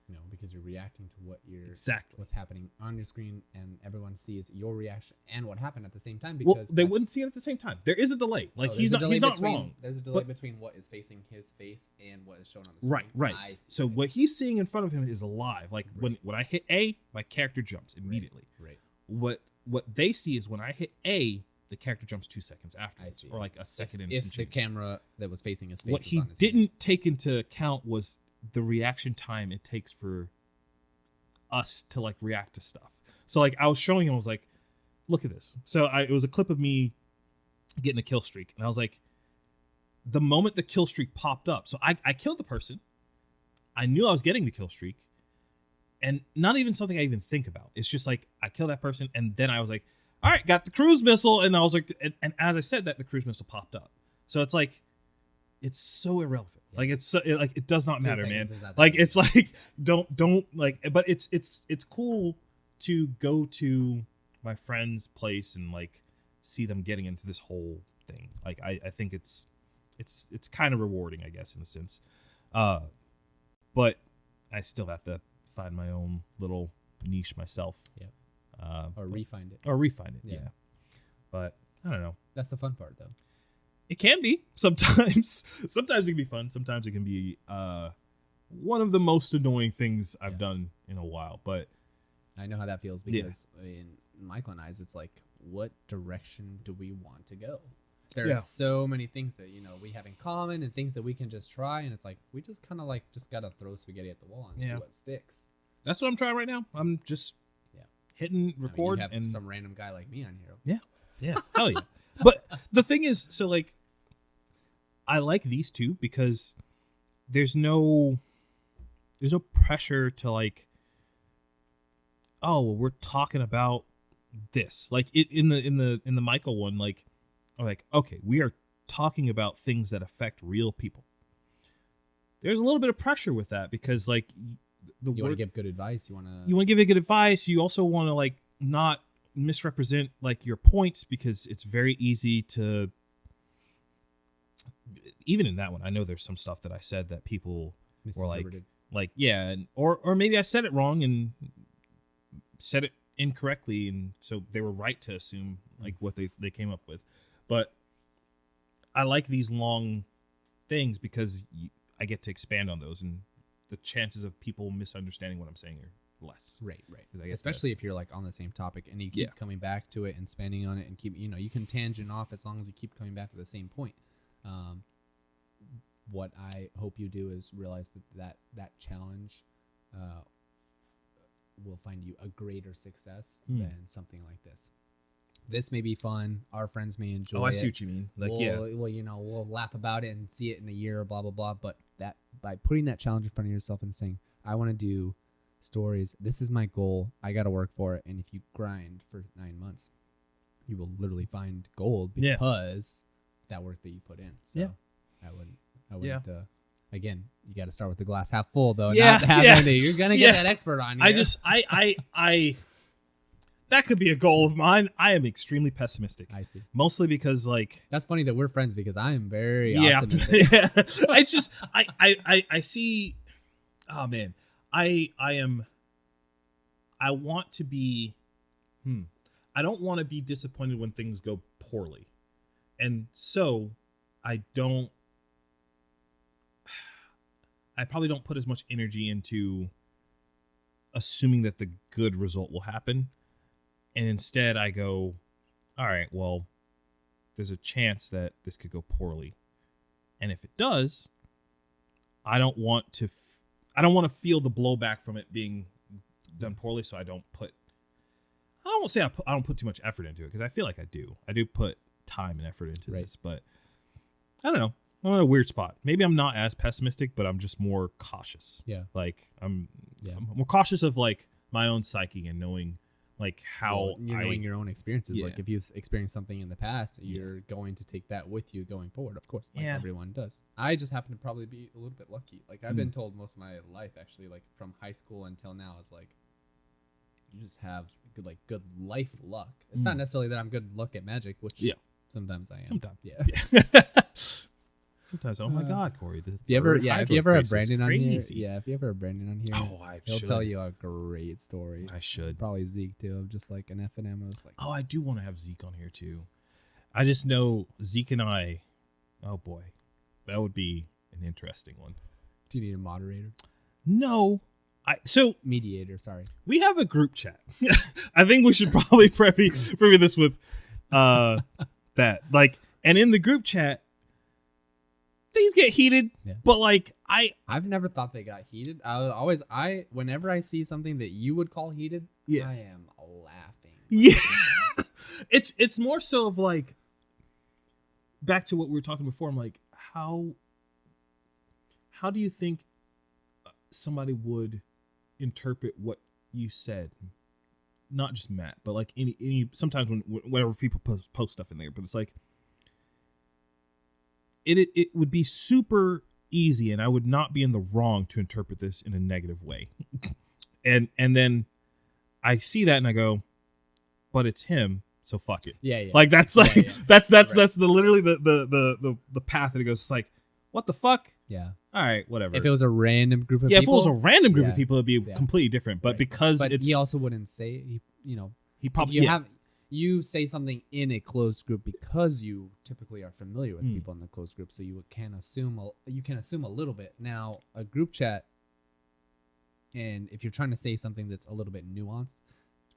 No, because you're reacting to exactly what's happening on your screen, and everyone sees your reaction and what happened at the same time. Because they wouldn't see it at the same time. There is a delay. Like he's not wrong. There's a delay between what is facing his face and what is shown on the screen. Right. So what he's seeing in front of him is alive. Like when I hit A, my character jumps immediately. Right. What they see is when I hit A, the character jumps 2 seconds afterwards, or like a second. If the camera that was facing his face. What he didn't take into account was the reaction time it takes for us to like react to stuff. So like I was showing him, I was like, look at this. So it was a clip of me getting a kill streak, and I was like, the moment the kill streak popped up, so I killed the person, I knew I was getting the kill streak, and not even something I even think about. It's just like I killed that person, and then I was like, all right, got the cruise missile, and I was like, and as I said that, the cruise missile popped up. So it's like, it's so irrelevant. Like it does not matter, man. Like it's like don't like, but it's cool to go to my friend's place and like see them getting into this whole thing. Like I think it's kind of rewarding, I guess, in a sense. But I still have to find my own little niche myself. Yeah. Or refine it. Yeah. But I don't know. That's the fun part, though. It can be sometimes. Sometimes it can be fun. Sometimes it can be one of the most annoying things I've done in a while. But I know how that feels because in Michael and I's, it's like, what direction do we want to go? There's so many things that we have in common and things that we can just try, and it's like we just kind of like just gotta throw spaghetti at the wall and see what sticks. That's what I'm trying right now. I'm just hitting record, you have and some random guy like me on here. Yeah, hell yeah. But the thing is, so like, I like these two because there's no pressure to like, oh, well, we're talking about this. Like in the Michael one, like, okay, we are talking about things that affect real people. There's a little bit of pressure with that because like you want to give good advice. You want to give it good advice. You also want to like not misrepresent like your points because it's very easy to. Even in that one, I know there's some stuff that I said that people were like yeah, and or maybe I said it wrong and said it incorrectly, and so they were right to assume like what they came up with. But I like these long things because I get to expand on those, and the chances of people misunderstanding what I'm saying are less. Right. Especially if you're like on the same topic and you keep coming back to it and expanding on it and keep, you can tangent off as long as you keep coming back to the same point. What I hope you do is realize that challenge will find you a greater success than something like this. This may be fun. Our friends may enjoy it. Oh, I see what you mean. Like, we'll laugh about it and see it in a year, blah, blah, blah. But that by putting that challenge in front of yourself and saying, I want to do stories. This is my goal. I got to work for it. And if you grind for 9 months, you will literally find gold because that work that you put in. So I wouldn't. Again, you got to start with the glass half full, though. Not half empty. You're gonna get that expert on you. I that could be a goal of mine. I am extremely pessimistic. I see. Mostly because like that's funny that we're friends because I am very optimistic. It's just I see Oh man, I am. I want to be. I don't want to be disappointed when things go poorly, and so I don't. I probably don't put as much energy into assuming that the good result will happen, and instead I go, all right, well, there's a chance that this could go poorly, and if it does, I don't want to feel the blowback from it being done poorly, so I don't say I don't put too much effort into it, because I feel like I do put time and effort into this, but I don't know, I'm in a weird spot. Maybe I'm not as pessimistic, but I'm just more cautious. Like I'm more cautious of like my own psyche and knowing like how knowing your own experiences. Like if you've experienced something in the past, you're going to take that with you going forward, of course, like everyone does. I just happen to probably be a little bit lucky. Like I've been told most of my life, actually, like from high school until now, is like you just have good life luck. It's not necessarily that I'm good luck at magic, which sometimes I am. Sometimes, oh my God, Corey! If you ever have Brandon on here, if you ever have Brandon on here, he'll tell you a great story. I should probably Zeke too, of just like an F&M. I was like, I do want to have Zeke on here too. I just know Zeke and I. Oh boy, that would be an interesting one. Do you need a moderator? No, mediator. Sorry, we have a group chat. I think we should probably preview this with that. Like, and in the group chat, things get heated, but like I've never thought they got heated. Whenever I see something that you would call heated, I am laughing. Yeah, it's more so of like back to what we were talking before. I'm like, how do you think somebody would interpret what you said? Not just Matt, but like any sometimes whenever people post stuff in there, but it's like. It would be super easy, and I would not be in the wrong to interpret this in a negative way. and then I see that and I go, but it's him, so fuck it. Yeah. Like that's like that's the literally the path that it goes. It's like, what the fuck? Yeah. All right, whatever. If it was a random group of people. If it was a random group of people, it'd be completely different. But because he also wouldn't say he probably you say something in a closed group because you typically are familiar with people in the closed group, so you can assume a little bit. Now, a group chat, and if you're trying to say something that's a little bit nuanced,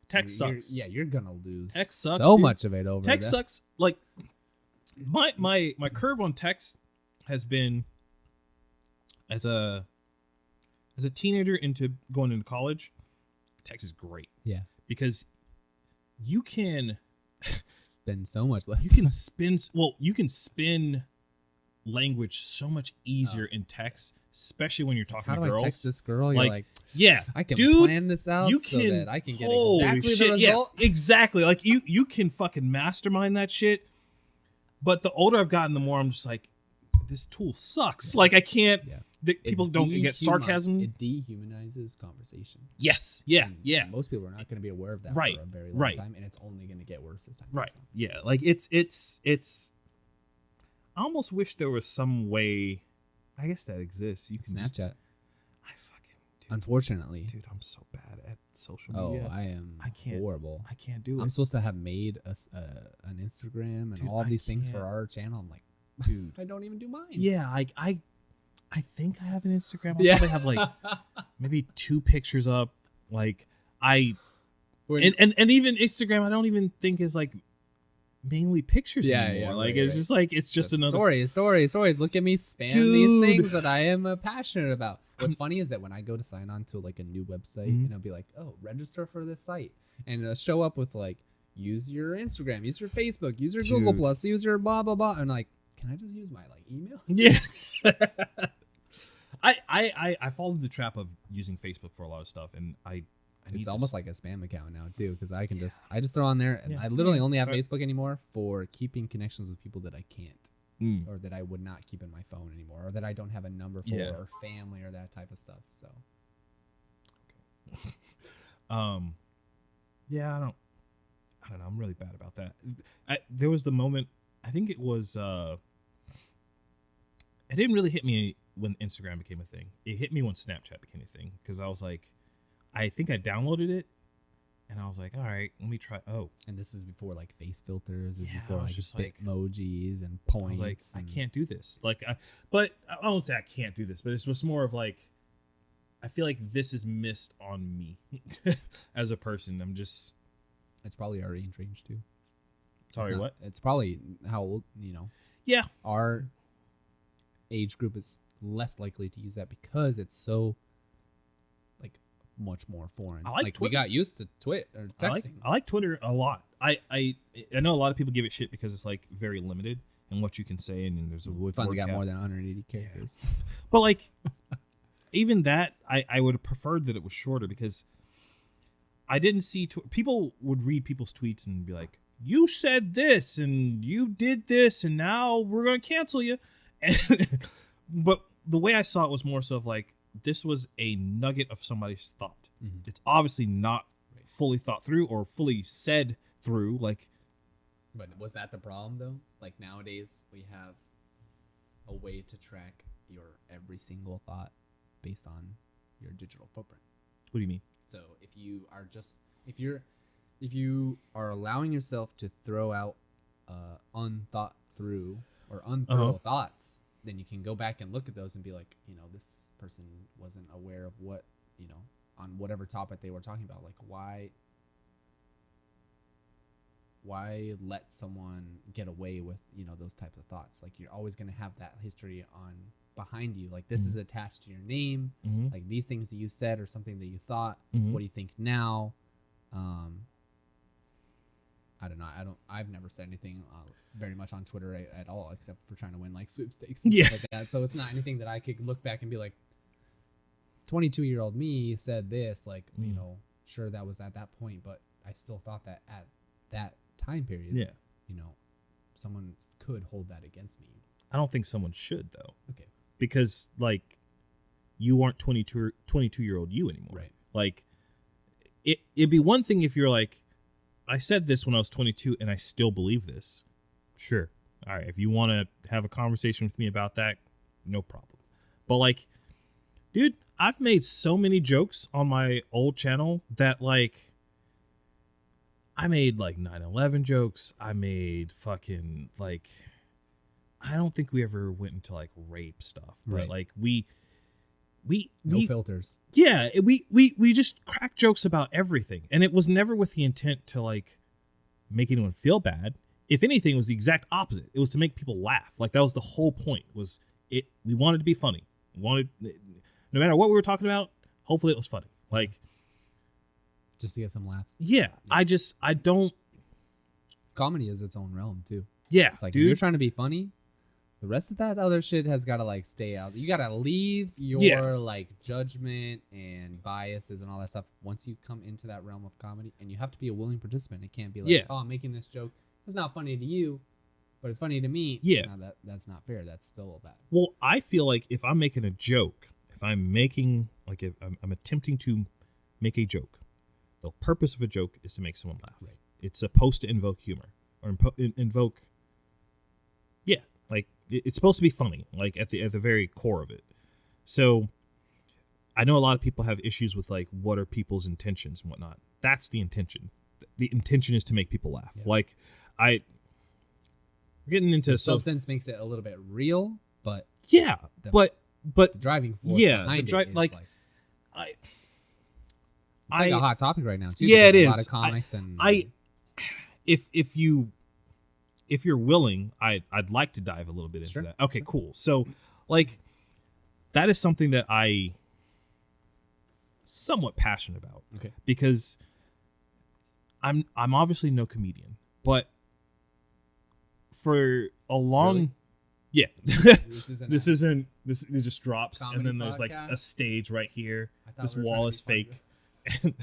text sucks. You're gonna lose text sucks, so dude. much of it over. Text sucks. Like my curve on text has been as a teenager going into college. Text is great. Yeah, because you can spend so much less. You can spin language so much easier in text, especially when you're talking to girls. How do I text this girl? You're like, I can plan this out so that I can get exactly the result. Yeah, exactly. Like you can fucking mastermind that shit. But the older I've gotten, the more I'm just like, this tool sucks. Like I can't. Yeah. People don't get sarcasm. It dehumanizes conversation. Yes. Yeah. And yeah. Most people are not going to be aware of that for a very long time, and it's only going to get worse this time. Right. So. Yeah. Like it's. I almost wish there was some way. I guess that exists. You can Snapchat. Unfortunately, dude, I'm so bad at social media. I can't. Horrible. I can't do it. I'm supposed to have made an Instagram and all of these things for our channel. I'm like, dude, I don't even do mine. Yeah. I think I have an Instagram. I probably have like maybe 2 pictures up. Like and even Instagram, I don't even think is like mainly pictures anymore. Yeah, like it's just like it's just another stories. Look at me spam these things that I am passionate about. What's funny is that when I go to sign on to like a new website and I'll be like, oh, register for this site, and it'll show up with like, use your Instagram, use your Facebook, use your Google Plus, use your blah blah blah, and like, can I just use my like email? Yeah. I fall into the trap of using Facebook for a lot of stuff, and it's almost like a spam account now too, because I can just throw on there, and I literally only have Facebook anymore for keeping connections with people that I can't, or that I would not keep in my phone anymore, or that I don't have a number for, or family, or that type of stuff. So, yeah, I don't know. I'm really bad about that. There was the moment. I think it was. It didn't really hit me when Instagram became a thing. It hit me when Snapchat became a thing because I was like, I think I downloaded it, and I was like, all right, let me try. Oh, And this is before like face filters. This is Yeah, before I was like just like- emojis and I points. was like, I and- can't do this. Like, but I won't say I can't do this, but it's just more of like, I feel like this is missed on me as a person. I'm just It's probably our age range too. sorry. It's not- What? It's probably how old, Yeah. our age group is less likely to use that because it's so like much more foreign. I like we Twitter. got used to Twit or texting. I like Twitter a lot. I know a lot of people give it shit because it's like very limited in what you can say, and there's a We finally word got cap. more than 180 characters. But like, even that, I would have preferred that it was shorter because I didn't see people would read people's tweets and be like, "You said this and you did this, and now we're gonna cancel you." But the way I saw it was more so of like, this was a nugget of somebody's thought. Mhm. It's obviously not Right. fully thought through or fully said through. Like, But was that the problem though? Like nowadays we have a way to track your every single thought based on your digital footprint. what do you mean? So if you are just if you are allowing yourself to throw out unthought through or unthorough thoughts, then you can go back and look at those and be like, this person wasn't aware of what, on whatever topic they were talking about. Like why let someone get away with, those types of thoughts? Like you're always going to have that history on behind you. Like this is attached to your name. Mm-hmm. Like these things that you said or something that you thought. Mhm. What do you think now? I don't know. I've never said anything very much on Twitter at all, except for trying to win like sweepstakes and stuff like that. So it's not anything that I could look back and be like, 22-year-old me said this. Like, sure that was at that point, but I still thought that at that time period, Yeah. someone could hold that against me. I don't think someone should though. Okay. Because like, you aren't 22-year-old you anymore. Right. Like, it'd be one thing if you're like, I said this when I was 22 and I still believe this. Sure. All right. If you want to have a conversation with me about that, no problem. But like, dude, I've made so many jokes on my old channel that like, I made like 9/11 jokes. I made fucking like, I don't think we ever went into like rape stuff, but Right. like we Filters. yeah, we just crack jokes about everything, and it was never with the intent to like make anyone feel bad. If anything, it was the exact opposite. It was to make people laugh. Like that was the whole point. Was it? We wanted to be funny. We wanted, no matter what we were talking about. Hopefully, it was funny. Like Just to get some laughs. yeah. I don't. Comedy is its own realm too. Yeah, It's like if dude. you're trying to be funny, the rest of that other shit has got to like stay out. You got to leave your like judgment and biases and all that stuff once you come into that realm of comedy, and you have to be a willing participant. It can't be like, oh, I'm making this joke. It's not funny to you, but it's funny to me. Yeah. No, that's not fair. That's still bad. Well, I feel like if I'm making a joke, if I'm making like if I'm attempting to make a joke, the purpose of a joke is to make someone laugh. Right. It's supposed to invoke humor or invoke. Yeah, like it's supposed to be funny, like at the very core of it. So, I know a lot of people have issues with like what are people's intentions and whatnot. That's the intention. The intention is to make people laugh. Yeah. Like we're getting into The substance makes it a little bit real, but yeah, the- but the driving force behind it is like I it's like a hot topic right now too. Yeah, because it a lot is. of comics and if you're willing, I'd like to dive a little bit into Sure. that. Okay, cool. So, like, that is something that I somewhat passionate about. Okay. Because I'm obviously no comedian, but for a long Really? yeah. This isn't this it just drops and comedy then there's like podcast? a stage right here. I thought This we were trying wall to is be funny. fake.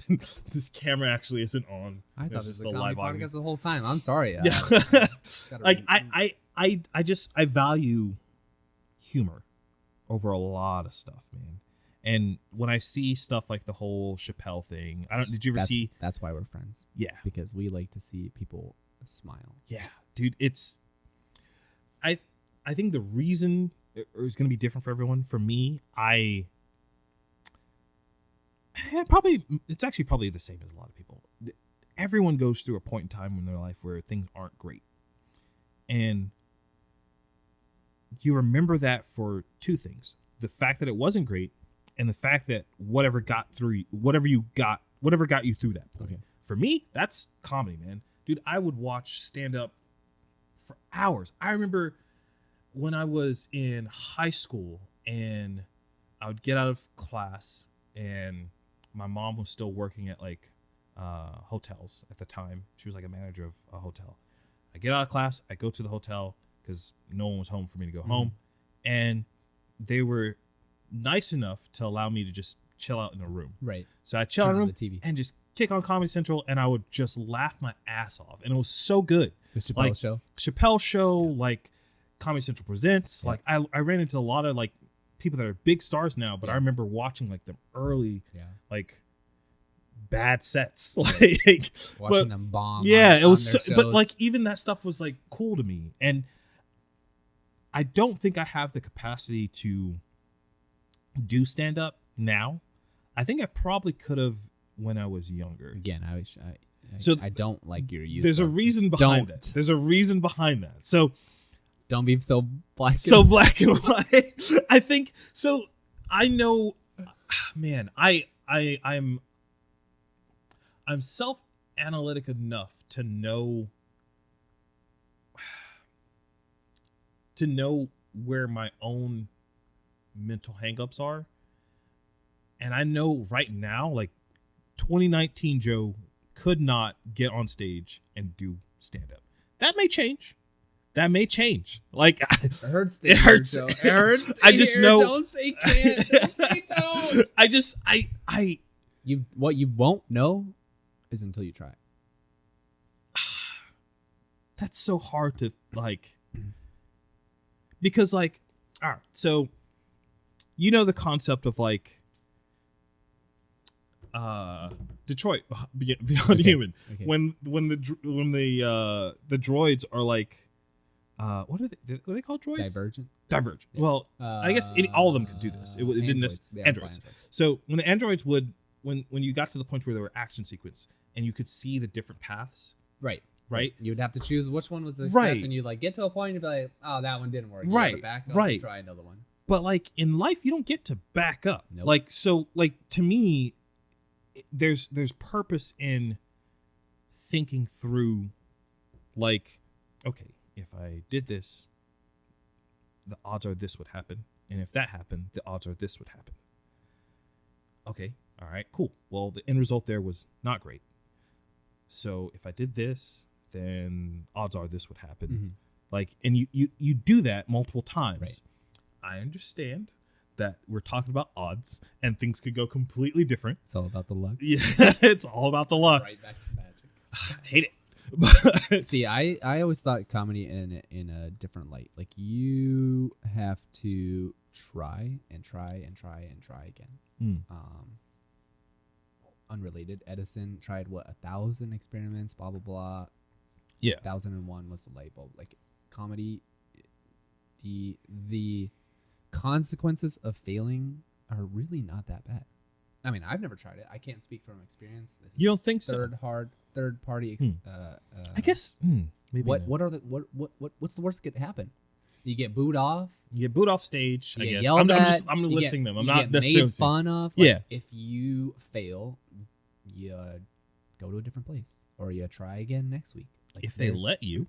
And this camera actually isn't on. I thought There's this just was a comedy podcast audience. the whole time. I'm sorry. Yeah. Gotta Like re- I value humor over a lot of stuff, man. And when I see stuff like the whole Chappelle thing, did you ever see? That's why we're friends. Yeah. Because we like to see people smile. Yeah, dude, I think the reason or is going to be different for everyone. For me, it's actually probably the same as a lot of people. Everyone goes through a point in time in their life where things aren't great. And you remember that for two things. The fact that it wasn't great and the fact that whatever got you through that point. Okay. For me, that's comedy, man. Dude, I would watch stand up for hours. I remember when I was in high school and I would get out of class and my mom was still working at like hotels at the time. She was like a manager of a hotel. I get out of class, I go to the hotel because no one was home for me to go home. And they were nice enough to allow me to just chill out in a room. Right. So I chill out in a room and just kick on Comedy Central and I would just laugh my ass off. And it was so good. The Chappelle like, Show? Chappelle Show, like Comedy Central Presents. Yeah. Like I ran into a lot of like people that are big stars now, but I remember watching like them early, like bad sets, like watching them bomb. Yeah, it was, but like even that stuff was like cool to me, and I don't think I have the capacity to do stand up now. I think I probably could have when I was younger. Again, I don't like your use. There's a reason behind that. There's a reason behind that. So. Don't be so black. Black and white. I think so. I know, man. I'm self-analytic enough to know where my own mental hangups are, and I know right now, like 2019 Joe could not get on stage and do stand-up. That may change. Like it hurts. It hurts. It hurts. I just know. Don't say can't. Don't say don't. What you won't know is until you try it. That's so hard to like, because like, all right, so you know the concept of like, Detroit Beyond Human. Okay. When the droids are like. What are they called? Droids? Divergent. Yeah. Well, I guess all of them could do this. It didn't. Androids. So when the androids would, when you got to the point where there were action sequence and you could see the different paths. Right. You'd have to choose which one was the success, and you like get to a point and you'd be like, oh, that one didn't work. You right. Back up and try another one. But like in life, you don't get to back up. Nope. Like so, like to me, there's purpose in thinking through, like, okay. If I did this, the odds are this would happen. And if that happened, the odds are this would happen. Okay. All right, cool. Well, the end result there was not great. So if I did this, then odds are this would happen. Mm-hmm. Like, and you do that multiple times. Right. I understand that we're talking about odds and things could go completely different. It's all about the luck. Yeah, it's all about the luck. Right back to magic. I hate it. See, I always thought comedy in a different light. Like you have to try and try and try and try again. Unrelated, Edison tried 1,000 experiments, blah blah blah. Yeah, 1001 was the light bulb. Like comedy, the consequences of failing are really not that bad. I mean, I've never tried it. I can't speak from experience. You don't think so? Third party. I guess maybe. What's the worst that could happen? You get booed off. You get booed off stage. I guess I'm listing them. I'm not necessarily made fun of. Like, yeah. If you fail, you go to a different place or you try again next week. Like if they let you.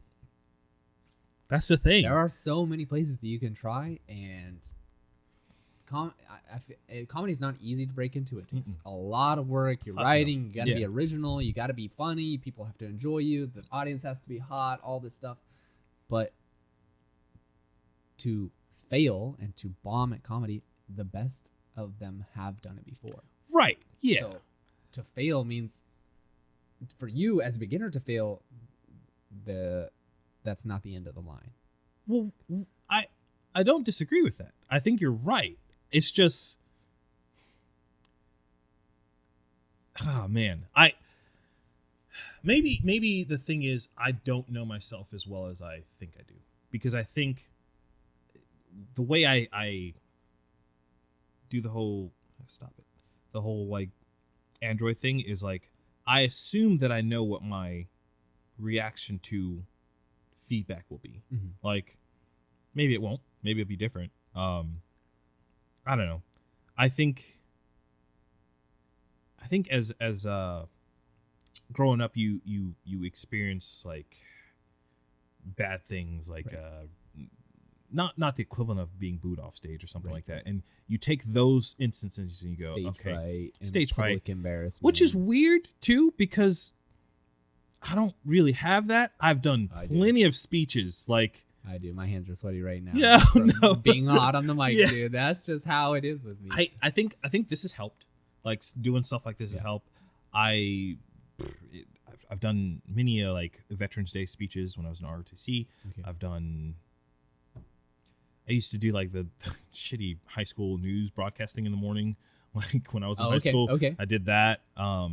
That's the thing. There are so many places that you can try, and comedy is not easy to break into. It takes a lot of work. You're writing. You got to be original. You got to be funny. People have to enjoy you. The audience has to be hot. All this stuff. But to fail and to bomb at comedy, the best of them have done it before. Right. Yeah. So to fail means for you as a beginner to fail, that's not the end of the line. Well, I don't disagree with that. I think you're right. It's just, oh man, maybe the thing is I don't know myself as well as I think I do, because I think the way I do the whole like Android thing is like I assume that I know what my reaction to feedback will be. Mm-hmm. Like maybe it won't, maybe it'll be different. I don't know. I think as growing up you experience like bad things like right. Not the equivalent of being booed off stage or something like that, and you take those instances and you go Stage okay fright and stage public fright embarrassment, which is weird too because I don't really have that. I've done plenty of speeches like I do. My hands are sweaty right now. Yeah, from no. being hot on the mic, Yeah. dude. That's just how it is with me. I think this has helped. Like doing stuff like this has helped. I've done many like Veterans Day speeches when I was in ROTC. Okay. I used to do like the shitty high school news broadcasting in the morning, like when I was in high school. Okay. I did that. I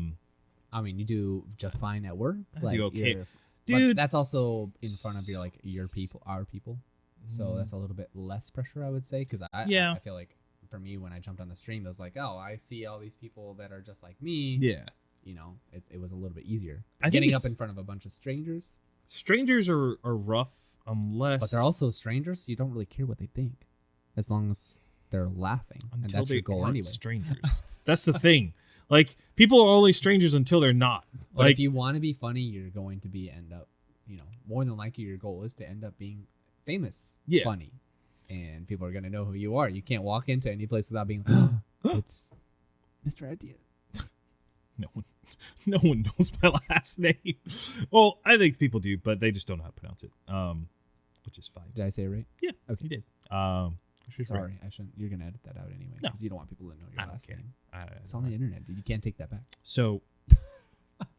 mean, you do just fine at work. I do okay. Dude, that's also in front of your people, our people. So that's a little bit less pressure, I would say, because I feel like for me when I jumped on the stream, it was like, oh, I see all these people that are just like me. Yeah, you know, it was a little bit easier. I Getting think up in front of a bunch of strangers. Strangers are rough unless, but they're also strangers, so you don't really care what they think, as long as they're laughing, and that's your goal anyway. Strangers. That's the thing. Like people are only strangers until they're not. But like if you want to be funny, you're going to end up, more than likely your goal is to end up being famous, funny, and people are going to know who you are. You can't walk into any place without being, it's Mr. Idea. No one knows my last name. Well, I think people do, but they just don't know how to pronounce it. Which is fine. Did I say it right? Yeah. Okay. You did. Sorry, right. I shouldn't. You're gonna edit that out anyway, because you don't want people to know your last name. It's on the internet, dude. You can't take that back. So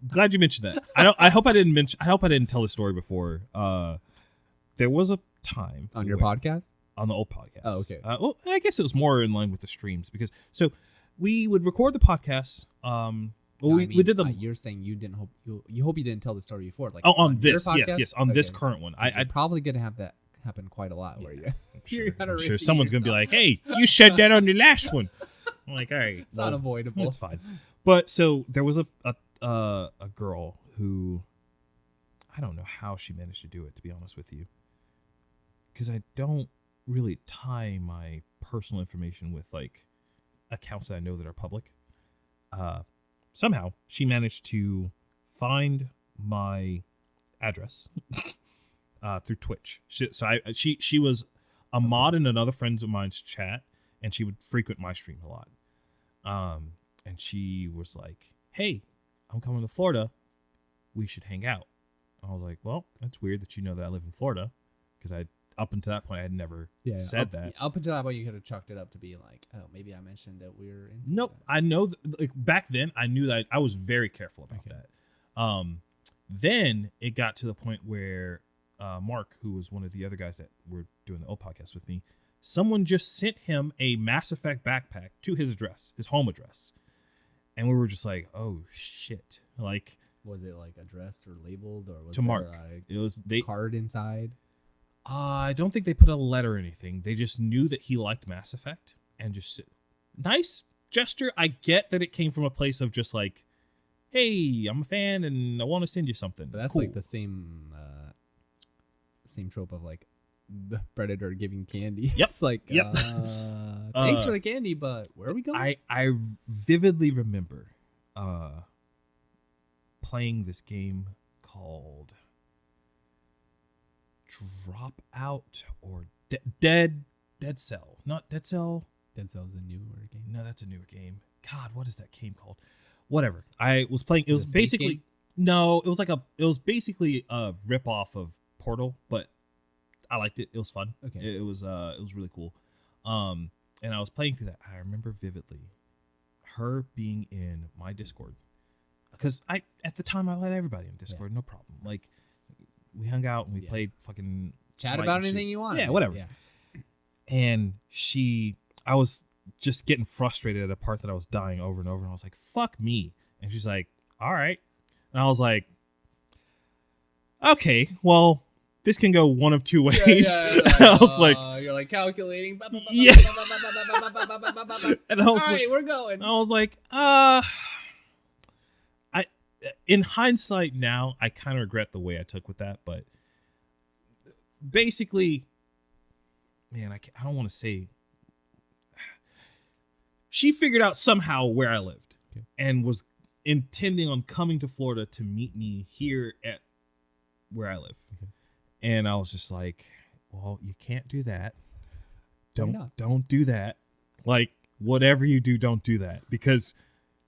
glad you mentioned that. I hope I didn't tell the story before. There was a time on your podcast, on the old podcast. Oh, okay. Well, I guess it was more in line with the streams because we would record the podcast. We did them. You're saying you didn't hope you hope you didn't tell the story before, like on this, yes, on this current one. I'm probably gonna have that happen quite a lot. Where I'm sure someone's gonna be like, "Hey, you said that on your last one." I'm like, "All right, it's unavoidable. It's fine." But so there was a girl who I don't know how she managed to do it, to be honest with you, because I don't really tie my personal information with like accounts that I know that are public. Somehow she managed to find my address through Twitch. She was a mod in another friend of mine's chat, and she would frequent my stream a lot. And she was like, "Hey, I'm coming to Florida. We should hang out." I was like, "Well, that's weird that you know that I live in Florida," because up until that point I had never said that. Up until that point, you could have chucked it up to be like, "Oh, maybe I mentioned that we're in." Nope, I know. Like back then, I knew that I was very careful about that. Then it got to the point where Mark, who was one of the other guys that were doing the old podcast with me, someone just sent him a Mass Effect backpack to his address, his home address, and we were just like, "Oh shit!" Like, was it like addressed or labeled, or was to Mark? It was card inside. I don't think they put a letter or anything. They just knew that he liked Mass Effect and just nice gesture. I get that it came from a place of just like, "Hey, I'm a fan and I want to send you something." But that's cool. Like the same trope of like the predator giving candy. Yep. It's like, thanks for the candy, but where are we going? I vividly remember playing this game called Dropout or Dead Cell. Not Dead Cell. Dead Cell is a newer game. No, that's a newer game. God, what is that game called? Whatever. I was playing. It was basically no. It was basically a rip off of Portal, but I liked it. It was fun. Okay. It was really cool. And I was playing through that. I remember vividly her being in my Discord because at the time I let everybody in Discord, no problem. Like we hung out and we played fucking chat about anything you want. Yeah, whatever. Yeah. And I was just getting frustrated at a part that I was dying over and over, and I was like, "Fuck me!" And she's like, "All right," and I was like, "Okay, well, this can go one of two ways. I was like, you're like calculating. Yeah. And I was all right, like, we're going. I was like, in hindsight now, I kind of regret the way I took with that, but basically, man, I don't want to say. She figured out somehow where I lived and was intending on coming to Florida to meet me here at where I live. Okay. And I was just like, well, you can't do that. Don't do that. Like, whatever you do, don't do that. Because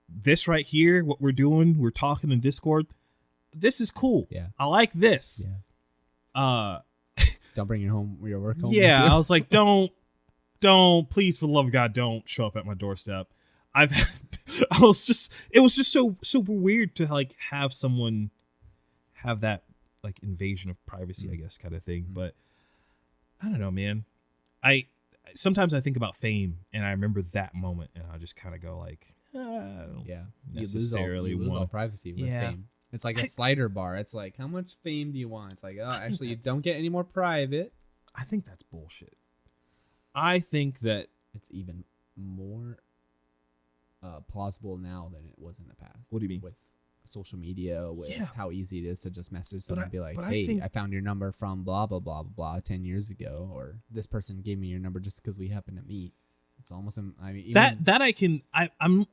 this right here, what we're doing, we're talking in Discord, this is cool. Yeah. I like this. Yeah. Don't bring your work home. Yeah, I was like, don't, please, for the love of God, don't show up at my doorstep. it was just so super weird to like have someone have that like invasion of privacy, I guess, kind of thing. But I don't know, man. Sometimes I think about fame and I remember that moment and I just kind of go like, I don't necessarily you lose all privacy with fame. It's like a slider bar. It's like, how much fame do you want? It's like, oh, actually, you don't get any more private. I think that's bullshit. I think that it's even more plausible now than it was in the past. What do you mean? With social media, with how easy it is to just message someone and be like, hey, I found your number from blah, blah, blah, blah, blah 10 years ago. Or this person gave me your number just because we happen to meet. It's almost, I mean, I'm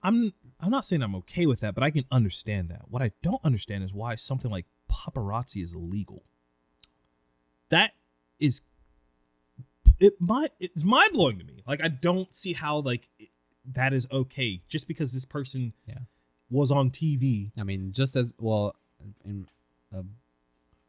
not saying I'm okay with that, but I can understand that. What I don't understand is why something like paparazzi is illegal. That is, it's mind blowing to me. Like, I don't see how like that is okay just because this person was on TV. I mean, just as well, in a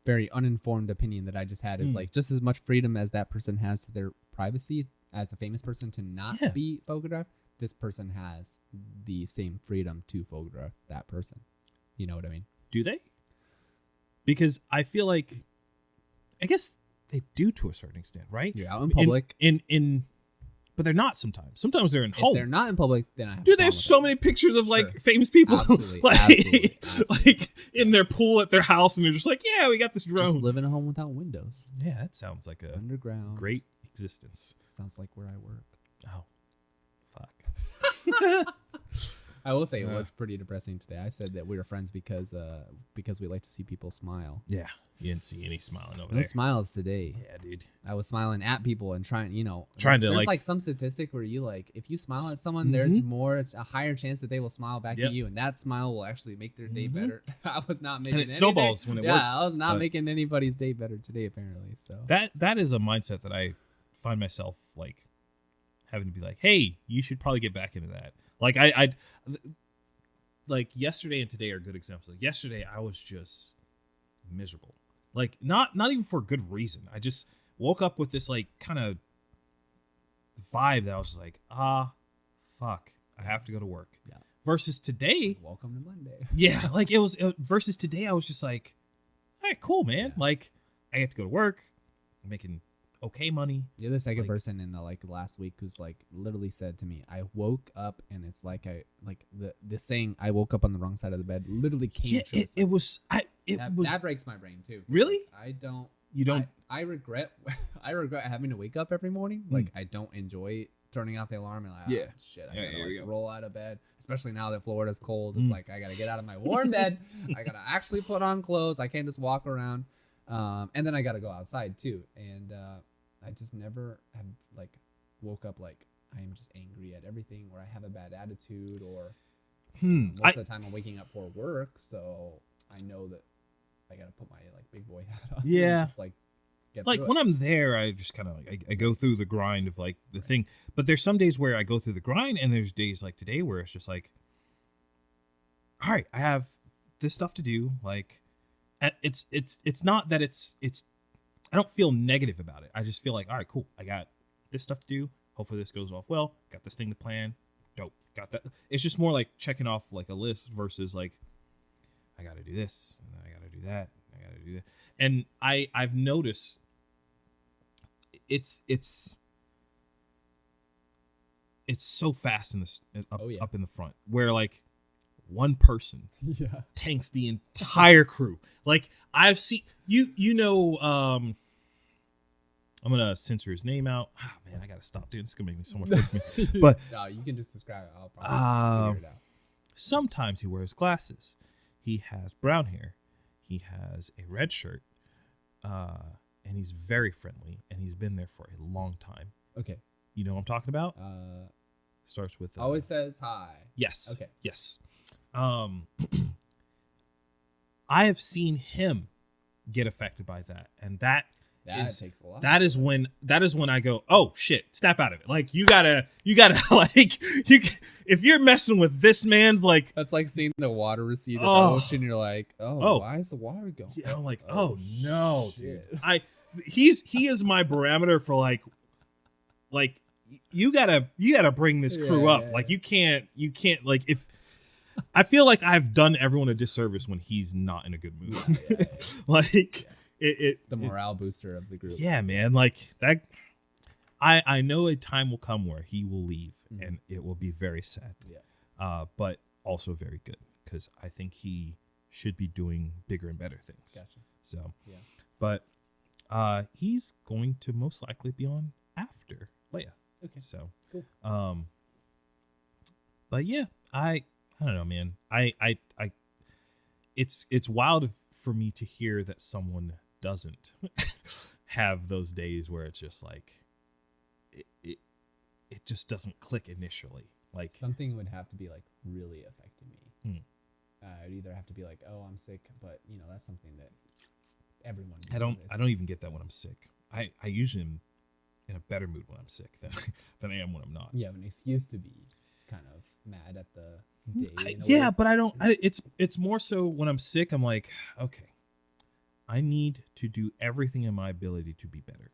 very uninformed opinion that I just had is like just as much freedom as that person has to their privacy as a famous person to not be photographed, this person has the same freedom to photograph that person. You know what I mean? Do they? Because I feel like, I guess they do to a certain extent, right? You're out in public. But they're not sometimes. Sometimes they're in home. If they're not in public, then I have Dude, they have so many pictures of like famous people absolutely, like, absolutely. like in their pool at their house, and they're just like, yeah, we got this drone. Just live in a home without windows. Yeah, that sounds like a underground great existence. Sounds like where I work. Oh, fuck. I will say it was pretty depressing today. I said that we were friends because we like to see people smile. Yeah, you didn't see any smiling over there. No smiles today. Yeah, dude. I was smiling at people and trying to there's like some statistic where you like if you smile at someone, there's a higher chance that they will smile back at you, and that smile will actually make their day better. I was not making and it snowballs when it works. Yeah, I was not making anybody's day better today apparently. So that is a mindset that I find myself like having to be like, hey, you should probably get back into that. Like like yesterday and today are good examples. Like yesterday, I was just miserable. Like not even for a good reason. I just woke up with this like kind of vibe that I was just like, fuck, I have to go to work. Yeah. Versus today, welcome to Monday. Yeah, like it was. Versus today, I was just like, all right, cool, man. Yeah. Like I get to go to work, I'm making okay money. You're the second person in the last week who's like literally said to me, I woke up and it's like the saying I woke up on the wrong side of the bed literally came true. That breaks my brain too. Really? You don't. I regret having to wake up every morning. Like I don't enjoy turning off the alarm and like shit. I gotta roll out of bed, especially now that Florida's cold. It's like I gotta get out of my warm bed. I gotta actually put on clothes. I can't just walk around. And then I gotta go outside too. And I just never have like woke up like I am just angry at everything or I have a bad attitude or most of the time I'm waking up for work, so I know that I gotta put my like big boy hat on. Yeah. And just get like when I'm there, I just kind of like I go through the grind of like the thing. But there's some days where I go through the grind, and there's days like today where it's just like, all right, I have this stuff to do. Like, it's not that it's I don't feel negative about it. I just feel like, all right, cool. I got this stuff to do. Hopefully this goes off well. Got this thing to plan. Dope. Got that. It's just more like checking off like a list versus like, I got to do this. And then I got to do that. I got to do that. And I've noticed it's so fast in this up in the front where like one person tanks the entire crew. Like I've seen I'm gonna censor his name out. Ah, man, I gotta stop, dude. It's gonna make me so much work for me. But no, you can just describe it. I'll probably figure it out. sometimes he wears glasses. He has brown hair. He has a red shirt. And he's very friendly, and he's been there for a long time. Okay. You know what I'm talking about? Starts with always says hi. Yes. Okay. Yes. I have seen him get affected by that, and that takes a lot. That is when I go, oh shit, snap out of it. Like you gotta like if you're messing with this man's like, that's like seeing the water recede in the ocean. You're like, why is the water going? Yeah, I'm like, oh no, shit. dude. He is my barometer for like you gotta bring this crew up. Like you can't like if. I feel like I've done everyone a disservice when he's not in a good mood. Like the morale booster of the group. Yeah, man. Like that. I know a time will come where he will leave, and it will be very sad. Yeah. But also very good because I think he should be doing bigger and better things. Gotcha. So, yeah. But he's going to most likely be on after Leia. Okay. So cool. But yeah, I don't know, man. It's wild for me to hear that someone doesn't have those days where it's just like it just doesn't click initially. Like something would have to be like really affecting me. I'd either have to be like, oh, I'm sick, but that's something that everyone. I don't even get that when I'm sick. I usually am in a better mood when I'm sick than I am when I'm not. You have an excuse to be kind of mad at the day. Yeah, but I don't. It's more so when I'm sick. I'm like, okay, I need to do everything in my ability to be better,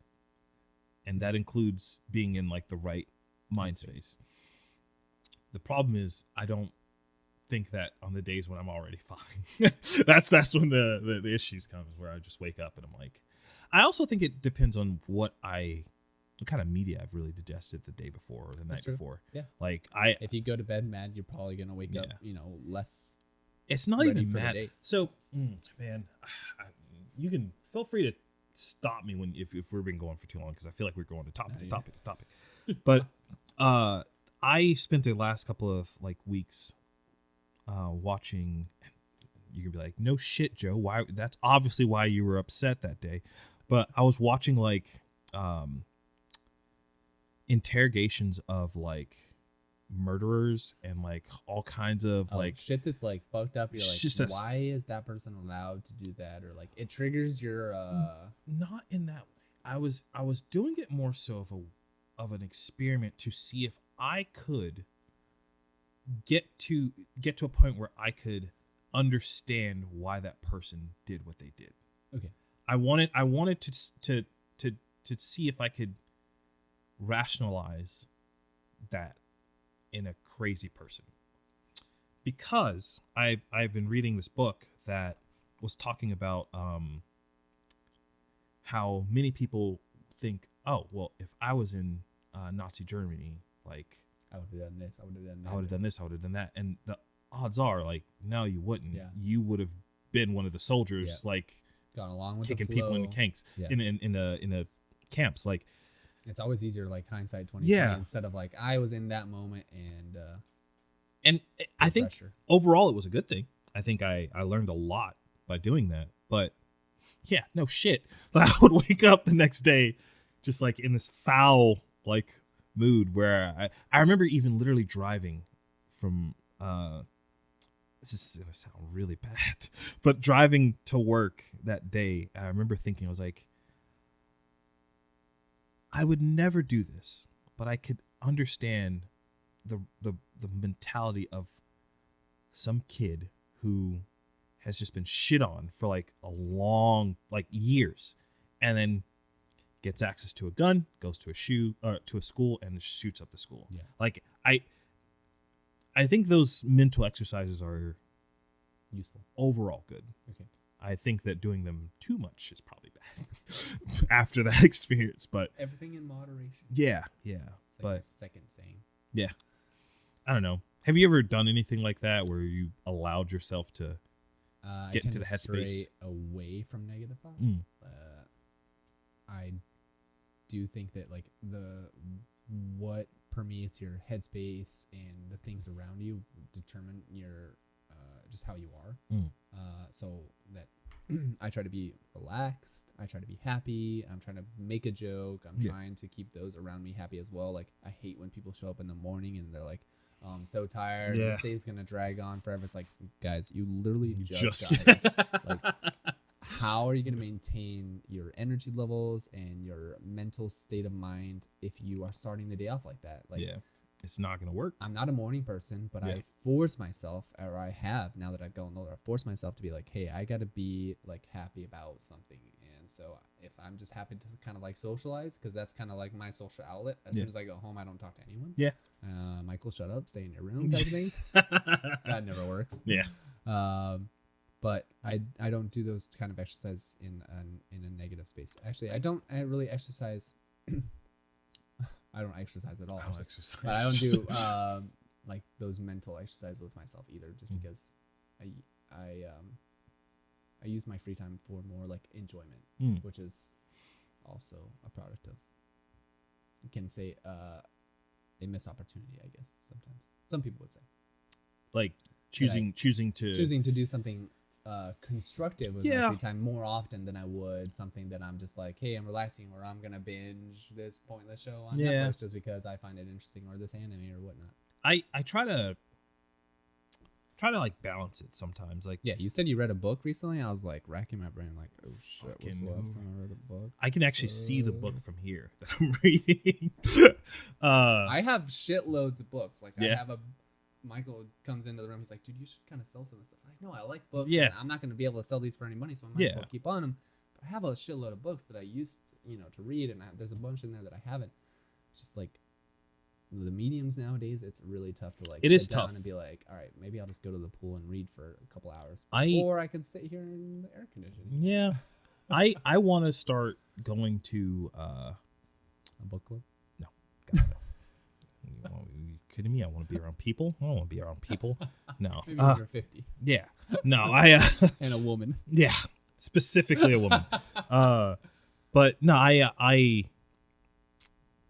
and that includes being in like the right mind space. The problem is I don't think that on the days when I'm already fine. that's when the issues come, where I just wake up and I'm like. I also think it depends on what kind of media I've really digested the day before or the night before. Yeah. Like if you go to bed mad, you're probably gonna wake up, less. It's not even mad. So, man, you can feel free to stop me if we've been going for too long because I feel like we're going to topic. But I spent the last couple of like weeks watching. You can be like, no shit, Joe. Why? That's obviously why you were upset that day. But I was watching like interrogations of like murderers and like all kinds of like shit that's like fucked up. You're like, why is that person allowed to do that? Or like it triggers your not in that way. I was doing it more so of an experiment to see if I could get to a point where I could understand why that person did what they did. Okay. I wanted to see if I could rationalize that in a crazy person, because I've been reading this book that was talking about how many people think, oh well, if I was in Nazi Germany, like I would have done this, I would have done that, I would have done this, I would have done that, and the odds are like no, you wouldn't. Yeah. You would have been one of the soldiers, like gone along with kicking the flow. people in tanks in a camps. Like it's always easier like hindsight 2020 instead of like I was in that moment and I think overall it was a good thing. I think I learned a lot by doing that. But yeah, no shit. I would wake up the next day just like in this foul like mood where I remember even literally driving from this is gonna sound really bad, but driving to work that day, I remember thinking, I was like, I would never do this, but I could understand the mentality of some kid who has just been shit on for like a long, like years, and then gets access to a gun, goes to a school, and shoots up the school. Yeah. Like I think those mental exercises are useful. Overall good. Okay. I think that doing them too much is probably bad after that experience, but everything in moderation. Yeah. It's like but the second saying. Yeah. I don't know. Have you ever done anything like that where you allowed yourself to get into the headspace? Away from negative thoughts. do think that like what permeates your headspace and the things around you determine your just how you are. So that I try to be relaxed. I try to be happy. I'm trying to make a joke. I'm trying to keep those around me happy as well. Like I hate when people show up in the morning and they're like, "Oh, I'm so tired. This day's gonna drag on forever." It's like, guys, you literally just got here. Like, how are you gonna maintain your energy levels and your mental state of mind if you are starting the day off like that? Like, it's not gonna work. I'm not a morning person, but I force myself, or I have now that I've gotten older, I force myself to be like, hey, I gotta be like happy about something. And so if I'm just happy to kind of like socialize, because that's kind of like my social outlet. As soon as I go home, I don't talk to anyone. Michael, shut up, stay in your room type of thing. That never works. But I don't do those kind of exercise in a negative space. Actually, I really exercise. I don't exercise at all. I don't exercise. But I don't do like those mental exercises with myself either, just because I use my free time for more like enjoyment, which is also a product of, you can say, a missed opportunity, I guess. Sometimes some people would say, like choosing to do something constructive with my free time more often than I would something that I'm just like, hey, I'm relaxing, or I'm gonna binge this pointless show on Netflix just because I find it interesting, or this anime or whatnot. I try to like balance it sometimes. Like, you said you read a book recently. I was like racking my brain, like, oh shit, what's the last time I read a book? I can actually see the book from here that I'm reading. I have shitloads of books. Like I have Michael comes into the room. He's like, dude, you should kind of sell some of this stuff. I'm like, no, I like books. Yeah. I'm not going to be able to sell these for any money, so I might as well keep on them. But I have a shitload of books that I used, to read, and there's a bunch in there that I haven't. It's just like the mediums nowadays, it's really tough to like sit down and be like, all right, maybe I'll just go to the pool and read for a couple hours. Or I could sit here in the air conditioning. Yeah. I want to start going to a book club? No. God, no. Are you kidding me? I want to be around people. I don't want to be around people. No. Maybe when you're 50. Yeah. No, and a woman. Yeah. Specifically a woman. But no,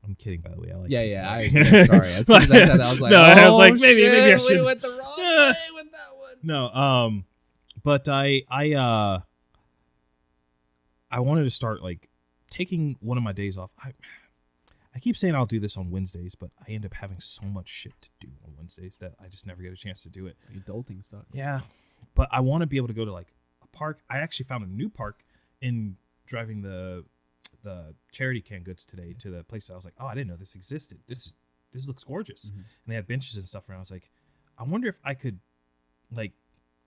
I'm kidding, by the way. I like sorry. As soon as I said that, I was like, I was like, maybe I should. We went the wrong way with that one. No, but I wanted to start like taking one of my days off. I keep saying I'll do this on Wednesdays, but I end up having so much shit to do on Wednesdays that I just never get a chance to do it. Adulting sucks. Yeah, but I want to be able to go to like a park. I actually found a new park in driving the charity canned goods today to the place. I was like, oh, I didn't know this existed. This looks gorgeous. And they had benches and stuff around. I was like, I wonder if I could like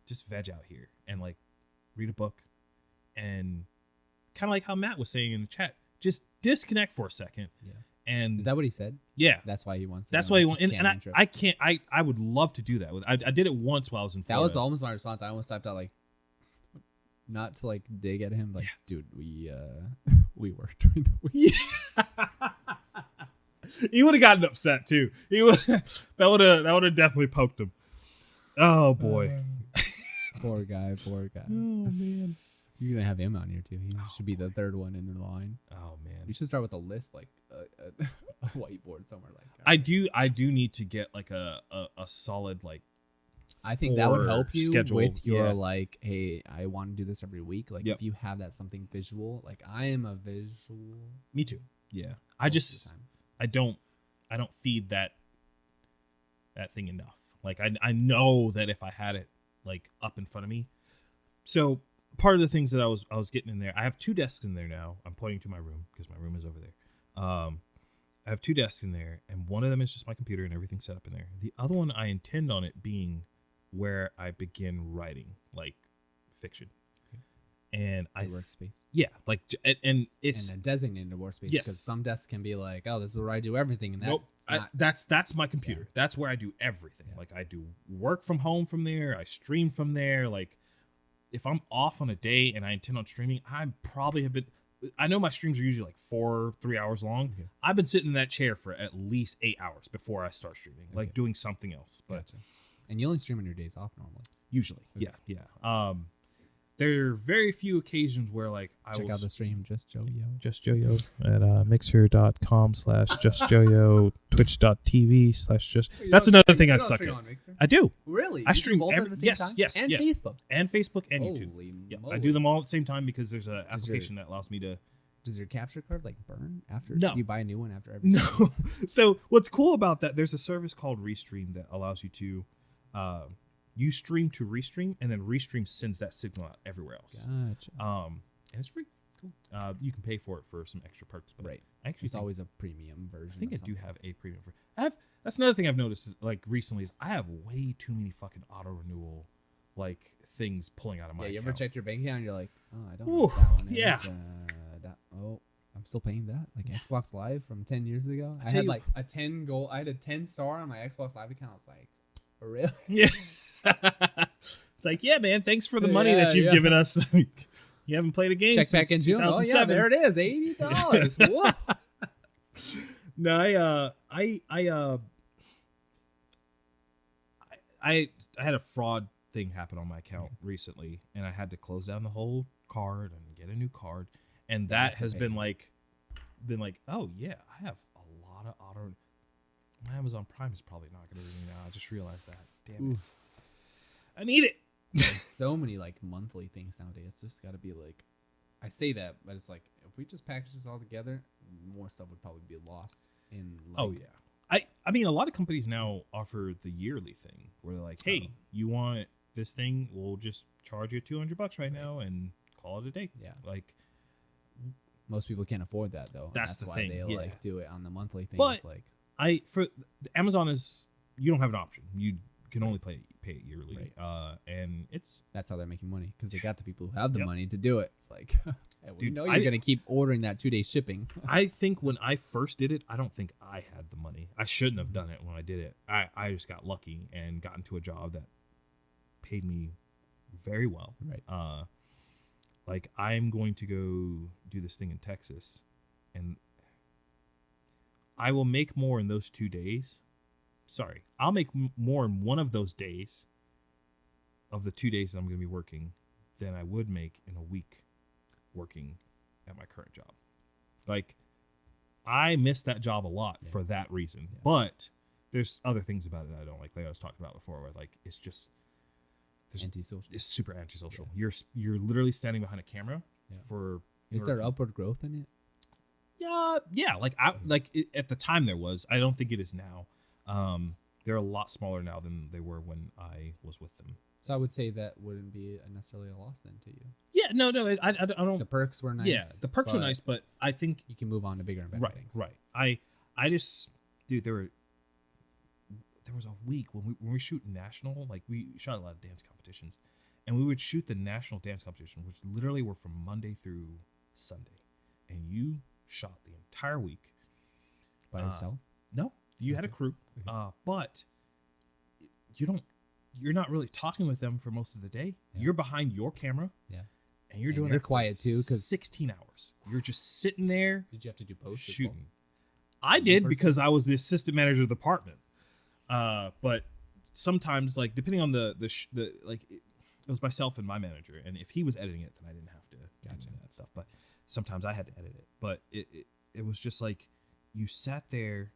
just veg out here and like read a book and kind of like how Matt was saying in the chat, just disconnect for a second. Yeah. And is that what he said? Yeah. That's why he wants to. That's why he wants. And I can't. I would love to do that. I did it once while I was in Florida. That was almost my response. I almost typed out like, not to like dig at him, like, dude, we worked during the week. He would have gotten upset too. That would have definitely poked him. Oh boy. Poor guy. Oh man. You're gonna have him on here too. He should be the third one in the line. Oh man. You should start with a list, like a whiteboard somewhere. Like I do need to get like a solid like. I think that would help you with your like, hey, I want to do this every week. Like if you have that something visual, like I am a visual. Me too. Yeah. I don't feed that thing enough. Like I know that if I had it like up in front of me. So part of the things that I was getting in there, I have 2 desks in there now. I'm pointing to my room because my room is over there. I have 2 desks in there, and one of them is just my computer and everything set up in there. The other one, I intend on it being where I begin writing like fiction. And workspace. Yeah, like and it's a designated workspace because some desks can be like, oh, this is where I do everything, and that's my computer. Yeah. That's where I do everything. Yeah. Like I do work from home from there. I stream from there. Like if I'm off on a day and I intend on streaming, I probably have been. I know my streams are usually like 3 hours long. Okay. I've been sitting in that chair for at least 8 hours before I start streaming, like doing something else. But and you only stream on your days off normally. Usually, yeah. there are very few occasions where like I Check will out the stream, Just Joyo. Just Joyo at mixer.com/justjoyo, twitch.tv/just. That's another thing I suck at. I do. Really? I stream both every, at the same yes, time? yes, And yeah. Facebook. And Facebook and Holy YouTube. Yeah, I moly. do them all at the same time because there's an application that allows me to. Does your capture card like burn after No. you buy a new one after every? No. So what's cool about that? There's a service called Restream that allows you to, you stream to Restream, and then Restream sends that signal out everywhere else. Gotcha. And it's free. Cool. You can pay for it for some extra perks, but Right. I actually It's think, always a premium version. I think I of do something. have a premium for. That's another thing I've noticed like recently is I have way too many fucking auto renewal like things pulling out of my Yeah, you account. ever checked your bank account and you're like, oh, I don't know Ooh, what that one is. yeah. I'm still paying that. Like Xbox Live from 10 years ago. I tell had you- like a 10 gold. I had a 10 star on my Xbox Live account. I was like, really? Yeah. It's like, yeah, man, thanks for the money that you've given us. Like, you haven't played a game Check since back in June. Oh yeah, 2007. there it is, $80. Whoa. No, I had a fraud thing happen on my account recently, and I had to close down the whole card and get a new card, and that That's has a been like, oh yeah, I have a lot of auto. My Amazon Prime is probably not going to renew now. I just realized that. Damn it, I need it. There's so many like monthly things nowadays. It's just got to be like, I say that, but it's like if we just package this all together, more stuff would probably be lost in. Like, Oh yeah. I mean, a lot of companies now offer the yearly thing where they're like, hey, you want this thing? We'll just charge you $200 right now and call it a day. Yeah. Like, most people can't afford that though. and That's the why thing, they yeah. like do it on the monthly thing. But- It's like for Amazon is, you don't have an option. You can only pay it yearly. Right. And it's, that's how they're making money because they got the people who have the Yep. money to do it. It's like, hey, we Dude, know I- you're gonna keep ordering that 2-day shipping. I think when I first did it, I don't think I had the money. I shouldn't have done it when I did it. I just got lucky and got into a job that paid me very well. Right. Like I'm going to go do this thing in Texas, and I will make more in those 2 days. Sorry, I'll make more in one of those days of the 2 days that I'm going to be working than I would make in a week working at my current job. Like, I miss that job a lot for that reason. Yeah. But there's other things about it that I don't like I was talking about before, where like it's just Antisocial. it's super antisocial. You're literally standing behind a camera Yeah. for. Is there upward growth in it? Yeah. Like at the time there was. I don't think it is now. They're a lot smaller now than they were when I was with them. So I would say that wouldn't be necessarily a loss then to you. Yeah, no, I don't. The perks were nice. Yeah, the perks were but nice, but I think you can move on to bigger and better things. right. I just, dude, there was a week when we shoot national, like we shot a lot of dance competitions, and we would shoot the national dance competition, which literally were from Monday through Sunday, and you shot the entire week By yourself? No, you had a crew, Okay. but you're not really talking with them for most of the day. Yeah. You're behind your camera. Yeah. And you're And doing you're it for quiet too, 'cause- 16 hours. You're just sitting there Did you have to do post as shooting. well? I did person? because I was the assistant manager of the department. But sometimes, like depending on the like, it was myself and my manager, and if he was editing it, then I didn't have to do Gotcha. that stuff. But sometimes I had to edit it. But it was just like you sat there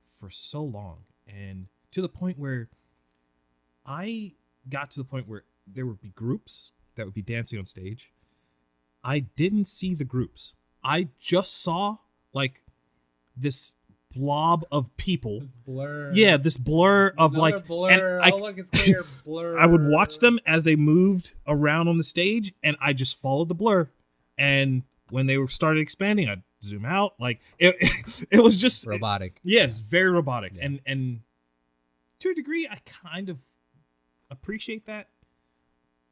for so long, and to the point where I got to the point where there would be groups that would be dancing on stage. I didn't see the groups. I just saw like this blob of people. This blur. Yeah, this blur of Another like, blur. and Oh, look, it's clear. Blur. I would watch them as they moved around on the stage, and I just followed the blur. And when they were started expanding, I'd zoom out. Like it, it was just robotic. yeah, it's very robotic, Yeah. and to a degree, I kind of appreciate that,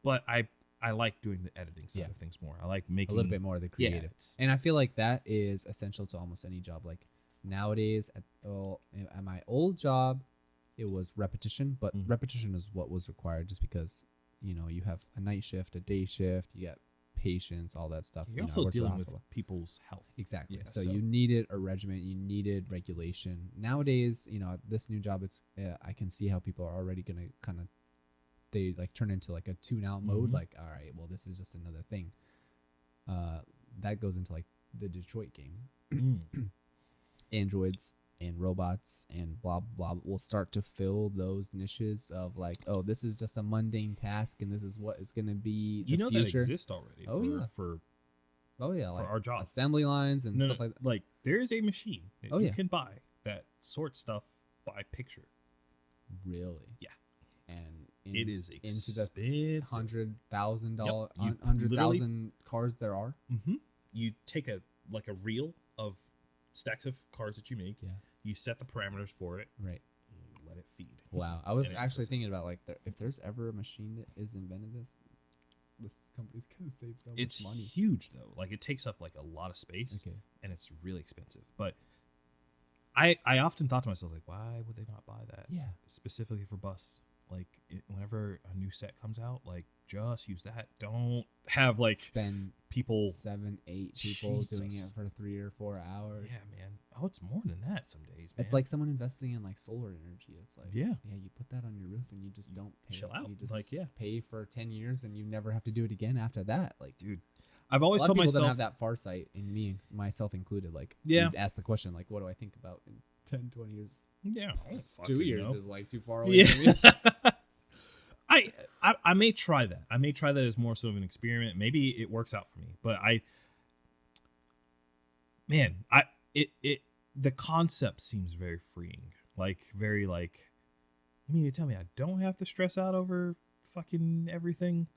but I like doing the editing side Yeah. of things more. I like making A little bit more of the Yeah, creative. it's- And I feel like that is essential to almost any job. Like nowadays at my old job, it was repetition, but Mhm. repetition is what was required just because, you have a night shift, a day shift, you got patients, all that stuff. You're You know, I also worked at a dealing with hospital. people's health. Exactly. Yeah, so you needed a regiment, you needed regulation. Nowadays, this new job, it's I can see how people are already going to kind of they like turn into like a tune out mode, like, all right, well, this is just another thing. That goes into like the Detroit game. Androids and robots and blah blah will start to fill those niches of like, oh, this is just a mundane task and this is what is going to be the future. That exists already. For like our job, assembly lines and stuff like that. Like there is a machine that you can buy that sorts stuff by picture. Really? Yeah. And it is expensive. Into the $100,000 Yep. 100,000 cars there are. You take a reel of stacks of cards that you make. Yeah. You set the parameters for it. Right. You let it feed. Wow. I was actually thinking about like if there's ever a machine that is invented this company's gonna save so much money. It's huge though. Like it takes up like a lot of space. Okay. And it's really expensive. But I often thought to myself, like, why would they not buy that? Yeah. Specifically for bus. Like whenever a new set comes out, like just use that. Don't have like spend people 7-8 people doing it for 3 or 4 hours. Yeah, man. Oh, it's more than that some days, man. It's like someone investing in like solar energy. It's like, yeah, you put that on your roof and you just don't pay. Chill out. You just like, pay for 10 years and you never have to do it again after that. Like, dude, I've always told myself, don't myself have that farsight, and myself included. Like, yeah, you ask the question, like, what do I think about in 10, 20 years? Yeah, 2 years is like too far away from me. I may try that. I may try that as more so of an experiment. Maybe it works out for me. But the concept seems very freeing. Like very like, you mean to tell me I don't have to stress out over fucking everything?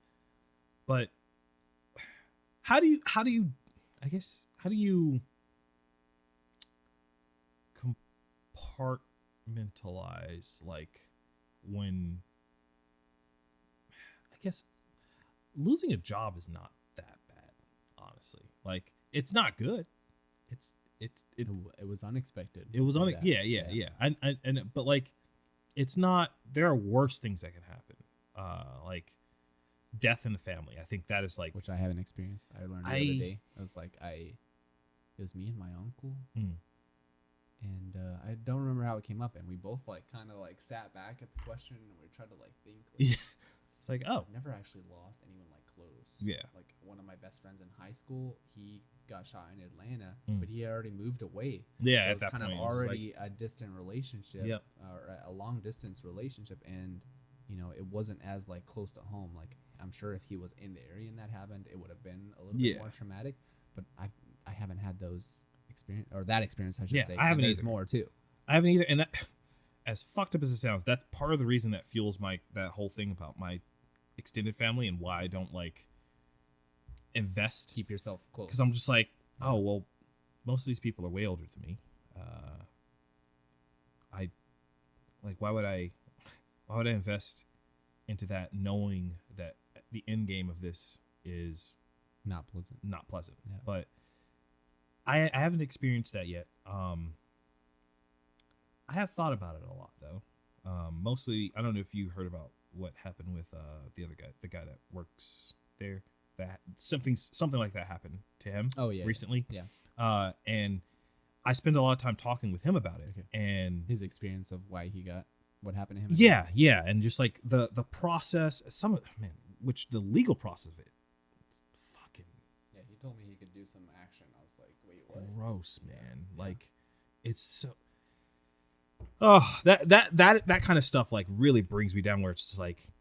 But how do you compartmentalize like when I guess losing a job is not that bad, honestly. Like it's not good. It was unexpected. It was yeah. But like it's not. There are worse things that can happen. Like death in the family. I think that is like, which I haven't experienced. I learned the other day. I was like, it was me and my uncle, and I don't remember how it came up, and we both like kind of like sat back at the question and we tried to like think. Like, it's like, oh, I've never actually lost anyone like close. Yeah. Like one of my best friends in high school, he got shot in Atlanta, but he had already moved away. Yeah, so at it was that kind point, of already a distant relationship, or a long distance relationship, and it wasn't as like close to home. Like I'm sure if he was in the area and that happened, it would have been a little bit more traumatic. But I haven't had those experience or that experience. I should say. I haven't either. There's either. more too. I haven't either, and that, as fucked up as it sounds, that's part of the reason that fuels that whole thing about my extended family and why I don't like invest. Keep yourself close. Because I'm just like, oh well, most of these people are way older than me. Why would I invest into that knowing that the end game of this is not pleasant. Yeah. But I haven't experienced that yet. I have thought about it a lot though. Mostly, I don't know if you heard about what happened with the other guy, the guy that works there. That something like that happened to him. Recently. Yeah. And I spend a lot of time talking with him about it, and his experience of why he got what happened to him. Yeah, and just like the process, which the legal process of it, fucking. Yeah, he told me he could do some action. I was like, wait, what? Gross, man. Yeah. Like, it's so. Oh, that kind of stuff like really brings me down. Where it's just like,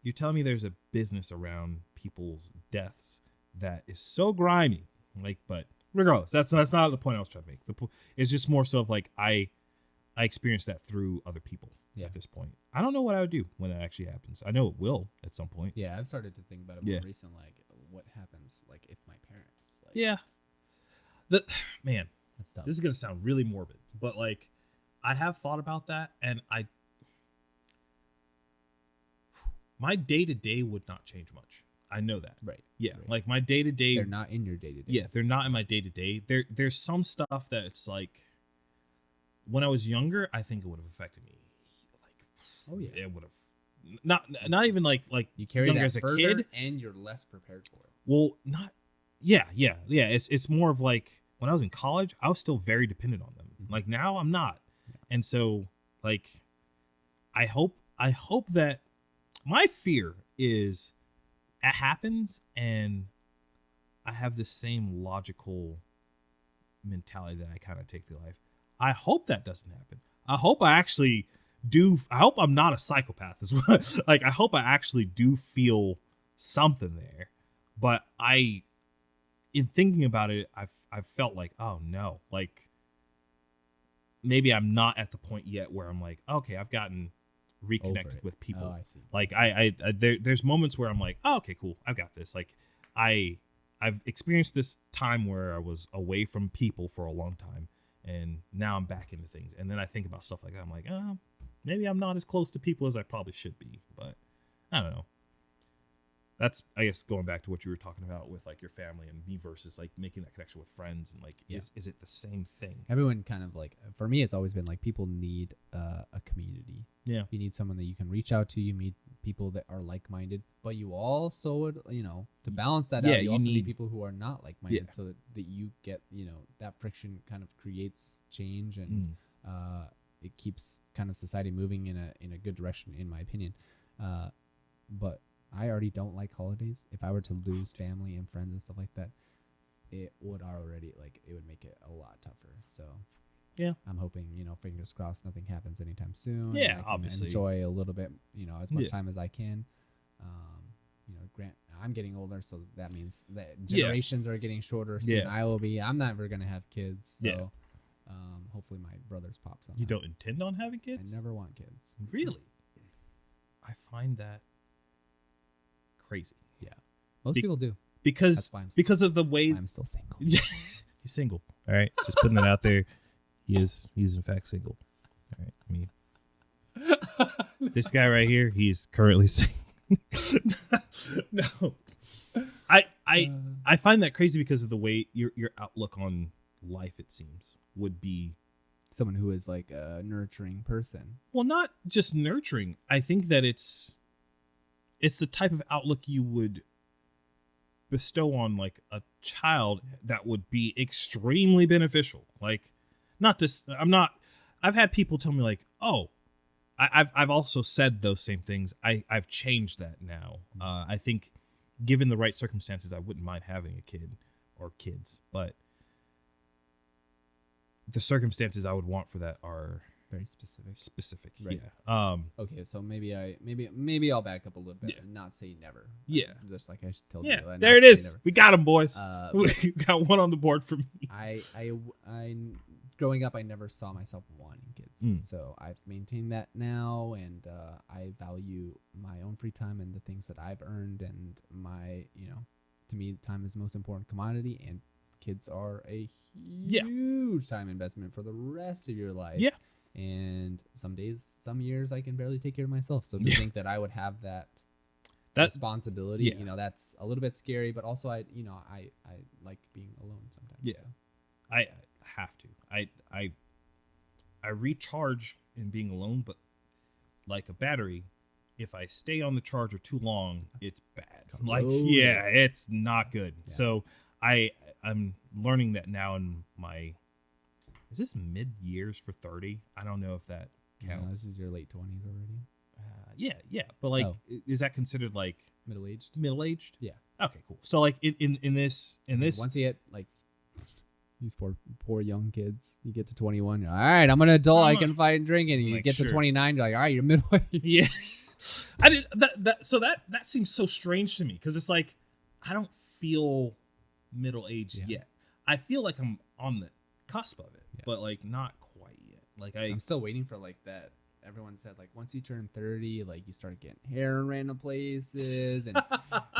you're telling me there's a business around people's deaths that is so grimy, like, but. Regardless, that's not the point I was trying to make. It's just more so of like I experienced that through other people at this point. I don't know what I would do when that actually happens. I know it will at some point. Yeah, I've started to think about it more recently. Like, what happens like if my parents? Like, That's tough. This is gonna sound really morbid, but like I have thought about that, and my day-to-day would not change much. I know that. Right. Yeah. Right. Like my day-to-day. They're not in your day-to-day. Yeah, they're not in my day-to-day. There's some stuff that it's like when I was younger, I think it would have affected me. Like, it would have not even like you carry younger that as a further kid, and you're less prepared for it. Well, not. Yeah. It's more of like when I was in college, I was still very dependent on them. Mm-hmm. Like now, I'm not, and so like I hope that my fear is it happens and I have the same logical mentality that I kind of take through life. I hope that doesn't happen. I hope I actually do. I hope I'm not a psychopath as well. Like, I hope I actually do feel something there. But in thinking about it, I've felt like, oh no, like maybe I'm not at the point yet where I'm like, okay, I've gotten reconnected with people. Oh, I see. Like there's moments where I'm like, oh, okay, cool, I've got this. Like I've experienced this time where I was away from people for a long time, and now I'm back into things. And then I think about stuff like that. I'm like, oh, maybe I'm not as close to people as I probably should be. But I don't know. That's, I guess, going back to what you were talking about with like your family and me versus like making that connection with friends and like, is it the same thing? Everyone kind of like, for me, it's always been like people need a community. Yeah. You need someone that you can reach out to. You meet people that are like-minded, but you also would, to balance that out, you also need people who are not like-minded, so that you get, that friction kind of creates change, and it keeps kind of society moving in a good direction, in my opinion. But I already don't like holidays. If I were to lose family and friends and stuff like that, it would make it a lot tougher. So yeah, I'm hoping, fingers crossed, nothing happens anytime soon. Yeah, I can obviously enjoy a little bit, as much time as I can. I'm getting older, so that means that generations are getting shorter. Soon I'm never gonna have kids. So hopefully my brothers pops on. You don't intend on having kids? I never want kids. Really? I find that crazy. Yeah, most people do because of the way I'm still single. He's single. All right, just putting that out there. He's in fact single. All right, this guy right here, he's currently single. No, I find that crazy because of the way your outlook on life, it seems, would be someone who is like a nurturing person. Well, not just nurturing. I think that it's the type of outlook you would bestow on like a child that would be extremely beneficial. Like, I've had people tell me like, oh, I've also said those same things. I've changed that now. I think given the right circumstances, I wouldn't mind having a kid or kids, but the circumstances I would want for that are very specific. Right. Yeah. Okay, so maybe I'll back up a little bit and not say never. Yeah. Just like I told you. Yeah. There it is. We got him, boys. We got one on the board for me. I growing up, I never saw myself wanting kids. So I've maintained that now, and I value my own free time and the things that I've earned, and my, to me, time is the most important commodity, and kids are a huge time investment for the rest of your life. Yeah. And some years, I can barely take care of myself. So to think that I would have that responsibility, that's a little bit scary, but also I like being alone sometimes. Yeah. So. I have to. I recharge in being alone, but like a battery, if I stay on the charger too long, it's bad. It's not good. Yeah. So I'm learning that now in my, is this mid years for 30? I don't know if that counts. No, this is your late 20s already. Yeah. But like, is that considered like middle-aged? Middle-aged? Yeah. Okay, cool. So like in this, once you get like these poor young kids, you get to 21, you're like, all right, I'm an adult, I can fight and drink, and you get to 29, you're like, all right, you're middle-aged. Yeah. I did that. So that seems so strange to me, because it's like I don't feel middle-aged yet. I feel like I'm on the cusp of it, but like not quite yet. Like I'm still waiting for like that. Everyone said like once you turn 30, like you start getting hair in random places and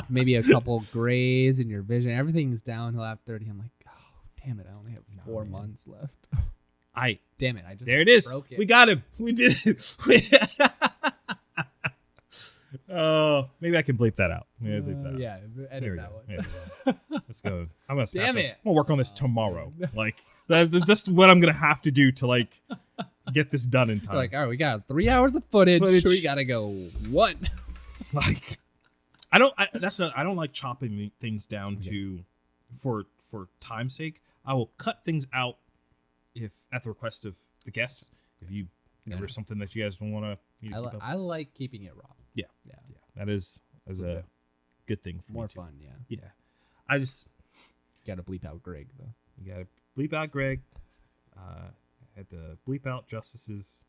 maybe a couple grays in your vision. Everything's downhill after 30. I'm like, oh damn it, I only have 4 months left. Damn it, I just there it is. Broke it. We got him. We did it. Oh, maybe I can bleep that out. Edit that one. Yeah. Let's go. I'm gonna Damn it. I'm gonna work on this tomorrow. Like that's what I'm gonna have to do to like get this done in time. Like, all right, we got 3 hours of footage. We gotta go one. Like, I don't like chopping things down to for time's sake. I will cut things out if at the request of the guests. If you there's something that you guys want to. I like keeping it raw. Yeah. That is a good thing for more me too. fun. Yeah. Yeah. I just Got to bleep out Greg though. you gotta bleep out Greg. Had to bleep out Justice's.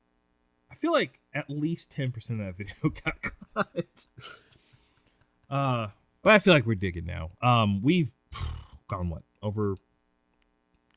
I feel like at least 10% of that video got cut. But I feel like we're digging now. We've gone over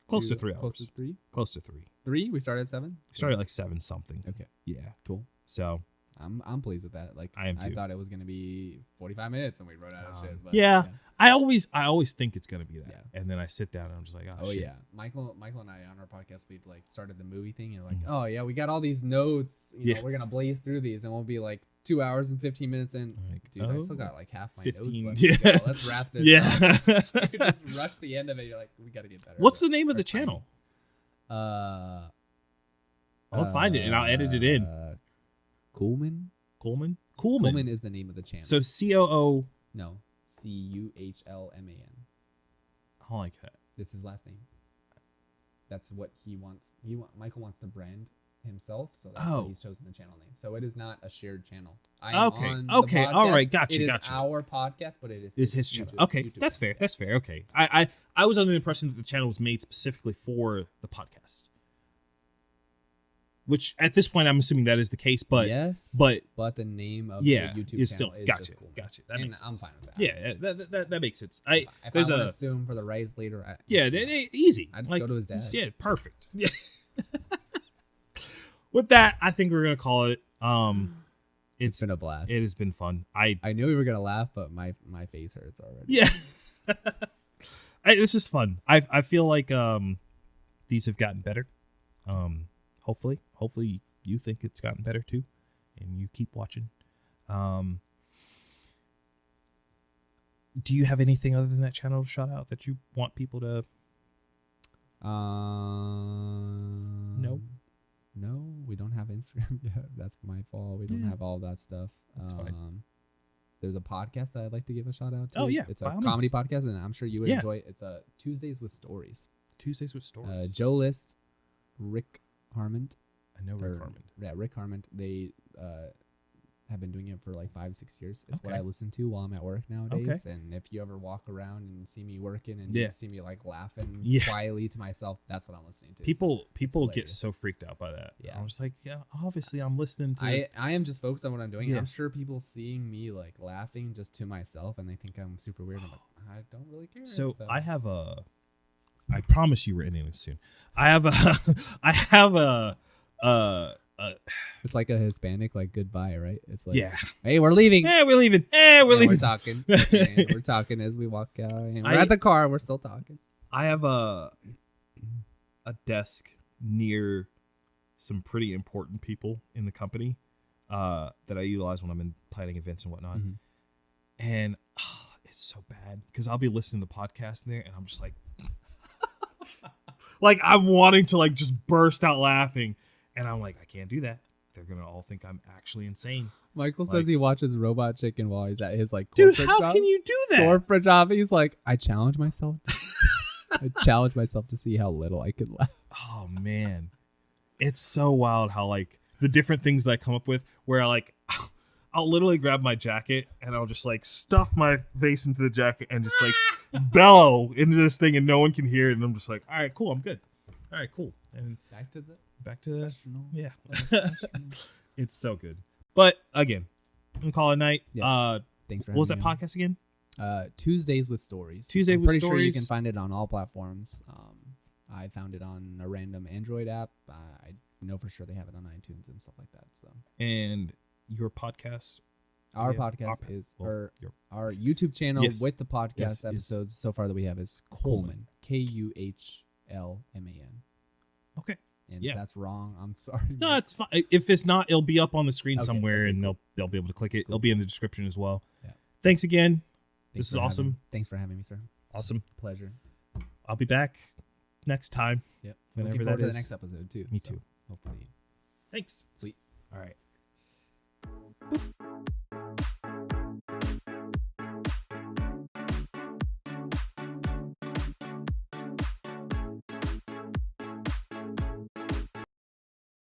close to 3 hours. Close to 3. Close to 3. 3. We started at 7. We started at like 7 something. Okay. Yeah. Cool. So I'm pleased with that. Like I am too. I thought it was gonna be 45 minutes and we run out of shit. But yeah. I always think it's gonna be that, Yeah. and then I sit down and I'm just like, oh shit. yeah, Michael and I on our podcast we've like started the movie thing and like oh yeah we got all these notes. You know, we're gonna blaze through these and we'll be like 2 hours and 15 minutes in. Like, dude, I still got like half my 15, notes left. yeah. Let's wrap this. Yeah. up. You just rush the end of it. You're like we gotta get better. What's the name of the channel? I'll find it and I'll edit it in. Coolman. Coolman is the name of the channel. So COO. No, CUHLMAN. I like that. That's his last name. That's what he wants. Michael wants to brand himself, so that's what he's chosen the channel name. So it is not a shared channel. Okay. All right. Gotcha. It is our podcast, but it is his channel. YouTube, Okay, YouTube that's fair. That's fair. Okay. I was under the impression that the channel was made specifically for the podcast. Which at this point I'm assuming that is the case, but yes, but the name of yeah, the YouTube it's channel still is gotcha. just cool. Gotcha. That makes sense. I'm fine with that. Yeah, that makes sense. If I want to assume for the rights later, easy. I just go to his dad. Yeah, perfect. Yeah. With that, I think we're gonna call it. It's been a blast. It has been fun. I knew we were gonna laugh, but my face hurts already. Yeah. This is fun. I feel like these have gotten better. Hopefully you think it's gotten better too, and you keep watching. Do you have anything other than that channel to shout out that you want people to? No, we don't have Instagram yet. That's my fault. We don't have all that stuff. That's fine. There's a podcast that I'd like to give a shout out to. Oh yeah, it's a comedy podcast, and I'm sure you would enjoy it. It's Tuesdays with Stories. Tuesdays with Stories. Joe List, Rick Harmond. I know Rick Harmond. Yeah, Rick Harmond. They have been doing it for like 5-6 years. It's what I listen to while I'm at work nowadays. Okay. And if you ever walk around and see me working and you see me like laughing quietly to myself, that's what I'm listening to. People get so freaked out by that. Yeah. I'm just like, obviously I'm listening to I am just focused on what I'm doing. Yeah. I'm sure people seeing me like laughing just to myself and they think I'm super weird. I'm like, I don't really care. So I have I promise you we're ending this soon. I have a it's like a Hispanic like goodbye, right? It's like hey, we're leaving. We're leaving. We're leaving. We're talking. We're talking as we walk out. And we're at the car. We're still talking. I have a desk near some pretty important people in the company that I utilize when I'm in planning events and whatnot. Mm-hmm. And it's so bad because I'll be listening to podcasts in there and I'm just like, like I'm wanting to like just burst out laughing. And I'm like, I can't do that. They're going to all think I'm actually insane. Michael says he watches Robot Chicken while he's at his like corporate job. Dude, how can you do that? Corporate job. He's like, I challenge myself. To see how little I can laugh. Oh, man. It's so wild how like the different things that I come up with where I'll literally grab my jacket and I'll just like stuff my face into the jacket and just like bellow into this thing and no one can hear it. And I'm just like, all right, cool. I'm good. All right, cool. And back to the yeah. It's so good. But again, I'm gonna call it a night. Yeah. Thanks for having me. What was that podcast again? Tuesdays with Stories. I'm pretty sure you can find it on all platforms. I found it on a random Android app. I know for sure they have it on iTunes and stuff like that. So. And your podcast? Our podcast is our YouTube channel with the podcast episodes so far that we have is Coleman. KUHLMAN. Okay. And that's wrong. I'm sorry. No, it's fine. If it's not, it'll be up on the screen somewhere, and they'll be able to click it. Cool. It'll be in the description as well. Yeah. Thanks again. This is awesome. Thanks for having me, sir. Awesome. Pleasure. I'll be back next time. Yep. Whenever Looking forward to the next episode too. Me too. Hopefully. Thanks. Sweet. All right. Boop.